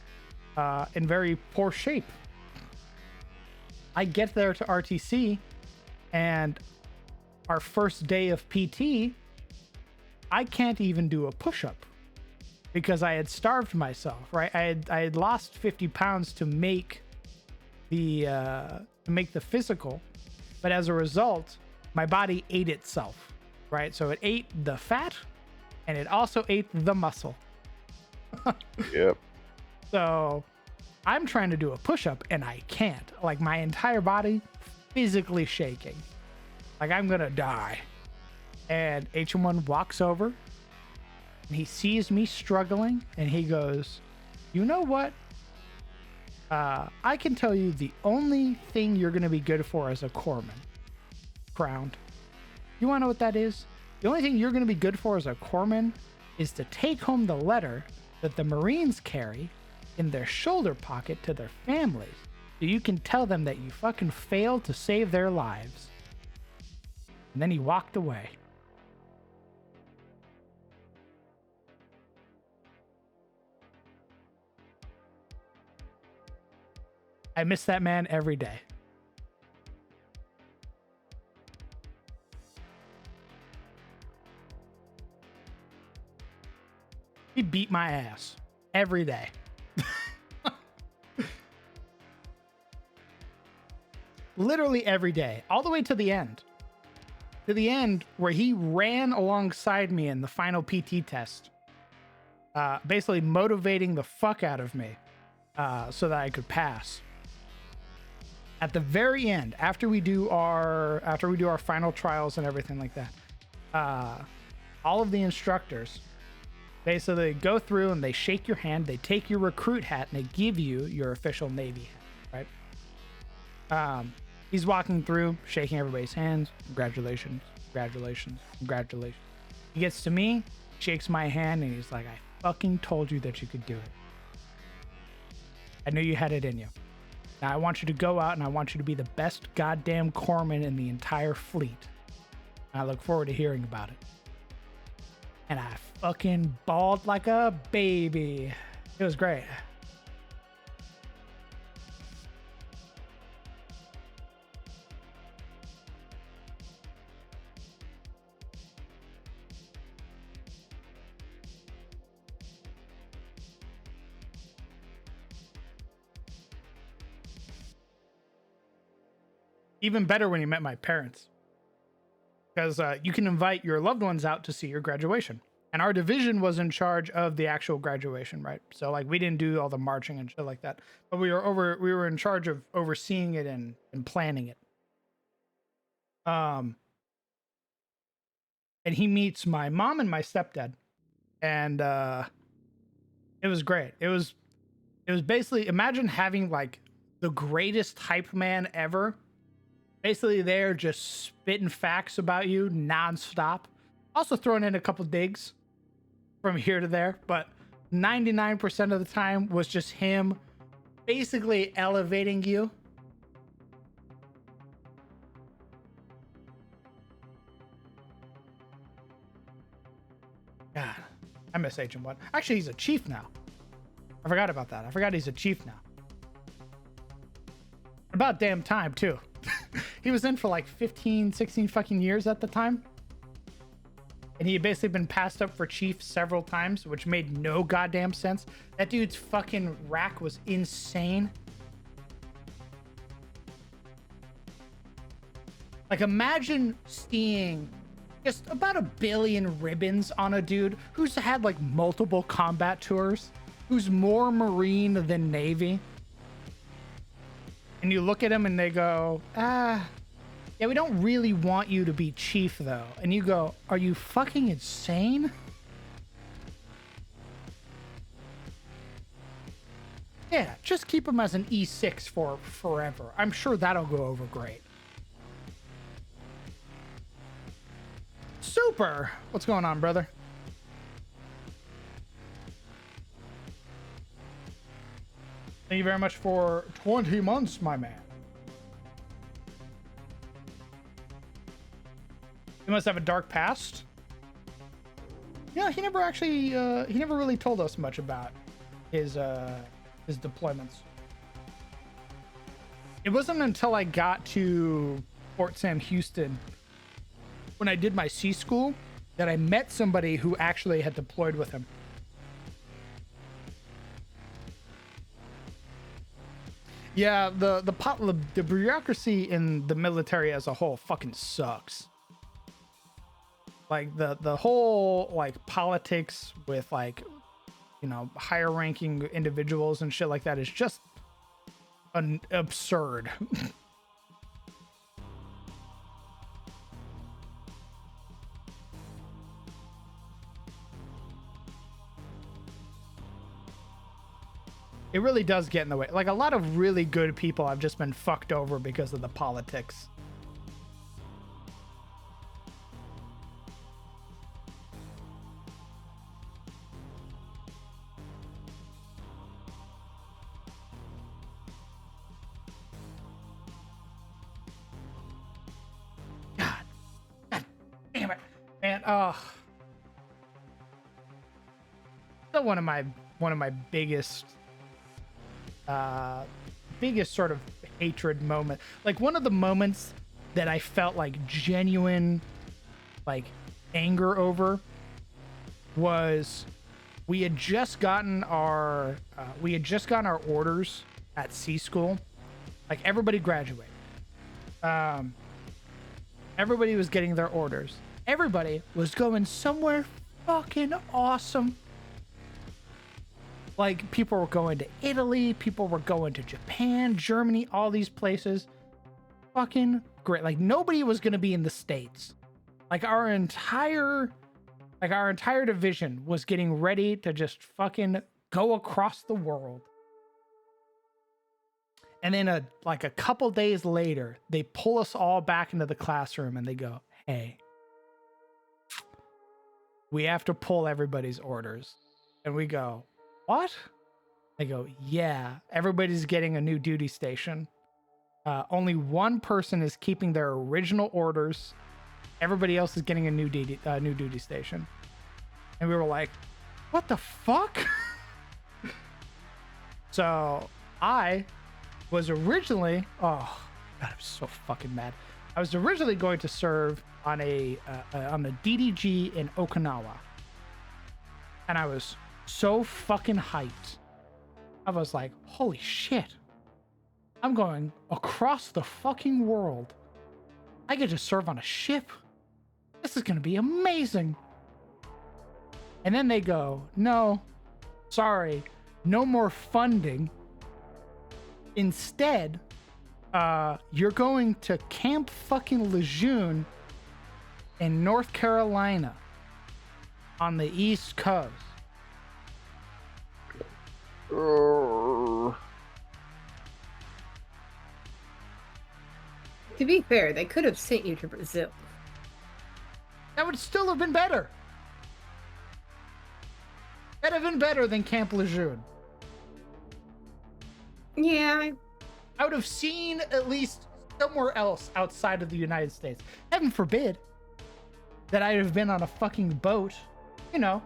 in very poor shape. I get there to RTC, and our first day of PT, I can't even do a push-up because I had starved myself, right? I had lost 50 pounds to make the physical, but as a result, my body ate itself, right? So it ate the fat, and it also ate the muscle. Yep. So I'm trying to do a push-up and I can't. Like, my entire body physically shaking. Like, I'm gonna die. And HM1 walks over and he sees me struggling and he goes, you know what? I can tell you the only thing you're going to be good for as a corpsman. Crowned. You want to know what that is? The only thing you're going to be good for as a corpsman is to take home the letter that the Marines carry in their shoulder pocket to their families, so you can tell them that you fucking failed to save their lives. And then he walked away. I miss that man every day. He beat my ass every day. Literally every day, all the way to the end. To the end where he ran alongside me in the final PT test. Basically motivating the fuck out of me so that I could pass. At the very end, after we do our final trials and everything like that, all of the instructors basically go through and they shake your hand, they take your recruit hat, and they give you your official Navy hat, right? He's walking through, shaking everybody's hands. Congratulations, congratulations, congratulations. He gets to me, shakes my hand, and he's like, I fucking told you that you could do it. I knew you had it in you. Now I want you to go out and I want you to be the best goddamn corpsman in the entire fleet. I look forward to hearing about it. And I fucking bawled like a baby. It was great. Even better when you met my parents. Because you can invite your loved ones out to see your graduation. And our division was in charge of the actual graduation, right? So like we didn't do all the marching and shit like that. But we were in charge of overseeing it and planning it. And he meets my mom and my stepdad. And it was great. It was basically, imagine having like the greatest hype man ever. Basically, they're just spitting facts about you nonstop. Also throwing in a couple digs from here to there, but 99% of the time was just him basically elevating you. God, I miss Agent 1. Actually, he's a chief now. I forgot about that. I forgot he's a chief now. About damn time, too. He was in for like 15, 16 fucking years at the time. And he had basically been passed up for chief several times, which made no goddamn sense. That dude's fucking rack was insane. Like, imagine seeing just about 1 billion ribbons on a dude who's had like multiple combat tours, who's more Marine than Navy. And you look at him and they go, yeah, we don't really want you to be chief though. And you go, are you fucking insane? Yeah, just keep him as an E6 for forever. I'm sure that'll go over great. Super. What's going on, brother? Thank you very much for 20 months, my man. He must have a dark past. Yeah, he never actually, he never really told us much about his deployments. It wasn't until I got to Fort Sam Houston, when I did my C school, that I met somebody who actually had deployed with him. Yeah, the bureaucracy in the military as a whole fucking sucks. Like the whole like politics with like, you know, higher ranking individuals and shit like that is just absurd. It really does get in the way. Like, a lot of really good people have just been fucked over because of the politics. God damn it, man. Oh, so one of my biggest sort of hatred moment, like one of the moments that I felt like genuine like anger over, was we had just gotten our orders at C school. Like, everybody graduated. Everybody was getting their orders. Everybody was going somewhere fucking awesome. Like, people were going to Italy, people were going to Japan, Germany, all these places. Fucking great. Like, nobody was gonna be in the States. Like, our entire division was getting ready to just fucking go across the world. And then a couple days later, they pull us all back into the classroom and they go, "Hey, we have to pull everybody's orders." And we go, "What?" They go, "Yeah, everybody's getting a new duty station. Only one person is keeping their original orders. Everybody else is getting a new duty station." And we were like, "What the fuck?" So I was originally, oh God, I'm so fucking mad. I was originally going to serve on the DDG in Okinawa, and I was so fucking hyped. I was like, "Holy shit! I'm going across the fucking world. I get to serve on a ship. This is gonna be amazing." And then they go, "No, sorry, no more funding. Instead, you're going to Camp fucking Lejeune in North Carolina on the East Coast." Oh. To be fair, they could have sent you to Brazil. That would still have been better. That'd have been better than Camp Lejeune. Yeah. I would have seen at least somewhere else outside of the United States. Heaven forbid that I'd have been on a fucking boat. You know,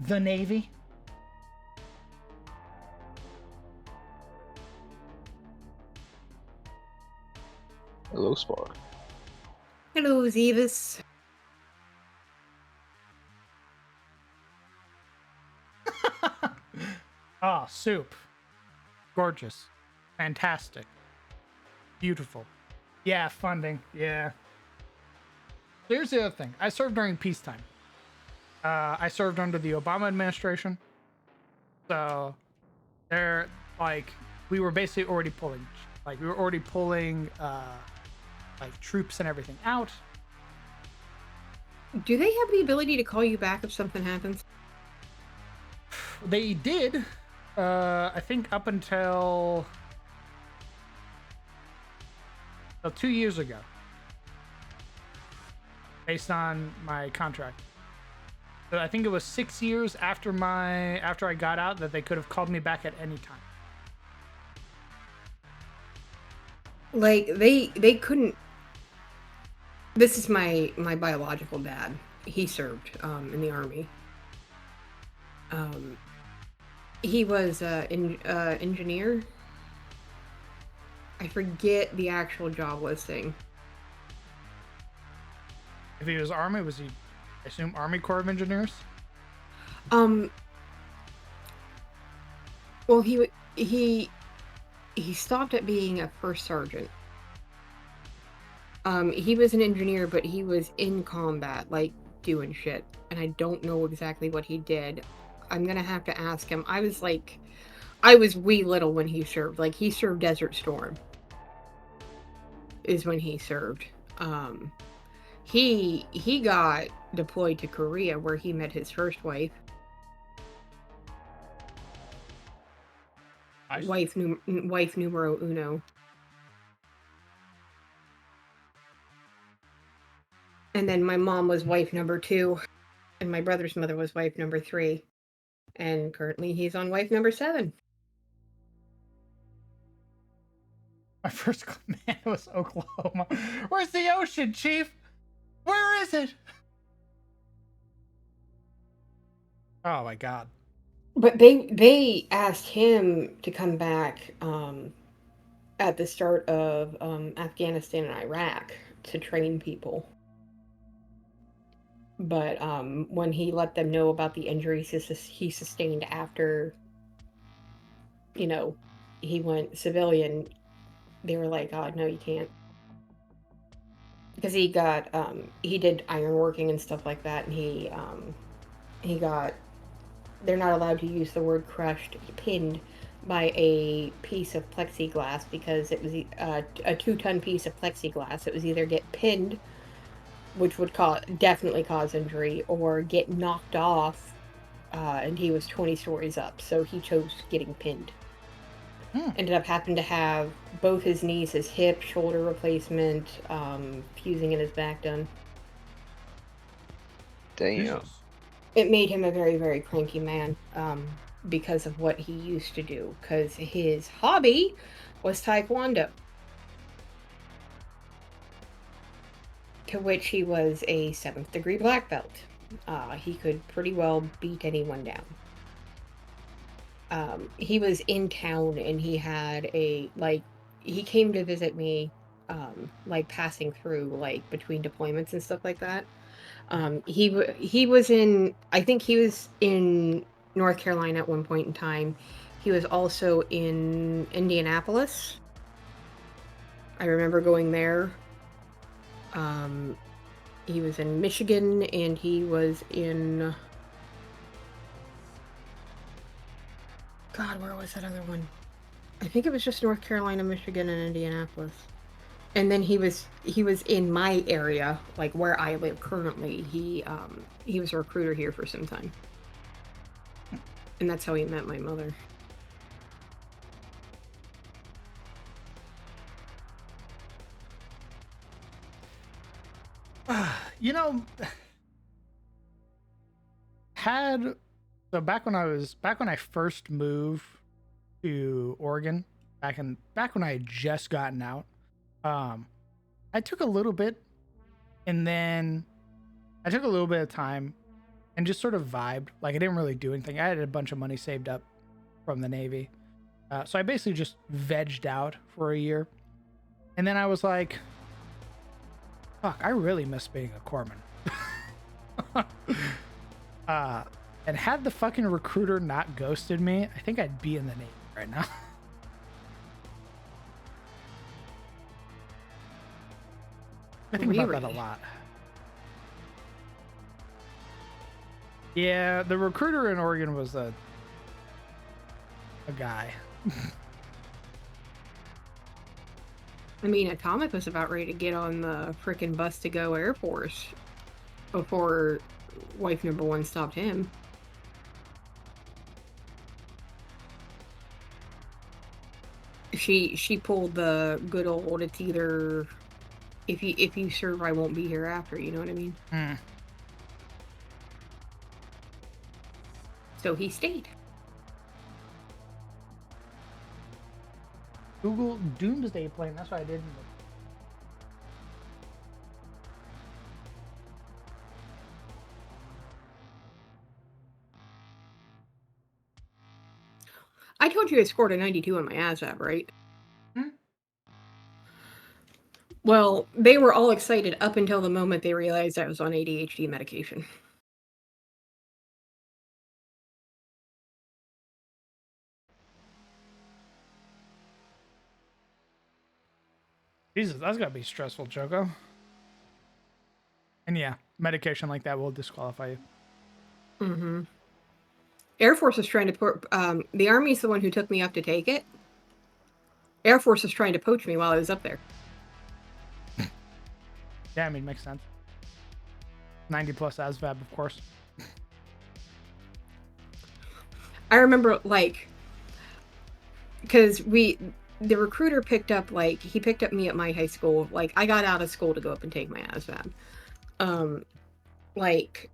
the Navy. Hello, Spark. Hello, Zevis. Ah, soup. Gorgeous. Fantastic. Beautiful. Yeah, funding. Yeah. Here's the other thing. I served during peacetime. I served under the Obama administration. So, we were basically already pulling, troops and everything out. Do they have the ability to call you back if something happens? They did, I think up until 2 years ago, based on my contract. So I think it was 6 years after I got out that they could have called me back at any time. Like, they couldn't. This is my biological dad. He served in the Army. He was an engineer. I forget the actual job listing. If he was Army, was he, I assume, Army Corps of Engineers? Well, he stopped at being a first sergeant. He was an engineer, but he was in combat, like, doing shit. And I don't know exactly what he did. I'm gonna have to ask him. I was wee little when he served. Like, he served Desert Storm. Is when he served. He got deployed to Korea, where he met his first wife. Nice. wife numero uno. And then my mom was wife number 2, and my brother's mother was wife number 3. And currently he's on wife number 7. My first command was Oklahoma. Where's the ocean, Chief? Where is it? Oh my god. But they asked him to come back at the start of Afghanistan and Iraq to train people. But when he let them know about the injuries he sustained after, he went civilian, they were like, "Oh no, you can't," because he did ironworking and stuff like that, and he got. They're not allowed to use the word crushed, pinned by a piece of plexiglass because it was a 2-ton piece of plexiglass. It was either get pinned, which would definitely cause injury, or get knocked off, and he was 20 stories up, so he chose getting pinned. Ended up having to have both his knees, his hip, shoulder replacement, fusing in his back done. Damn. Jesus. It made him a very, very cranky man, because of what he used to do, because his hobby was Taekwondo, to which he was a 7th degree black belt. He could pretty well beat anyone down. He was in town and he had he came to visit me, passing through, between deployments and stuff like that. He was I think he was in North Carolina at one point in time. He was also in Indianapolis. I remember going there. He was in Michigan, and he was in... God, where was that other one? I think it was just North Carolina, Michigan, and Indianapolis. And then he was in my area, like where I live currently. He was a recruiter here for some time. And that's how he met my mother. Back when I first moved to Oregon, back when I had just gotten out, I took a little bit, and then I took a little bit of time and just sort of vibed. Like, I didn't really do anything. I had a bunch of money saved up from the Navy. So I basically just vegged out for a year. And then I was like, fuck, I really miss being a corpsman. And had the fucking recruiter not ghosted me, I think I'd be in the Navy right now. I think about that a lot. Yeah, the recruiter in Oregon was a guy. I mean, Atomic was about ready to get on the frickin' bus to go Air Force before wife number 1 stopped him. She pulled the good old, it's either if you serve, I won't be here after, you know what I mean? So he stayed. Google Doomsday Plane, that's what I did. I told you I scored a 92 on my ASVAB, right? Well, they were all excited up until the moment they realized I was on ADHD medication. Jesus, that's gotta be stressful, Choco. And yeah, medication like that will disqualify you. Mm-hmm. Air Force is trying to put... the Army's the one who took me up to take it. Air Force is trying to poach me while I was up there. Yeah, I mean, makes sense. 90 plus ASVAB, of course. I remember, because the recruiter picked up, like, he picked up me at my high school. Like, I got out of school to go up and take my ASVAB. Like,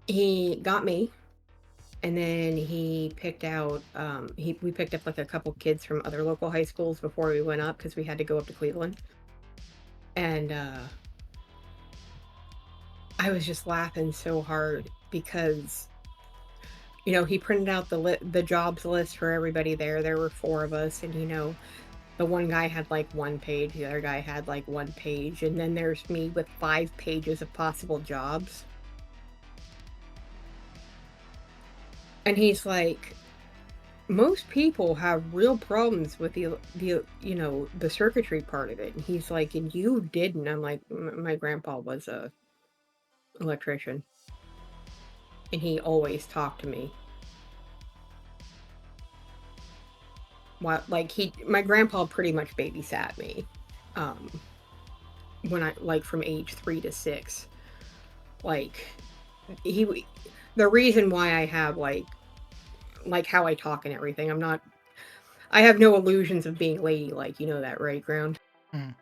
he got me, and then he picked out, we picked up, like, a couple kids from other local high schools before we went up, because we had to go up to Cleveland. And, I was just laughing so hard because, you know, he printed out the jobs list for everybody there. There were 4 of us, and, you know, the one guy had like 1 page, the other guy had like 1 page, and then there's me with 5 pages of possible jobs. And he's like, most people have real problems with the you know, the circuitry part of it. And he's like, and you didn't. I'm like, my grandpa was a electrician, and he always talked to me. Well, like, my grandpa pretty much babysat me, when I, like, from age 3 to 6. Like, the reason why I have, like how I talk and everything, I have no illusions of being ladylike, you know that, right, Ground? Mm.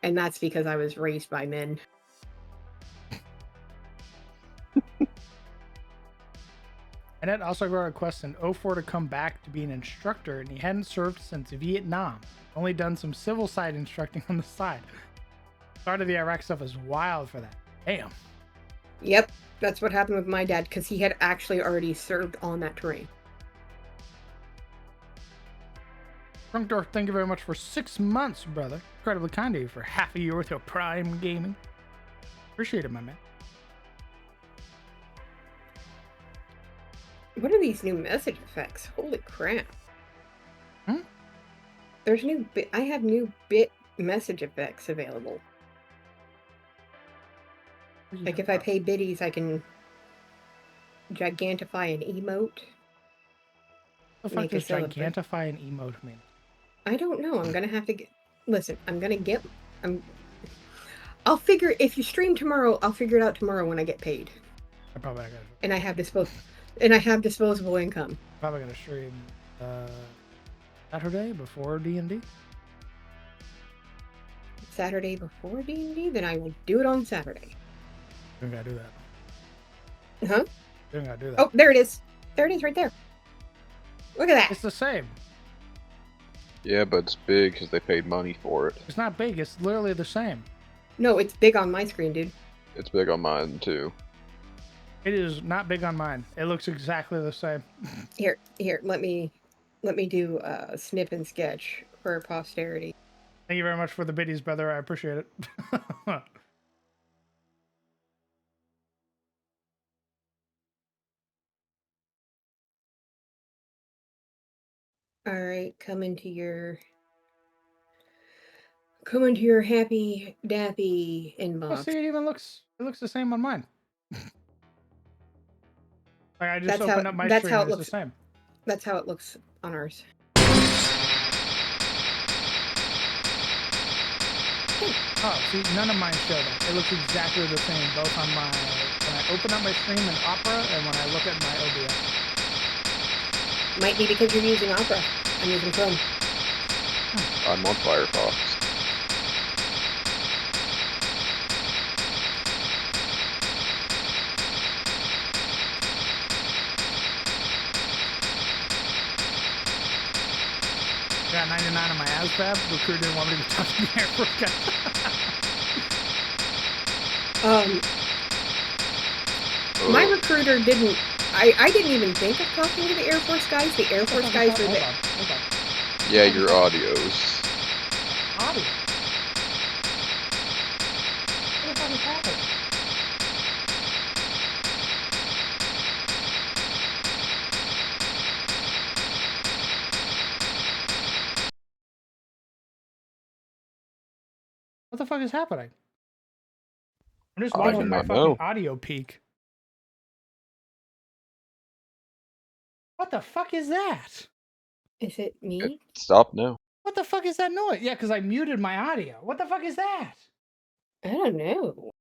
And that's because I was raised by men. And Ed also got a request in 04 to come back to be an instructor, and he hadn't served since Vietnam. Only done some civil side instructing on the side. Start of the Iraq stuff is wild for that. Damn. Yep, that's what happened with my dad, because he had actually already served on that terrain. Drunkdorf, thank you very much for 6 months, brother. Incredibly kind of you for half a year with your Prime Gaming. Appreciate it, my man. What are these new message effects? Holy crap. There's I have new bit message effects available. Like, if I pay biddies, I can gigantify an emote. What the fuck does gigantify an emote mean? I don't know. I'm gonna have to listen, I'll figure, if you stream tomorrow, I'll figure it out tomorrow when I get paid. I probably gotta. And I have disposable income. Probably gonna stream Saturday before D&D. Saturday before D&D? Then I will do it on Saturday. You don't gotta do that. Huh? You don't gotta do that. Oh, there it is. There it is right there. Look at that. It's the same. Yeah, but it's big because they paid money for it. It's not big. It's literally the same. No, it's big on my screen, dude. It's big on mine too. It is not big on mine. It looks exactly the same. Here, let me do a snip and sketch for posterity. Thank you very much for the biddies, brother. I appreciate it. All right, come into your happy dappy inbox. Oh, see, it looks the same on mine. Like, I just opened up my stream and it's the same. That's how it looks on ours. Oh, see, none of mine show that. It looks exactly the same, both on my, when I open up my stream in Opera and when I look at my OBS. Might be because you're using Opera. I'm using Chrome. I'm on Firefox. Got 99 on my ASVAB. Recruiter didn't want me to talk to the Air Force guy. My recruiter didn't. I didn't even think of talking to the Air Force guys. The Air Force guys are there. Hold on. Yeah, your audios. Audio? What the fuck is happening? What the fuck is happening? I'm just watching my fucking audio peak. What the fuck is that? Is it me? Stop now. What the fuck is that noise? Yeah, because I muted my audio. What the fuck is that? I don't know.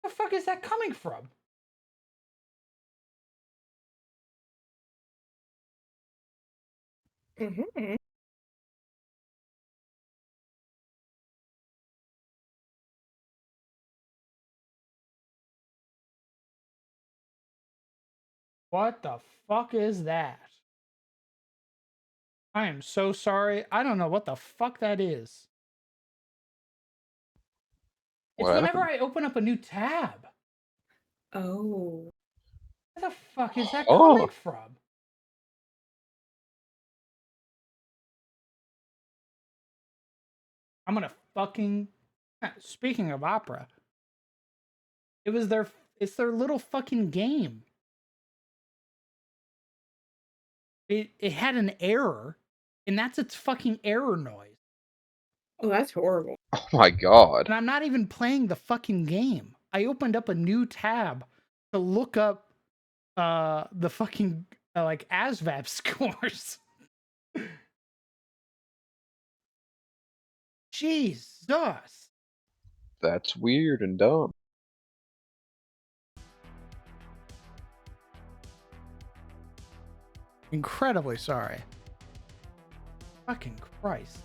What the the fuck is that coming from? Mm-hmm. What the fuck is that? I am so sorry. I don't know what the fuck that is. It's What whenever happened? I open up a new tab. Oh. Where the fuck is that coming Oh, from? I'm gonna fucking. Speaking of opera, it was their. It's their little fucking game. It had an error, and that's its fucking error noise. Oh, that's horrible. oh my god. And I'm not even playing the fucking game. I opened up a new tab to look up the fucking like ASVAB scores. Jesus. That's weird and dumb. Incredibly sorry. Fucking Christ.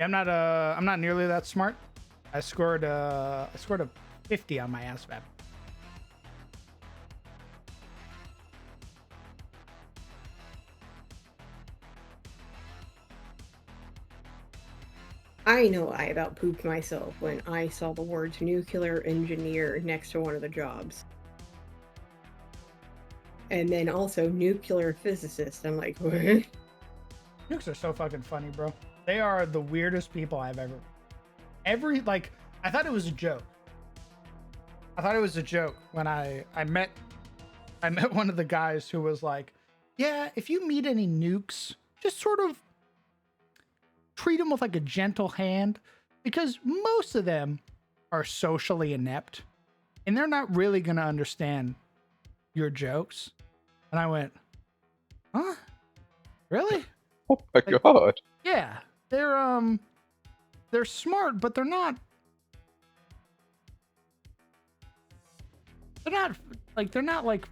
I'm not nearly that smart. I scored a 50 on my ASVAB. I know I about pooped myself when I saw the words nuclear engineer next to one of the jobs. And then also nuclear physicist. I'm like, what? Nukes are so fucking funny, bro. They are the weirdest people I've ever. I thought it was a joke. I thought it was a joke when I met one of the guys who was like, "Yeah, if you meet any nukes, just sort of treat them with like a gentle hand, because most of them are socially inept, and they're not really gonna understand your jokes." And I went, "Huh? Really?" Oh my Like- god. Yeah, they're smart, but they're not like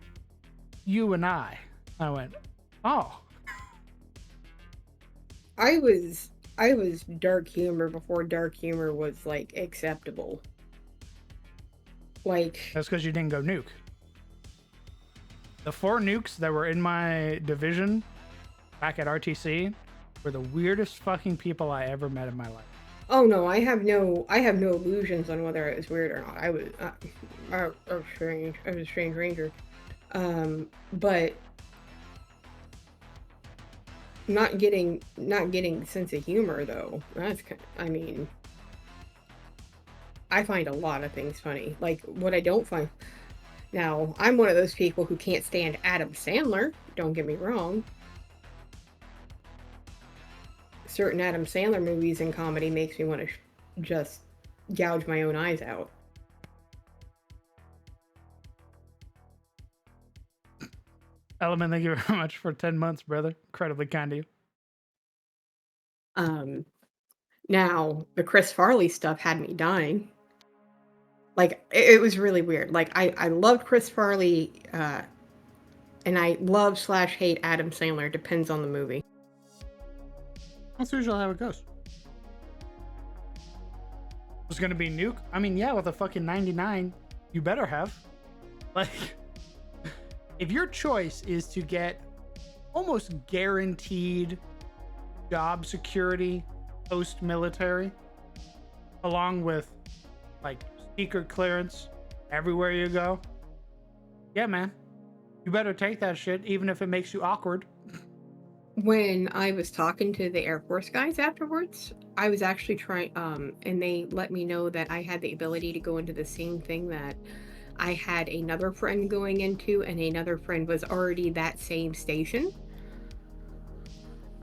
you and I. I went, oh, I was dark humor before dark humor was like acceptable. Like, that's because you didn't go nuke. The 4 nukes that were in my division back at RTC were the weirdest fucking people I ever met in my life. oh no, I have no illusions on whether it was weird or not. I was strange. I was a strange ranger. But not getting sense of humor though. That's I mean, I find a lot of things funny. Like what I don't find. Now, I'm one of those people who can't stand Adam Sandler. Don't get me wrong. Certain Adam Sandler movies and comedy makes me want to just gouge my own eyes out. Element, thank you very much for 10 months, brother. Incredibly kind of you. Now, the Chris Farley stuff had me dying. Like, it was really weird. Like, I loved Chris Farley, and I love/hate Adam Sandler. Depends on the movie. That's usually how it goes. Was gonna be nuke? I mean, yeah, with a fucking 99, you better have. Like, if your choice is to get almost guaranteed job security post-military, along with like secret clearance everywhere you go, yeah, man, you better take that shit, even if it makes you awkward. When I was talking to the Air Force guys afterwards, I was actually trying, and they let me know that I had the ability to go into the same thing that I had another friend going into, and another friend was already that same station.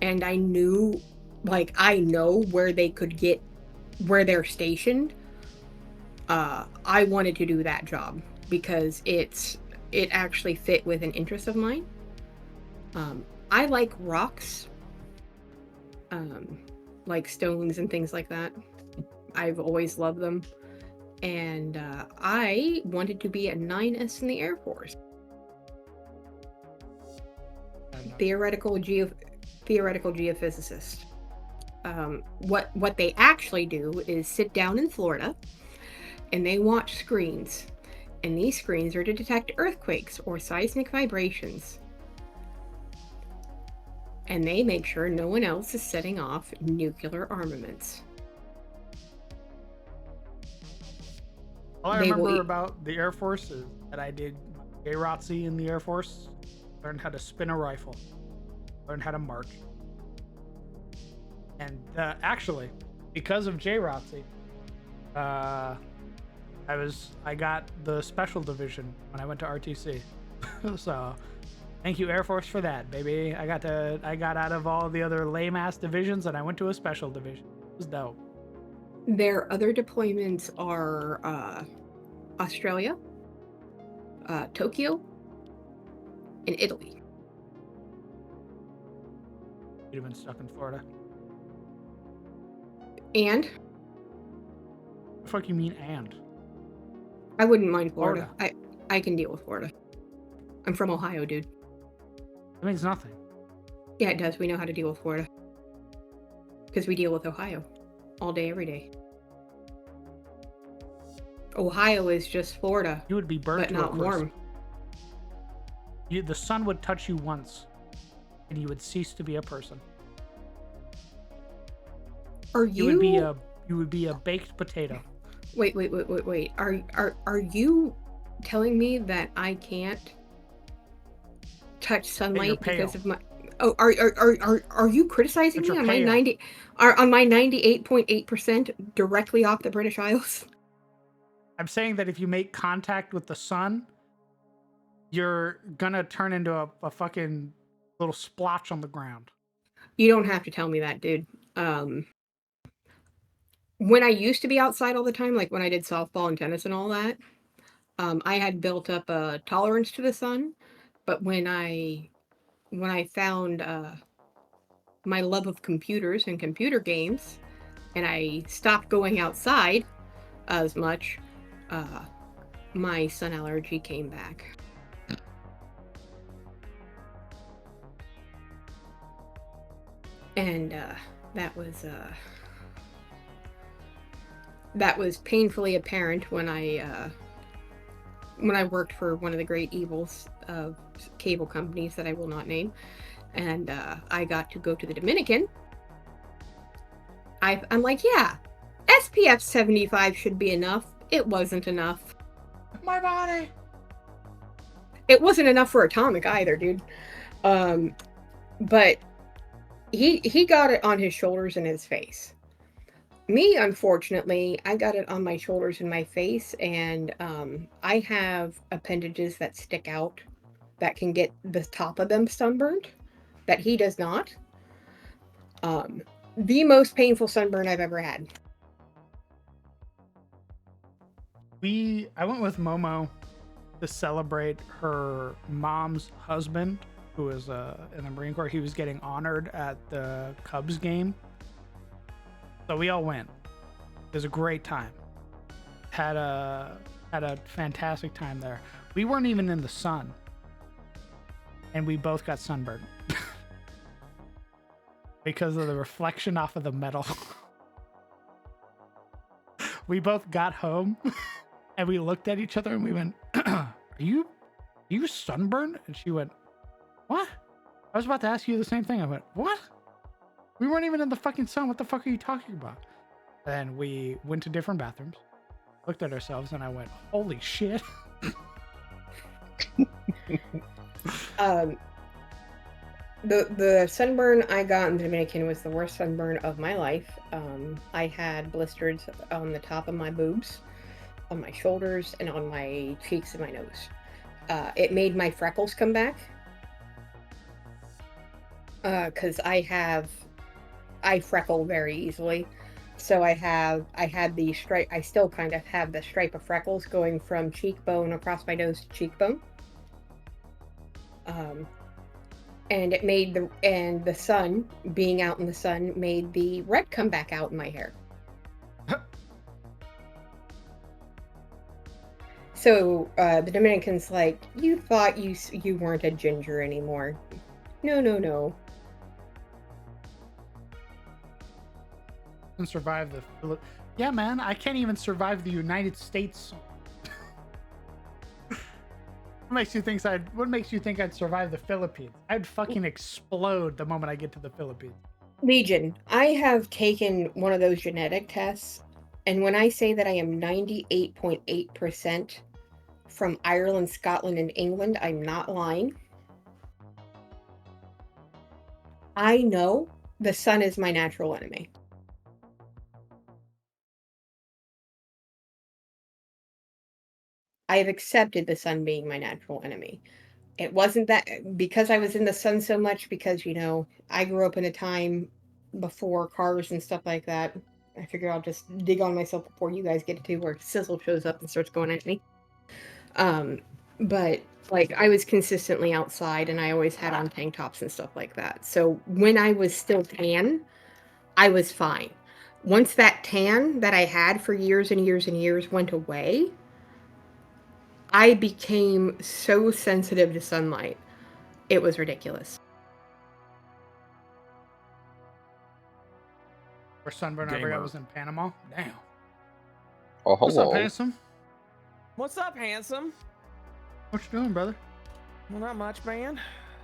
And I knew, like, I know where they could get, where they're stationed. I wanted to do that job because it actually fit with an interest of mine. I like rocks, like stones and things like that. I've always loved them, and I wanted to be a 9S in the Air Force. Theoretical geophysicist. What they actually do is sit down in Florida, and they watch screens, and these screens are to detect earthquakes or seismic vibrations. And they make sure no one else is setting off nuclear armaments. All I remember about the Air Force is that I did JROTC in the Air Force, learned how to spin a rifle, learned how to march. And actually, because of JROTC, I got the special division when I went to RTC. So thank you, Air Force, for that, baby. I got out of all the other lame ass divisions and I went to a special division. It was dope. Their other deployments are Australia, Tokyo, and Italy. You'd have been stuck in Florida. And? What the fuck you mean, and? I wouldn't mind Florida. I can deal with Florida. I'm from Ohio, dude. That means nothing. Yeah, it does. We know how to deal with Florida. Because we deal with Ohio. All day, every day. Ohio is just Florida. You would be burnt, but not warm. The sun would touch you once, and you would cease to be a person. You would be a baked potato. Wait. Are you telling me that I can't touch sunlight because of my? Oh, are you criticizing me on my 98.8% directly off the British Isles? I'm saying that if you make contact with the sun, you're gonna turn into a fucking little splotch on the ground. You don't have to tell me that, dude. When I used to be outside all the time, like when I did softball and tennis and all that, I had built up a tolerance to the sun. But when I found my love of computers and computer games, and I stopped going outside as much, my sun allergy came back. And that was painfully apparent when I worked for one of the great evils of cable companies that I will not name, and I got to go to the Dominican. I'm like, yeah, SPF 75 should be enough. It wasn't enough. My body. It wasn't enough for Atomic either, dude. But he got it on his shoulders and his face. Me, unfortunately, I got it on my shoulders and my face, and I have appendages that stick out that can get the top of them sunburned, that he does not. The most painful sunburn I've ever had. I went with Momo to celebrate her mom's husband, who was in the Marine Corps. He was getting honored at the Cubs game. So we all went. It was a great time. Had a fantastic time there. We weren't even in the sun, and we both got sunburned because of the reflection off of the metal. We both got home, and we looked at each other, and we went, "Are you sunburned?" And she went, "What?" I was about to ask you the same thing. I went, "What? We weren't even in the fucking sun. What the fuck are you talking about?" Then we went to different bathrooms, looked at ourselves, and I went, "Holy shit." The sunburn I got in the Dominican was the worst sunburn of my life. I had blisters on the top of my boobs, on my shoulders, and on my cheeks and my nose. It made my freckles come back. Because I freckle very easily. So I had the stripe. I still kind of have the stripe of freckles going from cheekbone across my nose to cheekbone. And it made the sun, being out in the sun, made the red come back out in my hair. So the Dominican's like, you thought you weren't a ginger anymore. No, no, no. And survive the yeah, man. I can't even survive the United States. What makes you think I'd survive the Philippines? I'd fucking explode the moment I get to the Philippines. Legion, I have taken one of those genetic tests, and when I say that I am 98.8% from Ireland, Scotland, and England, I'm not lying. I know the sun is my natural enemy. I have accepted the sun being my natural enemy. It wasn't that because I was in the sun so much, because, you know, I grew up in a time before cars and stuff like that. I figure I'll just dig on myself before you guys get to where Sizzle shows up and starts going at me. But like I was consistently outside and I always had on tank tops and stuff like that. So when I was still tan, I was fine. Once that tan that I had for years and years and years went away, I became so sensitive to sunlight. It was ridiculous. First sunburn I ever got was in Panama. Damn. Oh, What's up, hello. handsome? What's up, handsome? What you doing, brother? Well, not much, man.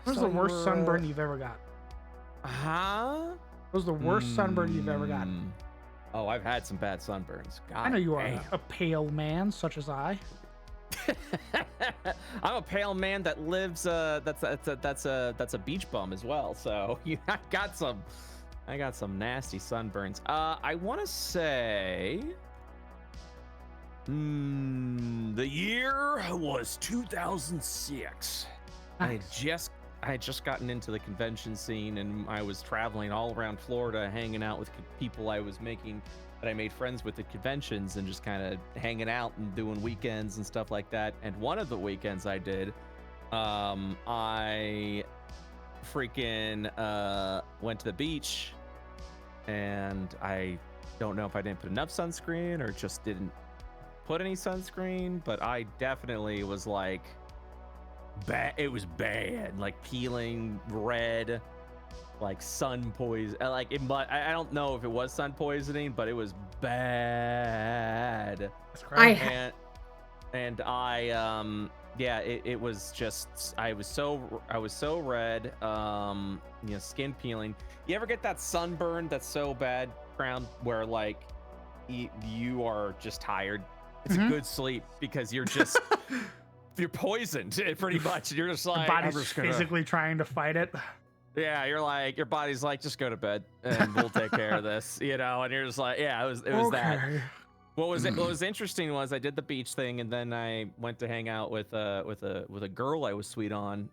What's So the worst you were, sunburn you've ever got? Huh? What was the worst sunburn you've ever got? Oh, I've had some bad sunburns. God, I know you are damn. a pale man such as I. I'm a pale man that lives. That's a beach bum as well. So I got some nasty sunburns. I want to say, the year was 2006. Nice. I had just gotten into the convention scene, and I was traveling all around Florida, hanging out with people I made friends with at conventions, and just kind of hanging out and doing weekends and stuff like that. And one of the weekends I did, I freaking went to the beach, and I don't know if I didn't put enough sunscreen or just didn't put any sunscreen, but I definitely was like, bad. It was bad, like peeling red, like sun poison. Like it might, I don't know if it was sun poisoning, but it was bad. That's crazy. And I yeah, it was just, I was so red, skin peeling. You ever get that sunburn that's so bad, Crown, where like you are just tired? It's a good sleep because you're just you're poisoned pretty much. You're just like, your body's physically trying to fight it. Yeah, you're like, your body's like, just go to bed and we'll take care of this, and you're just like, yeah, it was okay. that. What was interesting was I did the beach thing, and then I went to hang out with a girl I was sweet on.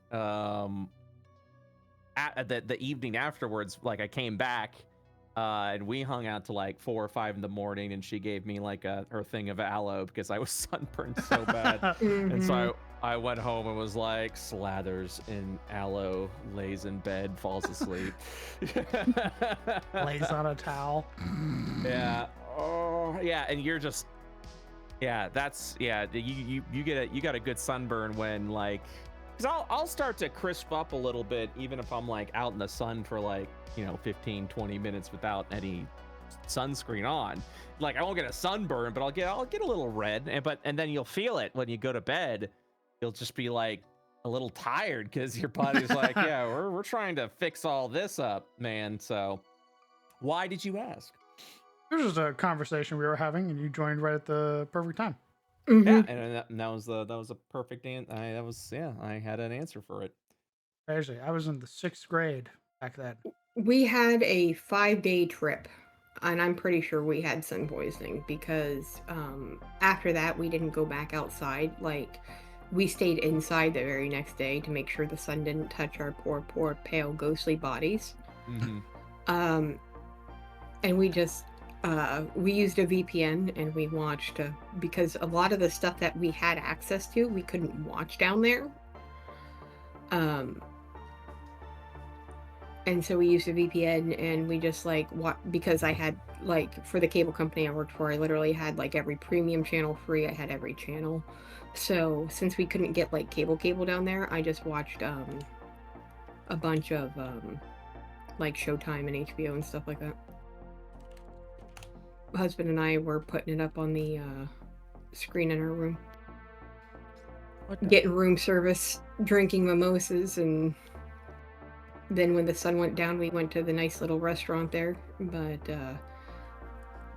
At the evening afterwards, like I came back, and we hung out till like 4 or 5 in the morning, and she gave me like her thing of aloe because I was sunburned so bad. And so I went home and was like, slathers in aloe, lays in bed, falls asleep. Lays on a towel. Yeah. Oh, yeah. And you're just, yeah, that's, yeah. You got a good sunburn when like, because I'll start to crisp up a little bit, even if I'm like out in the sun for like, 15, 20 minutes without any sunscreen on. Like I won't get a sunburn, but I'll get a little red, and then you'll feel it when you go to bed. You'll just be like a little tired because your body's like, yeah, we're trying to fix all this up, man. So why did you ask? It was just a conversation we were having, and you joined right at the perfect time. Yeah, and that was a perfect answer. I had an answer for it. Crazy. I was in the 6th grade back then. We had a 5-day trip, and I'm pretty sure we had sun poisoning because after that we didn't go back outside. Like we stayed inside the very next day to make sure the sun didn't touch our poor pale ghostly bodies. And we just, we used a VPN and we watched because a lot of the stuff that we had access to we couldn't watch down there. And so we used a VPN and we just like because I had like for the cable company I worked for, I literally had like every premium channel free. I had every channel. So since we couldn't get like cable down there, I just watched a bunch of like Showtime and HBO and stuff like that. My husband and I were putting it up on the screen in our room. Getting room service, drinking mimosas, and then when the sun went down, we went to the nice little restaurant there. But the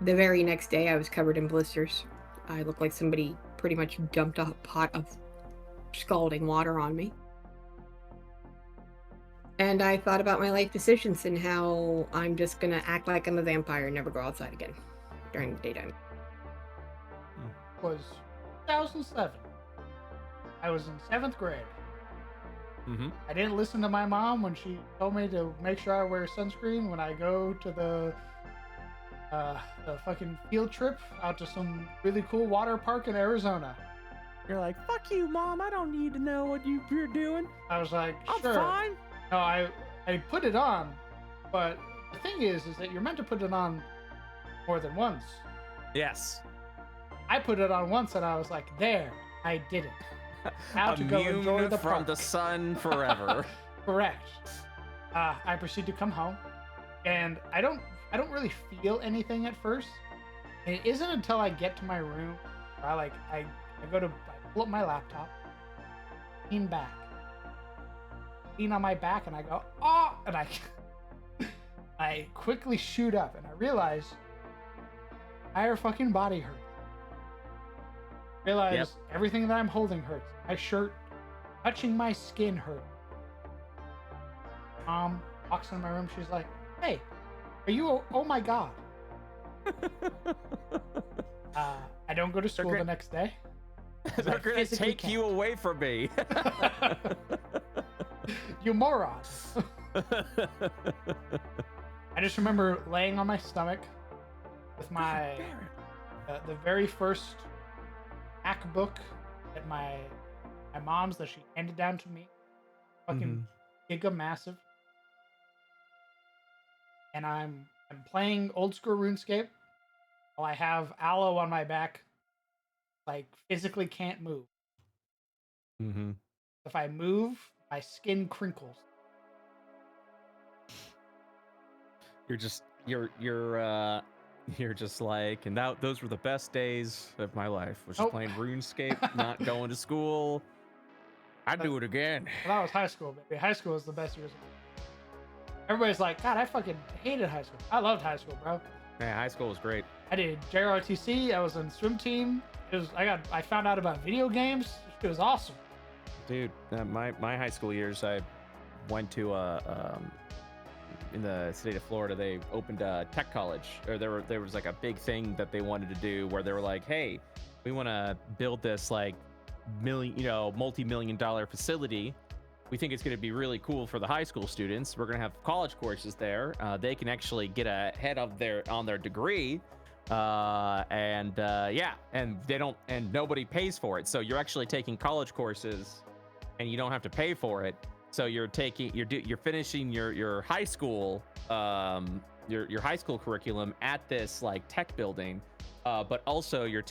very next day, I was covered in blisters. I looked like somebody pretty much dumped a pot of scalding water on me. And I thought about my life decisions and how I'm just going to act like I'm a vampire and never go outside again during the daytime. It was 2007. I was in 7th grade. Mm-hmm. I didn't listen to my mom when she told me to make sure I wear sunscreen when I go to the fucking field trip out to some really cool water park in Arizona. You're like, fuck you, Mom. I don't need to know what you're doing. I was like, I'm sure. fine. No, I put it on, but the thing is that you're meant to put it on more than once. Yes. I put it on once and I was like, there, I did it. How to go enjoy Immune the from park. the sun forever. Correct. I proceed to come home, and I don't really feel anything at first. And it isn't until I get to my room where I pull up my laptop, lean back, lean on my back, and I go, oh, and I quickly shoot up, and I realize my entire fucking body hurts. Realize everything that I'm holding hurts. My shirt, touching my skin hurt. Mom walks into my room. She's like, "Hey, are you? Oh my god." I don't go to school the next day. They're gonna take you away from me. You moron. I just remember laying on my stomach with my the very first MacBook at my mom's that she handed down to me, fucking giga massive, and I'm playing old school RuneScape while I have aloe on my back, like physically can't move. If I move, my skin crinkles. You're just like, and those were the best days of my life. Was just playing RuneScape, not going to school. I'd do it again. Well, that was high school, baby. High school was the best years of my life. Everybody's like, God, I fucking hated high school. I loved high school, bro. Yeah, high school was great. I did JROTC. I was on swim team. I found out about video games. It was awesome. Dude, my high school years, I went to in the state of Florida, they opened a tech college, or there was like a big thing that they wanted to do where they were like, hey, we want to build this like multi-million-dollar facility. We think it's going to be really cool for the high school students. We're going to have college courses there. They can actually get ahead of on their degree. And nobody pays for it. So you're actually taking college courses and you don't have to pay for it. So you're finishing your high school your high school curriculum at this like tech building, but also you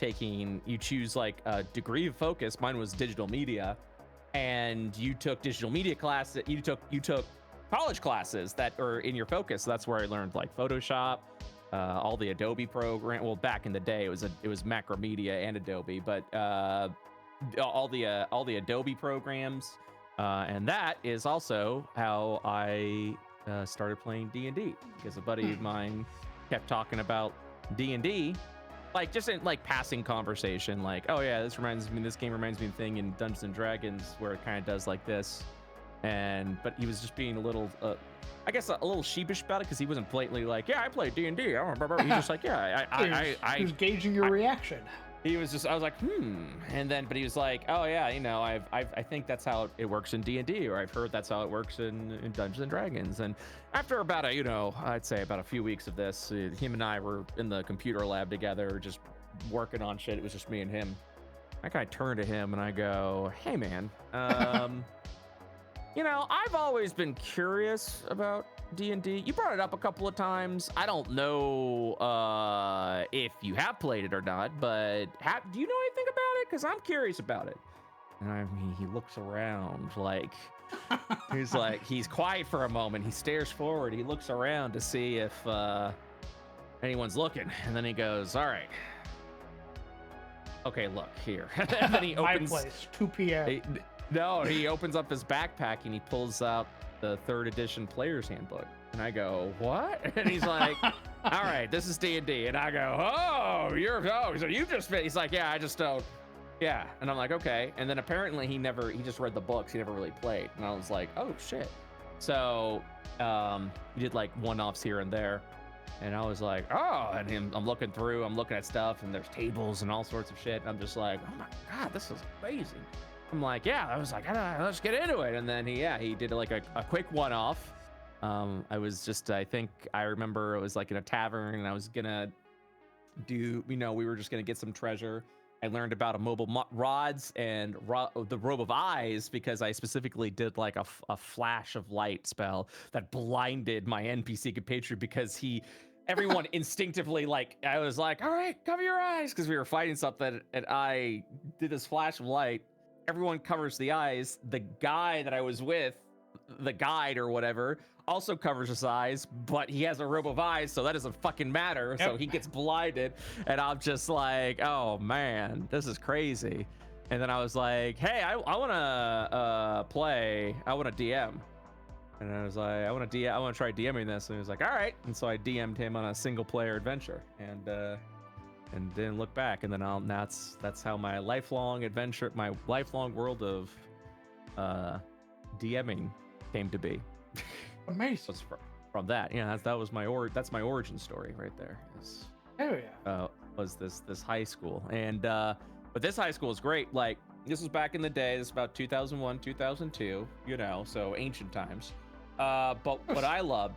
choose like a degree of focus. Mine was digital media, and you took digital media classes. You took college classes that are in your focus. So that's where I learned like Photoshop, all the Adobe program. Well, back in the day it was Macromedia and Adobe, but all the Adobe programs. And that is also how I started playing D&D, because a buddy of mine kept talking about D&D, like just in like passing conversation, like, oh yeah, this game reminds me of a thing in Dungeons and Dragons where it kind of does like this, but he was just being a little, I guess a little sheepish about it, because he wasn't blatantly like, yeah, I play D&D. He's just like, yeah, He was gauging your reaction. he was just, I was like, and then, but he was like, oh yeah, you know, I think that's how it works in D&D, or I've heard that's how it works in Dungeons and Dragons. And after about a, you know, I'd say about a few weeks of this, him and I were in the computer lab together, just working on shit. It was just me and him. I kind of turn to him and I go, hey man, you know, I've always been curious about D&D. You brought it up a couple of times. I don't know if you have played it or not, but do you know anything about it? Because I'm curious about it. And I mean, he looks around like, he's like, he's quiet for a moment. He stares forward. He looks around to see if anyone's looking. And then he goes, all right. Okay, look here. And then he opens. My place, 2 p.m. No, he opens up his backpack and he pulls out the 3rd edition player's handbook. And I go, what? And he's like, all right, this is D&D. And I go, so you just, he's like, yeah, I just don't. Yeah. And I'm like, okay. And then apparently he just read the books. He never really played. And I was like, oh shit. So he did like one-offs here and there. And I was like, oh, and I'm looking through, I'm looking at stuff, and there's tables and all sorts of shit. And I'm just like, oh my God, this is amazing. I'm like, yeah, I was like, let's get into it. And then he did like a quick one-off. I was just, I think I remember it was like in a tavern, and I was gonna do, you know, we were just gonna get some treasure. I learned about immobile rods and the robe of eyes because I specifically did like a flash of light spell that blinded my NPC compatriot because everyone instinctively, like, I was like, all right, cover your eyes, because we were fighting something, and I did this flash of light. Everyone covers the eyes. The guy that I was with, the guide or whatever, also covers his eyes, but he has a robe of eyes, so that doesn't fucking matter. Yep. So he gets blinded, and I'm just like, oh man, this is crazy. And then I was like, hey, I want to play. I want to DM. And I was like, I want to try DMing this. And he was like, all right. And so I DM'd him on a single player adventure, and didn't look back. And then that's how my lifelong adventure, my lifelong world of DMing came to be. Amazing. From that, yeah, that's my origin story right there. Oh yeah. Was this high school, and but this high school is great. Like, this was back in the day. This is about 2001, 2002. You know, so ancient times. But what I loved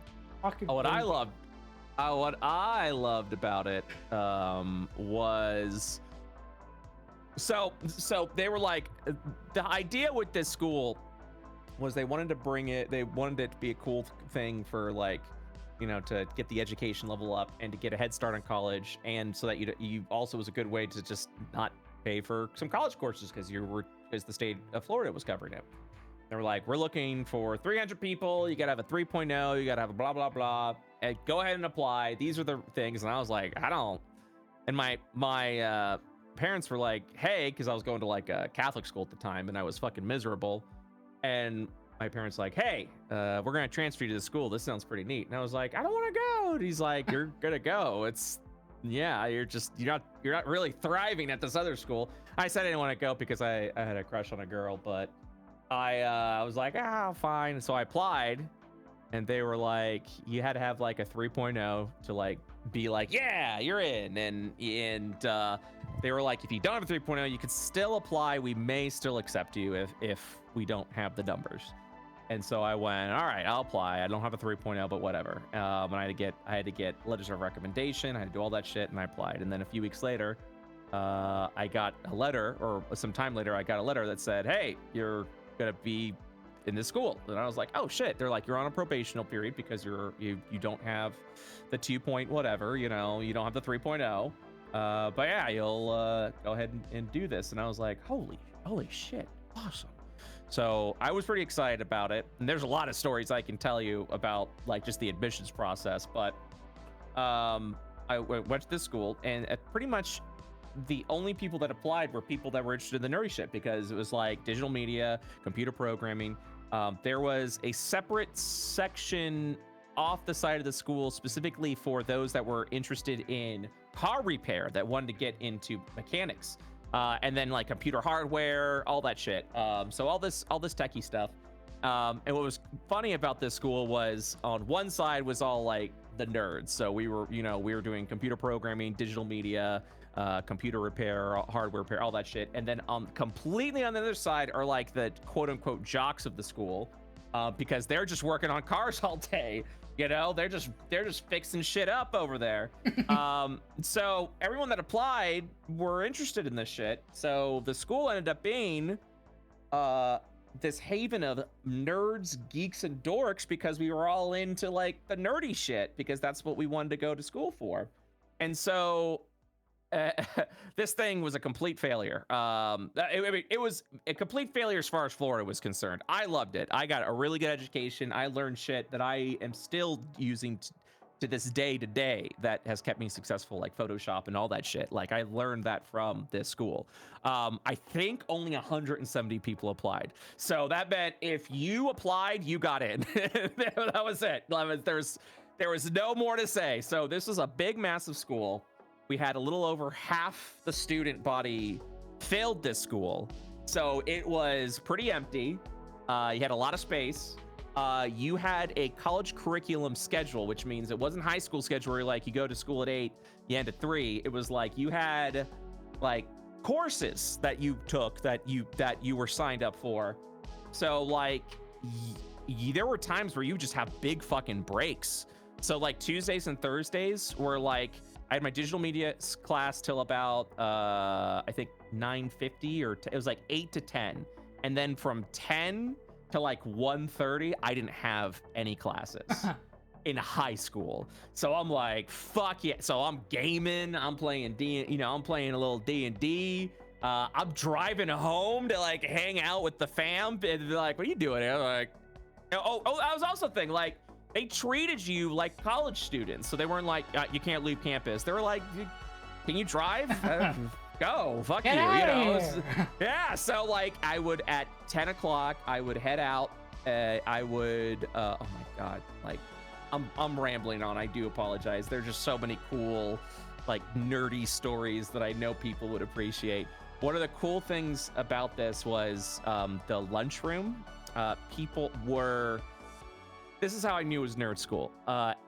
about it was so they were like, the idea with this school was they wanted it to be a cool thing for, like, you know, to get the education level up and to get a head start on college, and so that you also was a good way to just not pay for some college courses because the state of Florida was covering it. They were like, we're looking for 300 people. You got to have a 3.0. You got to have a blah, blah, blah. And go ahead and apply. These are the things. And I was like, I don't. And my parents were like, hey, because I was going to like a Catholic school at the time and I was fucking miserable. And my parents like, hey, we're going to transfer you to the school. This sounds pretty neat. And I was like, I don't want to go. And he's like, you're going to go. You're not really thriving at this other school. I said I didn't want to go because I had a crush on a girl, but I was like, fine. So I applied, and they were like, you had to have like a 3.0 to like be like, yeah, you're in. And they were like, if you don't have a 3.0, you could still apply. We may still accept you if we don't have the numbers. And so I went, all right, I'll apply. I don't have a 3.0, but whatever. And I had to get letters of recommendation. I had to do all that shit, and I applied. And then a few weeks later, I got a letter, or some time later, I got a letter that said, hey, you're gonna be in this school. And I was like, oh shit. They're like, you're on a probational period because you don't have the 2 point whatever, you know, you don't have the 3.0. But yeah, you'll go ahead and do this. And I was like, holy shit, awesome. So I was pretty excited about it. And there's a lot of stories I can tell you about, like, just the admissions process. But I went to this school, and pretty much the only people that applied were people that were interested in the nerdy shit, because it was like digital media, computer programming. There was a separate section off the side of the school specifically for those that were interested in car repair, that wanted to get into mechanics, and then like computer hardware, all that shit. So all this techie stuff. And what was funny about this school was, on one side was all like the nerds. So we were doing computer programming, digital media, computer repair, hardware repair, all that shit. And then completely on the other side are like the quote unquote jocks of the school, because they're just working on cars all day. You know, they're just fixing shit up over there. So everyone that applied were interested in this shit. So the school ended up being this haven of nerds, geeks, and dorks, because we were all into like the nerdy shit, because that's what we wanted to go to school for. And so this thing was a complete failure. It was a complete failure as far as Florida was concerned. I loved it. I got a really good education. I learned shit that I am still using to this day to day that has kept me successful, like Photoshop and all that shit. Like I learned that from this school. I think only 170 people applied. So that meant if you applied, you got in. That was it. There was no more to say. So this was a big, massive school. We had a little over half the student body failed this school. So it was pretty empty. You had a lot of space. You had a college curriculum schedule, which means it wasn't high school schedule where like you go to school at 8, you end at 3. It was like you had like courses that you took that you were signed up for. So like there were times where you just have big fucking breaks. So like Tuesdays and Thursdays were like, I had my digital media class till about I think 9:50 or it was like 8 to 10, and then from 10 to like 1:30 I didn't have any classes in high school. So I'm like, fuck yeah. So I'm gaming, I'm playing I'm playing a little D&D. I'm driving home to like hang out with the fam, and they're like, what are you doing? I'm like, oh, I was also thinking like, they treated you like college students. So they weren't like, you can't leave campus. They were like, can you drive? Go, fuck Get you, out you know? of here. Yeah, so like I would, at 10 o'clock, I would head out. I would, oh my God, like I'm rambling on. I do apologize. There's just so many cool, like nerdy stories that I know people would appreciate. One of the cool things about this was the lunchroom. People were, this is how I knew it was nerd school.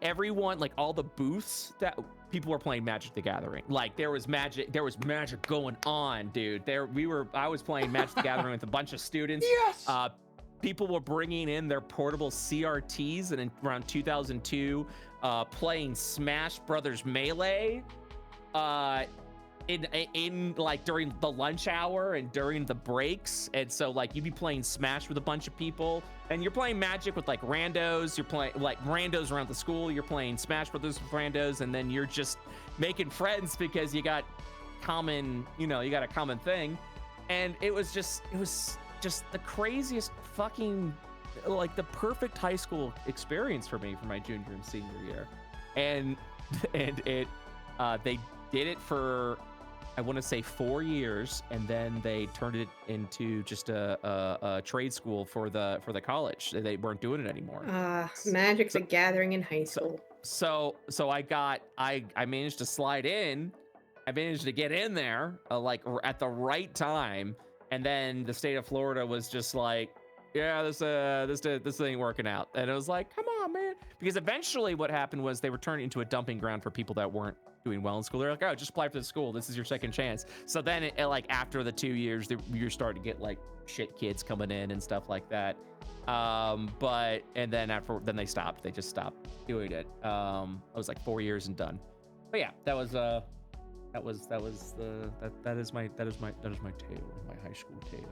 Everyone, like all the booths, that people were playing Magic the Gathering. Like there was magic going on, dude. I was playing Magic the Gathering with a bunch of students. Yes. People were bringing in their portable CRTs, and in around 2002, playing Smash Brothers Melee. In like during the lunch hour and during the breaks. And so like you'd be playing Smash with a bunch of people, and you're playing Magic with like randos. You're playing like randos around the school. You're playing Smash Brothers with randos, and then you're just making friends because you got a common thing. And it was just the craziest fucking, like the perfect high school experience for me for my junior and senior year. And it they did it for, I want to say 4 years, and then they turned it into just a trade school for the college. They weren't doing it anymore. Magic the Gathering in high school. So I managed to slide in. I managed to get in there like at the right time, and then the state of Florida was just like, yeah, this ain't working out. And it was like, come on, man. Because eventually what happened was they were turning into a dumping ground for people that weren't doing well in school. They're like, oh, just apply for the school. This is your second chance. So then like after the 2 years, you're starting to get like shit kids coming in and stuff like that. Then they stopped. They just stopped doing it. It was like 4 years and done. But yeah, that is my tale, my high school tale.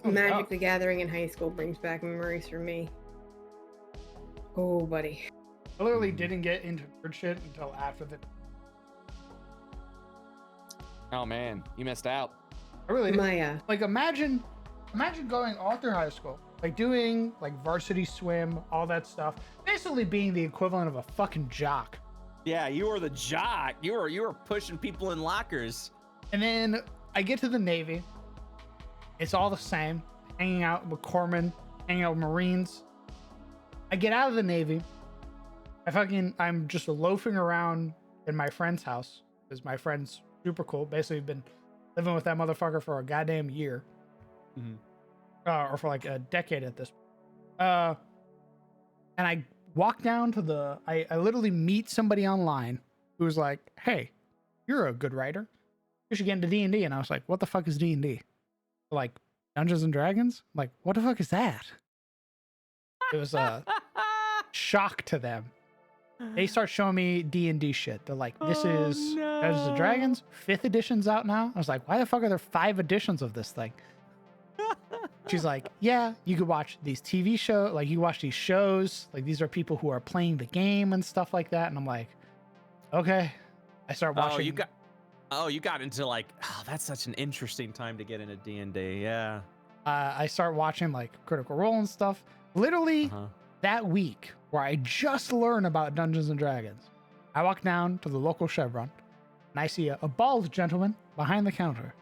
Magic the Gathering in high school brings back memories for me. Oh, buddy. I literally didn't get into nerd shit until after the. Oh man, you missed out. I really did. Maya. Like imagine going all through high school, like doing like varsity swim, all that stuff, basically being the equivalent of a fucking jock. Yeah, you were the jock. You were pushing people in lockers. And then I get to the Navy. It's all the same. Hanging out with corpsmen, hanging out with Marines. I get out of the Navy. I'm just loafing around in my friend's house because my friend's super cool. Basically, been living with that motherfucker for a goddamn year, or for like a decade at this point. And I walk down to I literally meet somebody online who's like, "Hey, you're a good writer. You should get into D&D. And I was like, what the fuck is D&D? Like Dungeons and Dragons? I'm like, what the fuck is that? It was a shock to them. They start showing me D&D shit. They're like, this is Dungeons and Dragons. 5th edition's out now. I was like, why the fuck are there 5 editions of this thing? She's like, yeah, you could watch these TV shows. Like, you watch these shows. Like, these are people who are playing the game and stuff like that. And I'm like, okay. I start watching. You got into like, oh, that's such an interesting time to get into D&D. Yeah. I start watching like Critical Role and stuff. Literally that week where I just learned about Dungeons and Dragons, I walk down to the local Chevron and I see a bald gentleman behind the counter,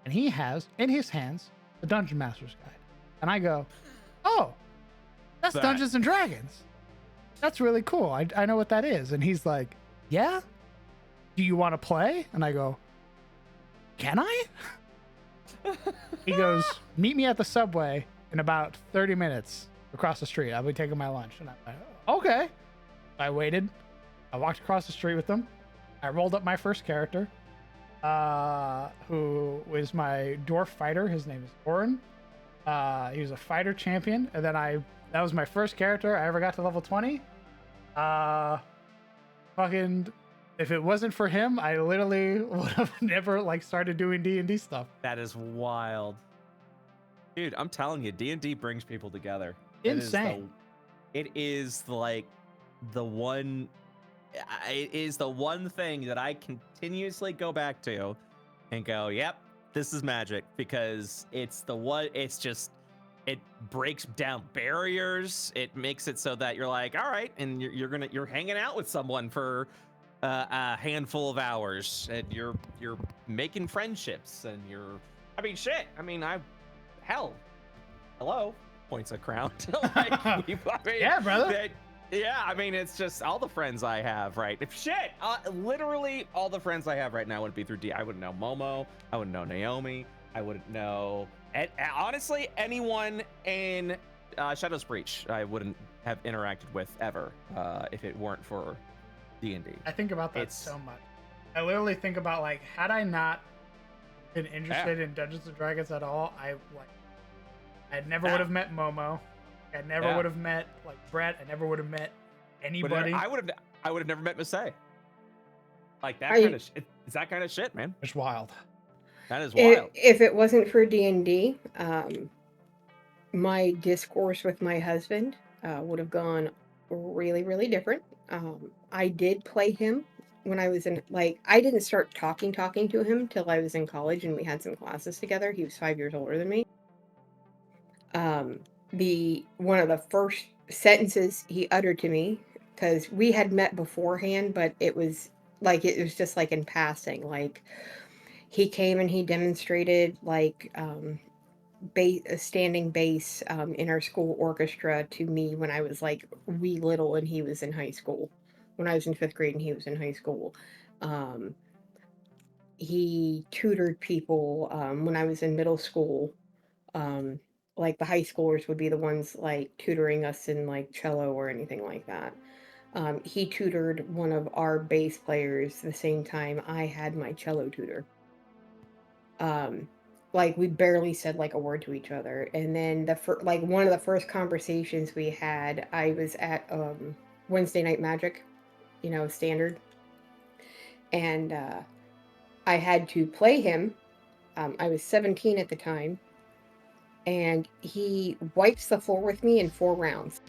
and he has in his hands the Dungeon Master's Guide. And I go, oh, that's Dungeons and Dragons. That's really cool. I know what that is. And he's like, yeah? Do you want to play? And I go, can I? He goes, meet me at the subway in about 30 minutes across the street. I'll be taking my lunch. And I'm like, okay. I waited. I walked across the street with them. I rolled up my first character, who was my dwarf fighter. His name is Orin. He was a fighter champion. And then that was my first character I ever got to level 20. If it wasn't for him, I literally would have never like started doing D&D stuff. That is wild. Dude, I'm telling you, D&D brings people together. Insane. It is the one thing that I continuously go back to and go, yep, this is magic, because it breaks down barriers. It makes it so that you're like, all right, and you're hanging out with someone for a handful of hours, and you're making friendships, and hello, points at Crown. Yeah, brother. It's just all the friends I have, right? Literally all the friends I have right now would be through D. I wouldn't know Momo. I wouldn't know Naomi. I wouldn't know, honestly, anyone in Shadow's Breach. I wouldn't have interacted with ever if it weren't for D&D. I think about that so much. I literally think about, like, had I not been interested in Dungeons and Dragons at all, I never would have met Momo. I never would have met like Brett. I never would have met anybody. I would have never met Masay. Like that kind of shit. It's that kind of shit, man. It's wild. That is wild. If it wasn't for D&D, my discourse with my husband would have gone really, really different. I did play him when I was in, I didn't start talking to him till I was in college, and we had some classes together. He was 5 years older than me. One of the first sentences he uttered to me, because we had met beforehand, but it was just like in passing. Like, he came and he demonstrated standing bass in our school orchestra to me when I was like wee little and he was in high school. When I was in 5th grade and he was in high school. He tutored people when I was in middle school. Like the high schoolers would be the ones like tutoring us in like cello or anything like that. He tutored one of our bass players the same time I had my cello tutor. We barely said like a word to each other. And then one of the first conversations we had, I was at Wednesday Night Magic, standard. And I had to play him. I was 17 at the time. And he wipes the floor with me in 4 rounds.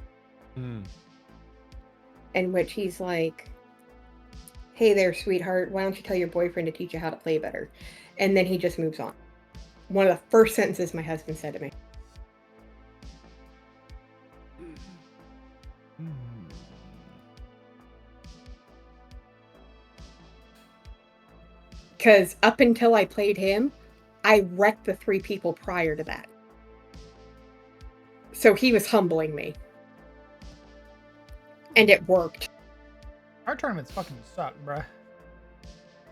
In which he's like, hey there, sweetheart, why don't you tell your boyfriend to teach you how to play better? And then he just moves on. One of the first sentences my husband said to me. Because up until I played him, I wrecked the 3 people prior to that. So he was humbling me. And it worked. Our tournaments fucking suck, bruh.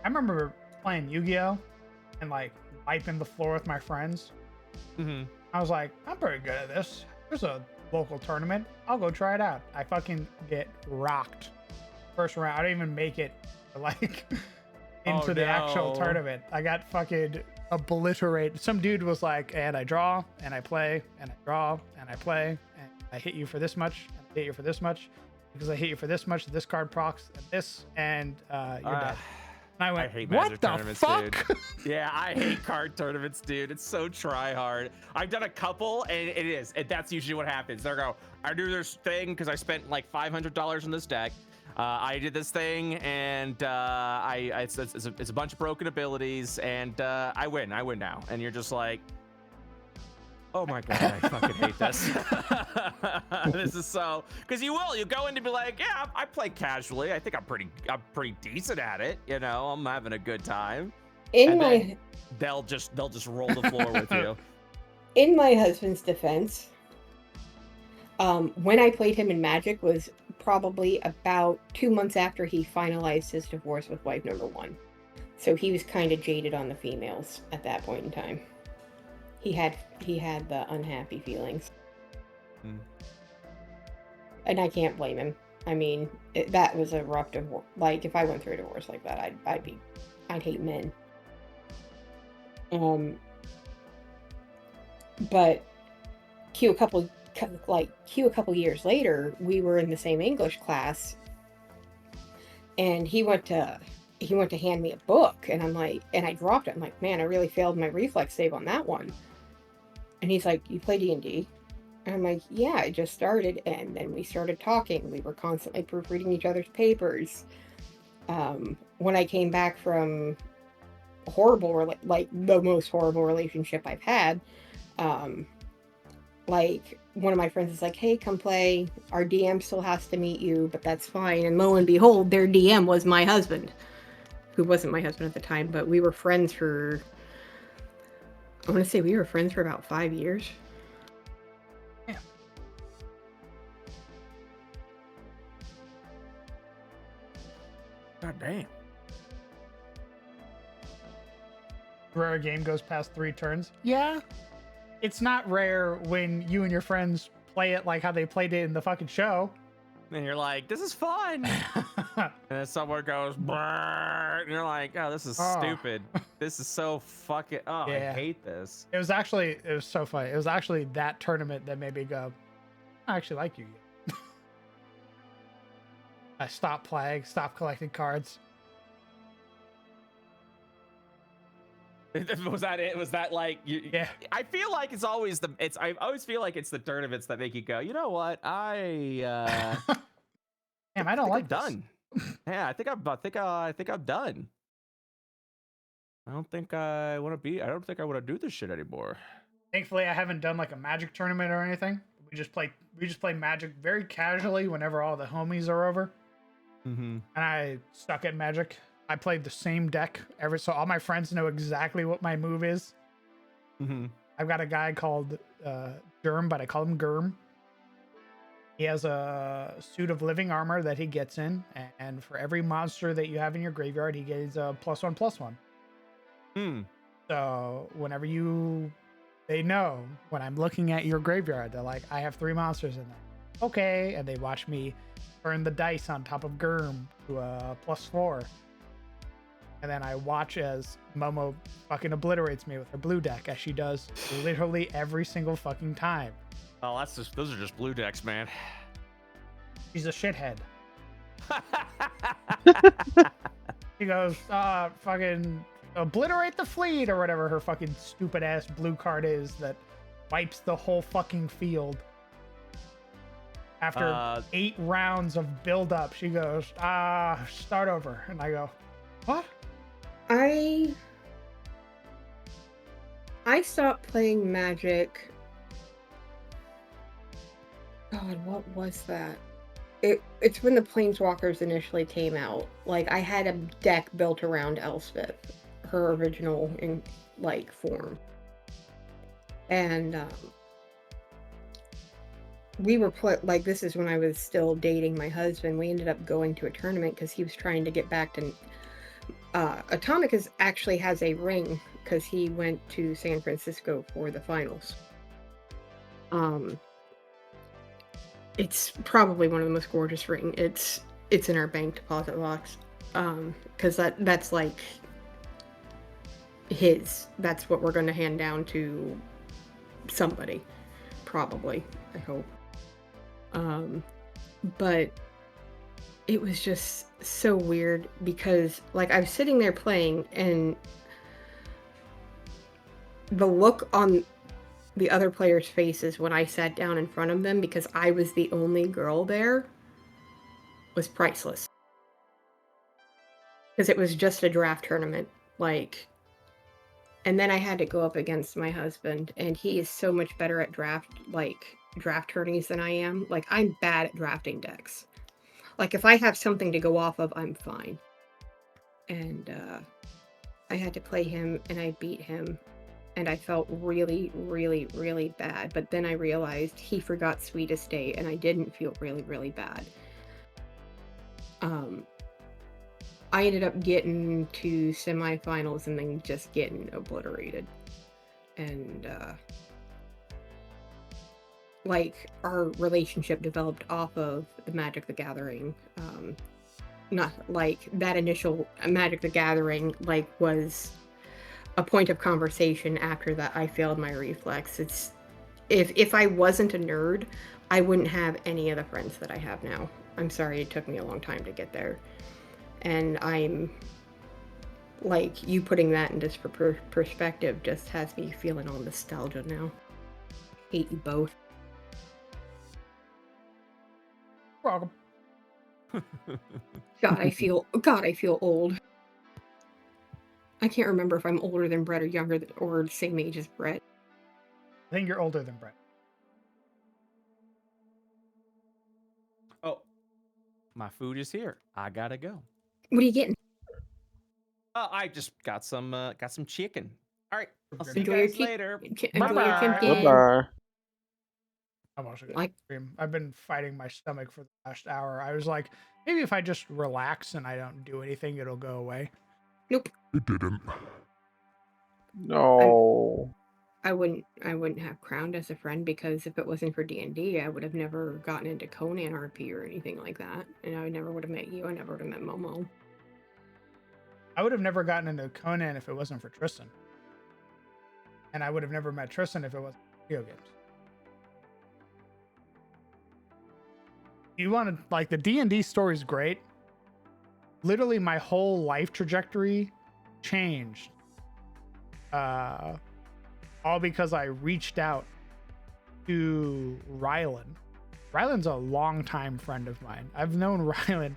I remember playing Yu-Gi-Oh! And like wiping the floor with my friends. I was like, I'm pretty good at this. There's a local tournament. I'll go try it out. I fucking get rocked. First round. I didn't even make it. into the actual no. tournament. I got fucking obliterated. Some dude was like, and I draw, and I play, and I draw, and I play, and I hit you for this much, and I hit you for this much. Because I hit you for this much, this card procs, and this, and you're dead. And I went, I hate what Magic the tournaments, fuck? dude. Yeah, I hate card tournaments, dude. It's so try hard. I've done a couple, and that's usually what happens. They go, I do this thing because I spent like $500 on this deck. I did this thing, and it's a bunch of broken abilities, and I win now. And you're just like, oh my god, I fucking hate this. This is so, because you go in to be like, yeah, I play casually. I think I'm pretty decent at it. You know, I'm having a good time. Then they'll just roll the floor with you. In my husband's defense, when I played him in Magic was probably about 2 months after he finalized his divorce with wife number 1. So he was kind of jaded on the females at that point in time. He had the unhappy feelings. And I can't blame him. I mean, that was a rough divorce. Like, if I went through a divorce like that, I'd hate men. But a couple years later, we were in the same English class, and he went to hand me a book, and I'm like, and I dropped it. I'm like, man, I really failed my reflex save on that one. And he's like, you play D&D? And I'm like, yeah, I just started. And then we started talking. We were constantly proofreading each other's papers. When I came back from the most horrible relationship I've had, like, one of my friends is like, hey, come play. Our DM still has to meet you, but that's fine. And lo and behold, their DM was my husband, who wasn't my husband at the time, but we were friends for, I want to say we were friends for about 5 years. Yeah. God damn. Rare game goes past 3 turns. Yeah. It's not rare when you and your friends play it like how they played it in the fucking show. And you're like, this is fun. And then someone goes, brrr, and you're like, oh, this is stupid. This is so fucking, Yeah. I hate this. It was so funny. It was actually that tournament that made me go, I actually like you. I stopped playing, stopped collecting cards. Was that it? Was that like Yeah. I feel like I always feel like it's the tournaments that make you go, you know what? Damn, I don't like I'm done. Yeah, I think I'm done. I don't think I want to do this shit anymore. Thankfully, I haven't done like a Magic tournament or anything. We just play Magic very casually whenever all the homies are over. Mm-hmm. And I suck at Magic. I played the same deck so all my friends know exactly what my move is. Mm-hmm. I've got a guy called Germ, but I call him Germ. He has a suit of living armor that he gets in, and for every monster that you have in your graveyard, he gets a +1/+1. So whenever they know when I'm looking at your graveyard, they're like, I have 3 monsters in there. Okay, and they watch me burn the dice on top of Germ to a +4. And then I watch as Momo fucking obliterates me with her blue deck, as she does literally every single fucking time. Oh, those are just blue decks, man. She's a shithead. She goes, fucking obliterate the fleet, or whatever her fucking stupid ass blue card is that wipes the whole fucking field. After 8 rounds of build up, she goes, start over. And I go, what? I stopped playing Magic. God, what was that? It's when the Planeswalkers initially came out. Like, I had a deck built around Elspeth, her original form, and we were this is when I was still dating my husband. We ended up going to a tournament because he was trying to get back to. Atomic actually has a ring because he went to San Francisco for the finals. It's probably one of the most gorgeous rings. It's in our bank deposit box. Because that's like that's what we're going to hand down to somebody, probably, I hope. But it was just so weird because like I was sitting there playing and the look on the other players' faces when I sat down in front of them, because I was the only girl there, was priceless. Because it was just a draft tournament, like, and then I had to go up against my husband, and he is so much better at draft tourneys than I am. Like, I'm bad at drafting decks. Like, if I have something to go off of, I'm fine. And I had to play him, and I beat him, and I felt really, really, really bad. But then I realized he forgot Sweetest Day, and I didn't feel really, really bad. I ended up getting to semifinals and then just getting obliterated. And like our relationship developed off of the Magic the Gathering. Not like that initial Magic the Gathering like was a point of conversation. After that I failed my reflex. It's if I wasn't a nerd, I wouldn't have any of the friends that I have now. I'm sorry it took me a long time to get there. And I'm like, you putting that into perspective just has me feeling all nostalgia now. Hate you both. Welcome. God, I feel old. I can't remember if I'm older than Brett or younger or the same age as Brett. I think you're older than Brett. Oh, my food is here. I gotta go. What are you getting? I just got some chicken. All right, I'll see you Enjoy your guys later. Enjoy your Bye-bye. chicken. Bye-bye. I'm also gonna Like, stream. I've been fighting my stomach for the last hour. I was like, maybe if I just relax and I don't do anything, it'll go away. nope. It didn't. No. I wouldn't have Crowned as a friend, because if it wasn't for D&D, I would have never gotten into Conan RP or anything like that. And I never would have met you. I never would have met Momo. I would have never gotten into Conan if it wasn't for Tristan. And I would have never met Tristan if it wasn't for video games. You want to, like, the D&D story is great. Literally, my whole life trajectory changed. All because I reached out to Rylan. Rylan's a longtime friend of mine. I've known Rylan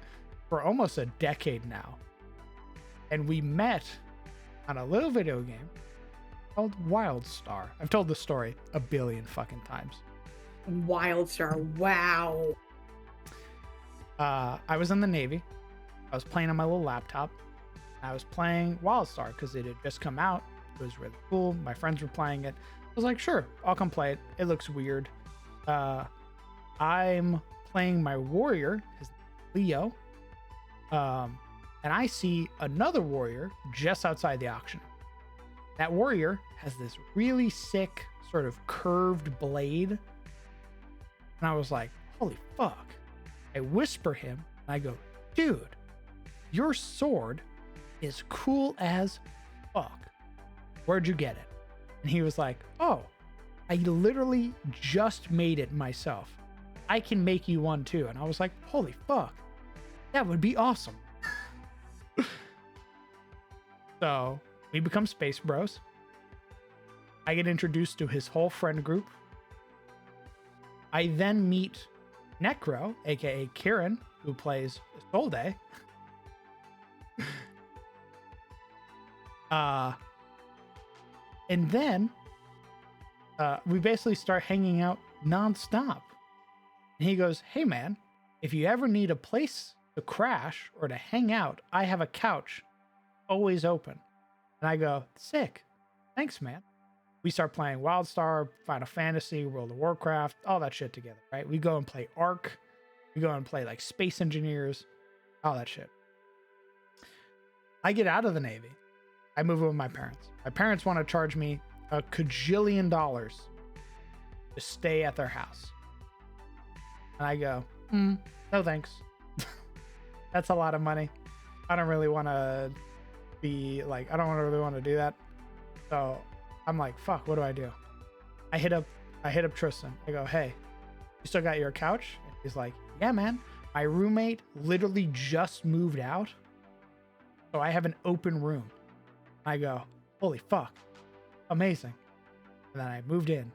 for almost a decade now. And we met on a little video game called WildStar. I've told the story a billion fucking times. WildStar, wow. I was in the Navy. I was playing on my little laptop. I was playing WildStar because it had just come out. It was really cool. My friends were playing it. I was like, sure, I'll come play it. It looks weird. I'm playing my warrior, his Leo. And I see another warrior just outside the auction. That warrior has this really sick sort of curved blade. And I was like, holy fuck. I whisper him and I go, dude, your sword is cool as fuck. Where'd you get it? And he was like, oh, I literally just made it myself. I can make you one too. And I was like, holy fuck, that would be awesome. So we become space bros. I get introduced to his whole friend group. I then meet Necro, aka Kieran, who plays Solday. And then we basically start hanging out nonstop. And he goes, hey man, if you ever need a place to crash or to hang out, I have a couch always open. And I go, sick. Thanks, man. We start playing WildStar, Final Fantasy, World of Warcraft, all that shit together, right? We go and play Ark. We go and play like Space Engineers, all that shit. I get out of the Navy. I move in with my parents. My parents want to charge me a cajillion dollars to stay at their house. And I go, no thanks. That's a lot of money. I don't really want to be like, I don't really want to do that. So I'm like, fuck, what do I do? I hit up Tristan. I go, hey, you still got your couch? And he's like, yeah, man. My roommate literally just moved out. So I have an open room. I go, holy fuck. Amazing. And then I moved in.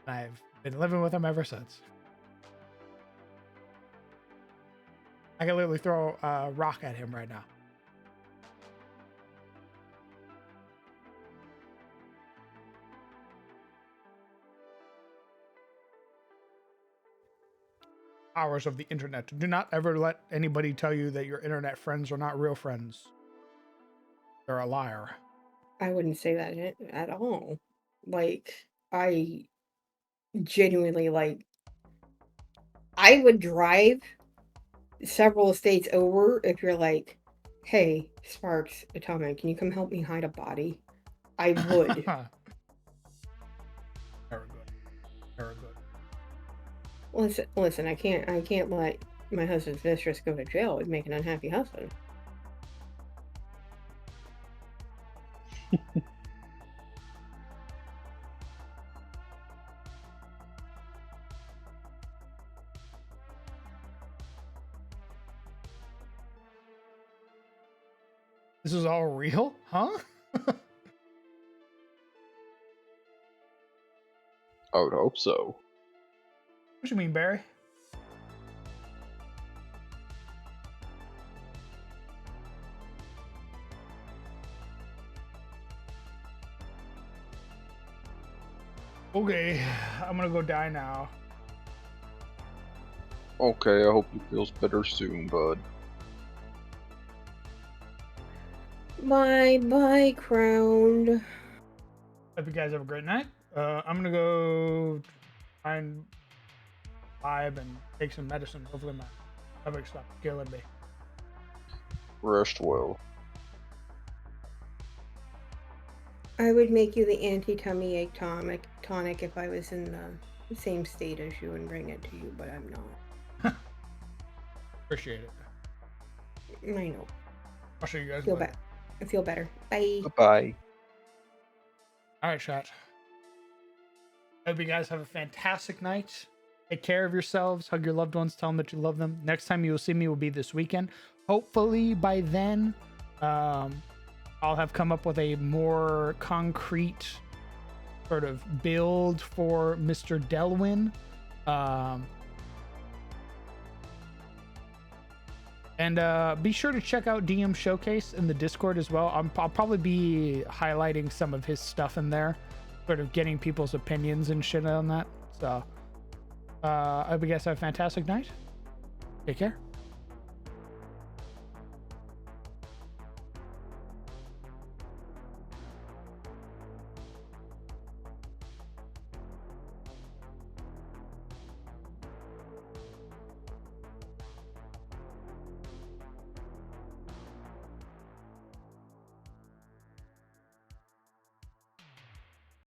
And I've been living with him ever since. I can literally throw a rock at him right now. Powers of the internet. Do not ever let anybody tell you that your internet friends are not real friends. They're a liar. I wouldn't say that at all. Like, I genuinely, like, I would drive several states over if you're like, hey, Sparks, Atomic, can you come help me hide a body? I would. Very good. Very good. Listen, I can't let my husband's mistress go to jail and make an unhappy husband. This is all real? Huh? I would hope so. What you mean, Barry? Okay, I'm gonna go die now. Okay, I hope he feels better soon, bud. Bye, Crowned. Hope you guys have a great night. I'm gonna go try and vibe and take some medicine. Hopefully my stomach stops killing me. Rest well. I would make you the anti-tummy ache tonic if I was in the same state as you and bring it to you, but I'm not. Appreciate it. I know. I'll show you guys Feel later. better. I feel better. Bye. Bye-bye. All right, chat. Hope you guys have a fantastic night. Take care of yourselves. Hug your loved ones. Tell them that you love them. Next time you will see me will be this weekend. Hopefully by then, I'll have come up with a more concrete sort of build for Mr. Delwyn. And be sure to check out DM Showcase in the Discord as well. I'll probably be highlighting some of his stuff in there, sort of getting people's opinions and shit on that. So I hope you guys have a fantastic night. Take care.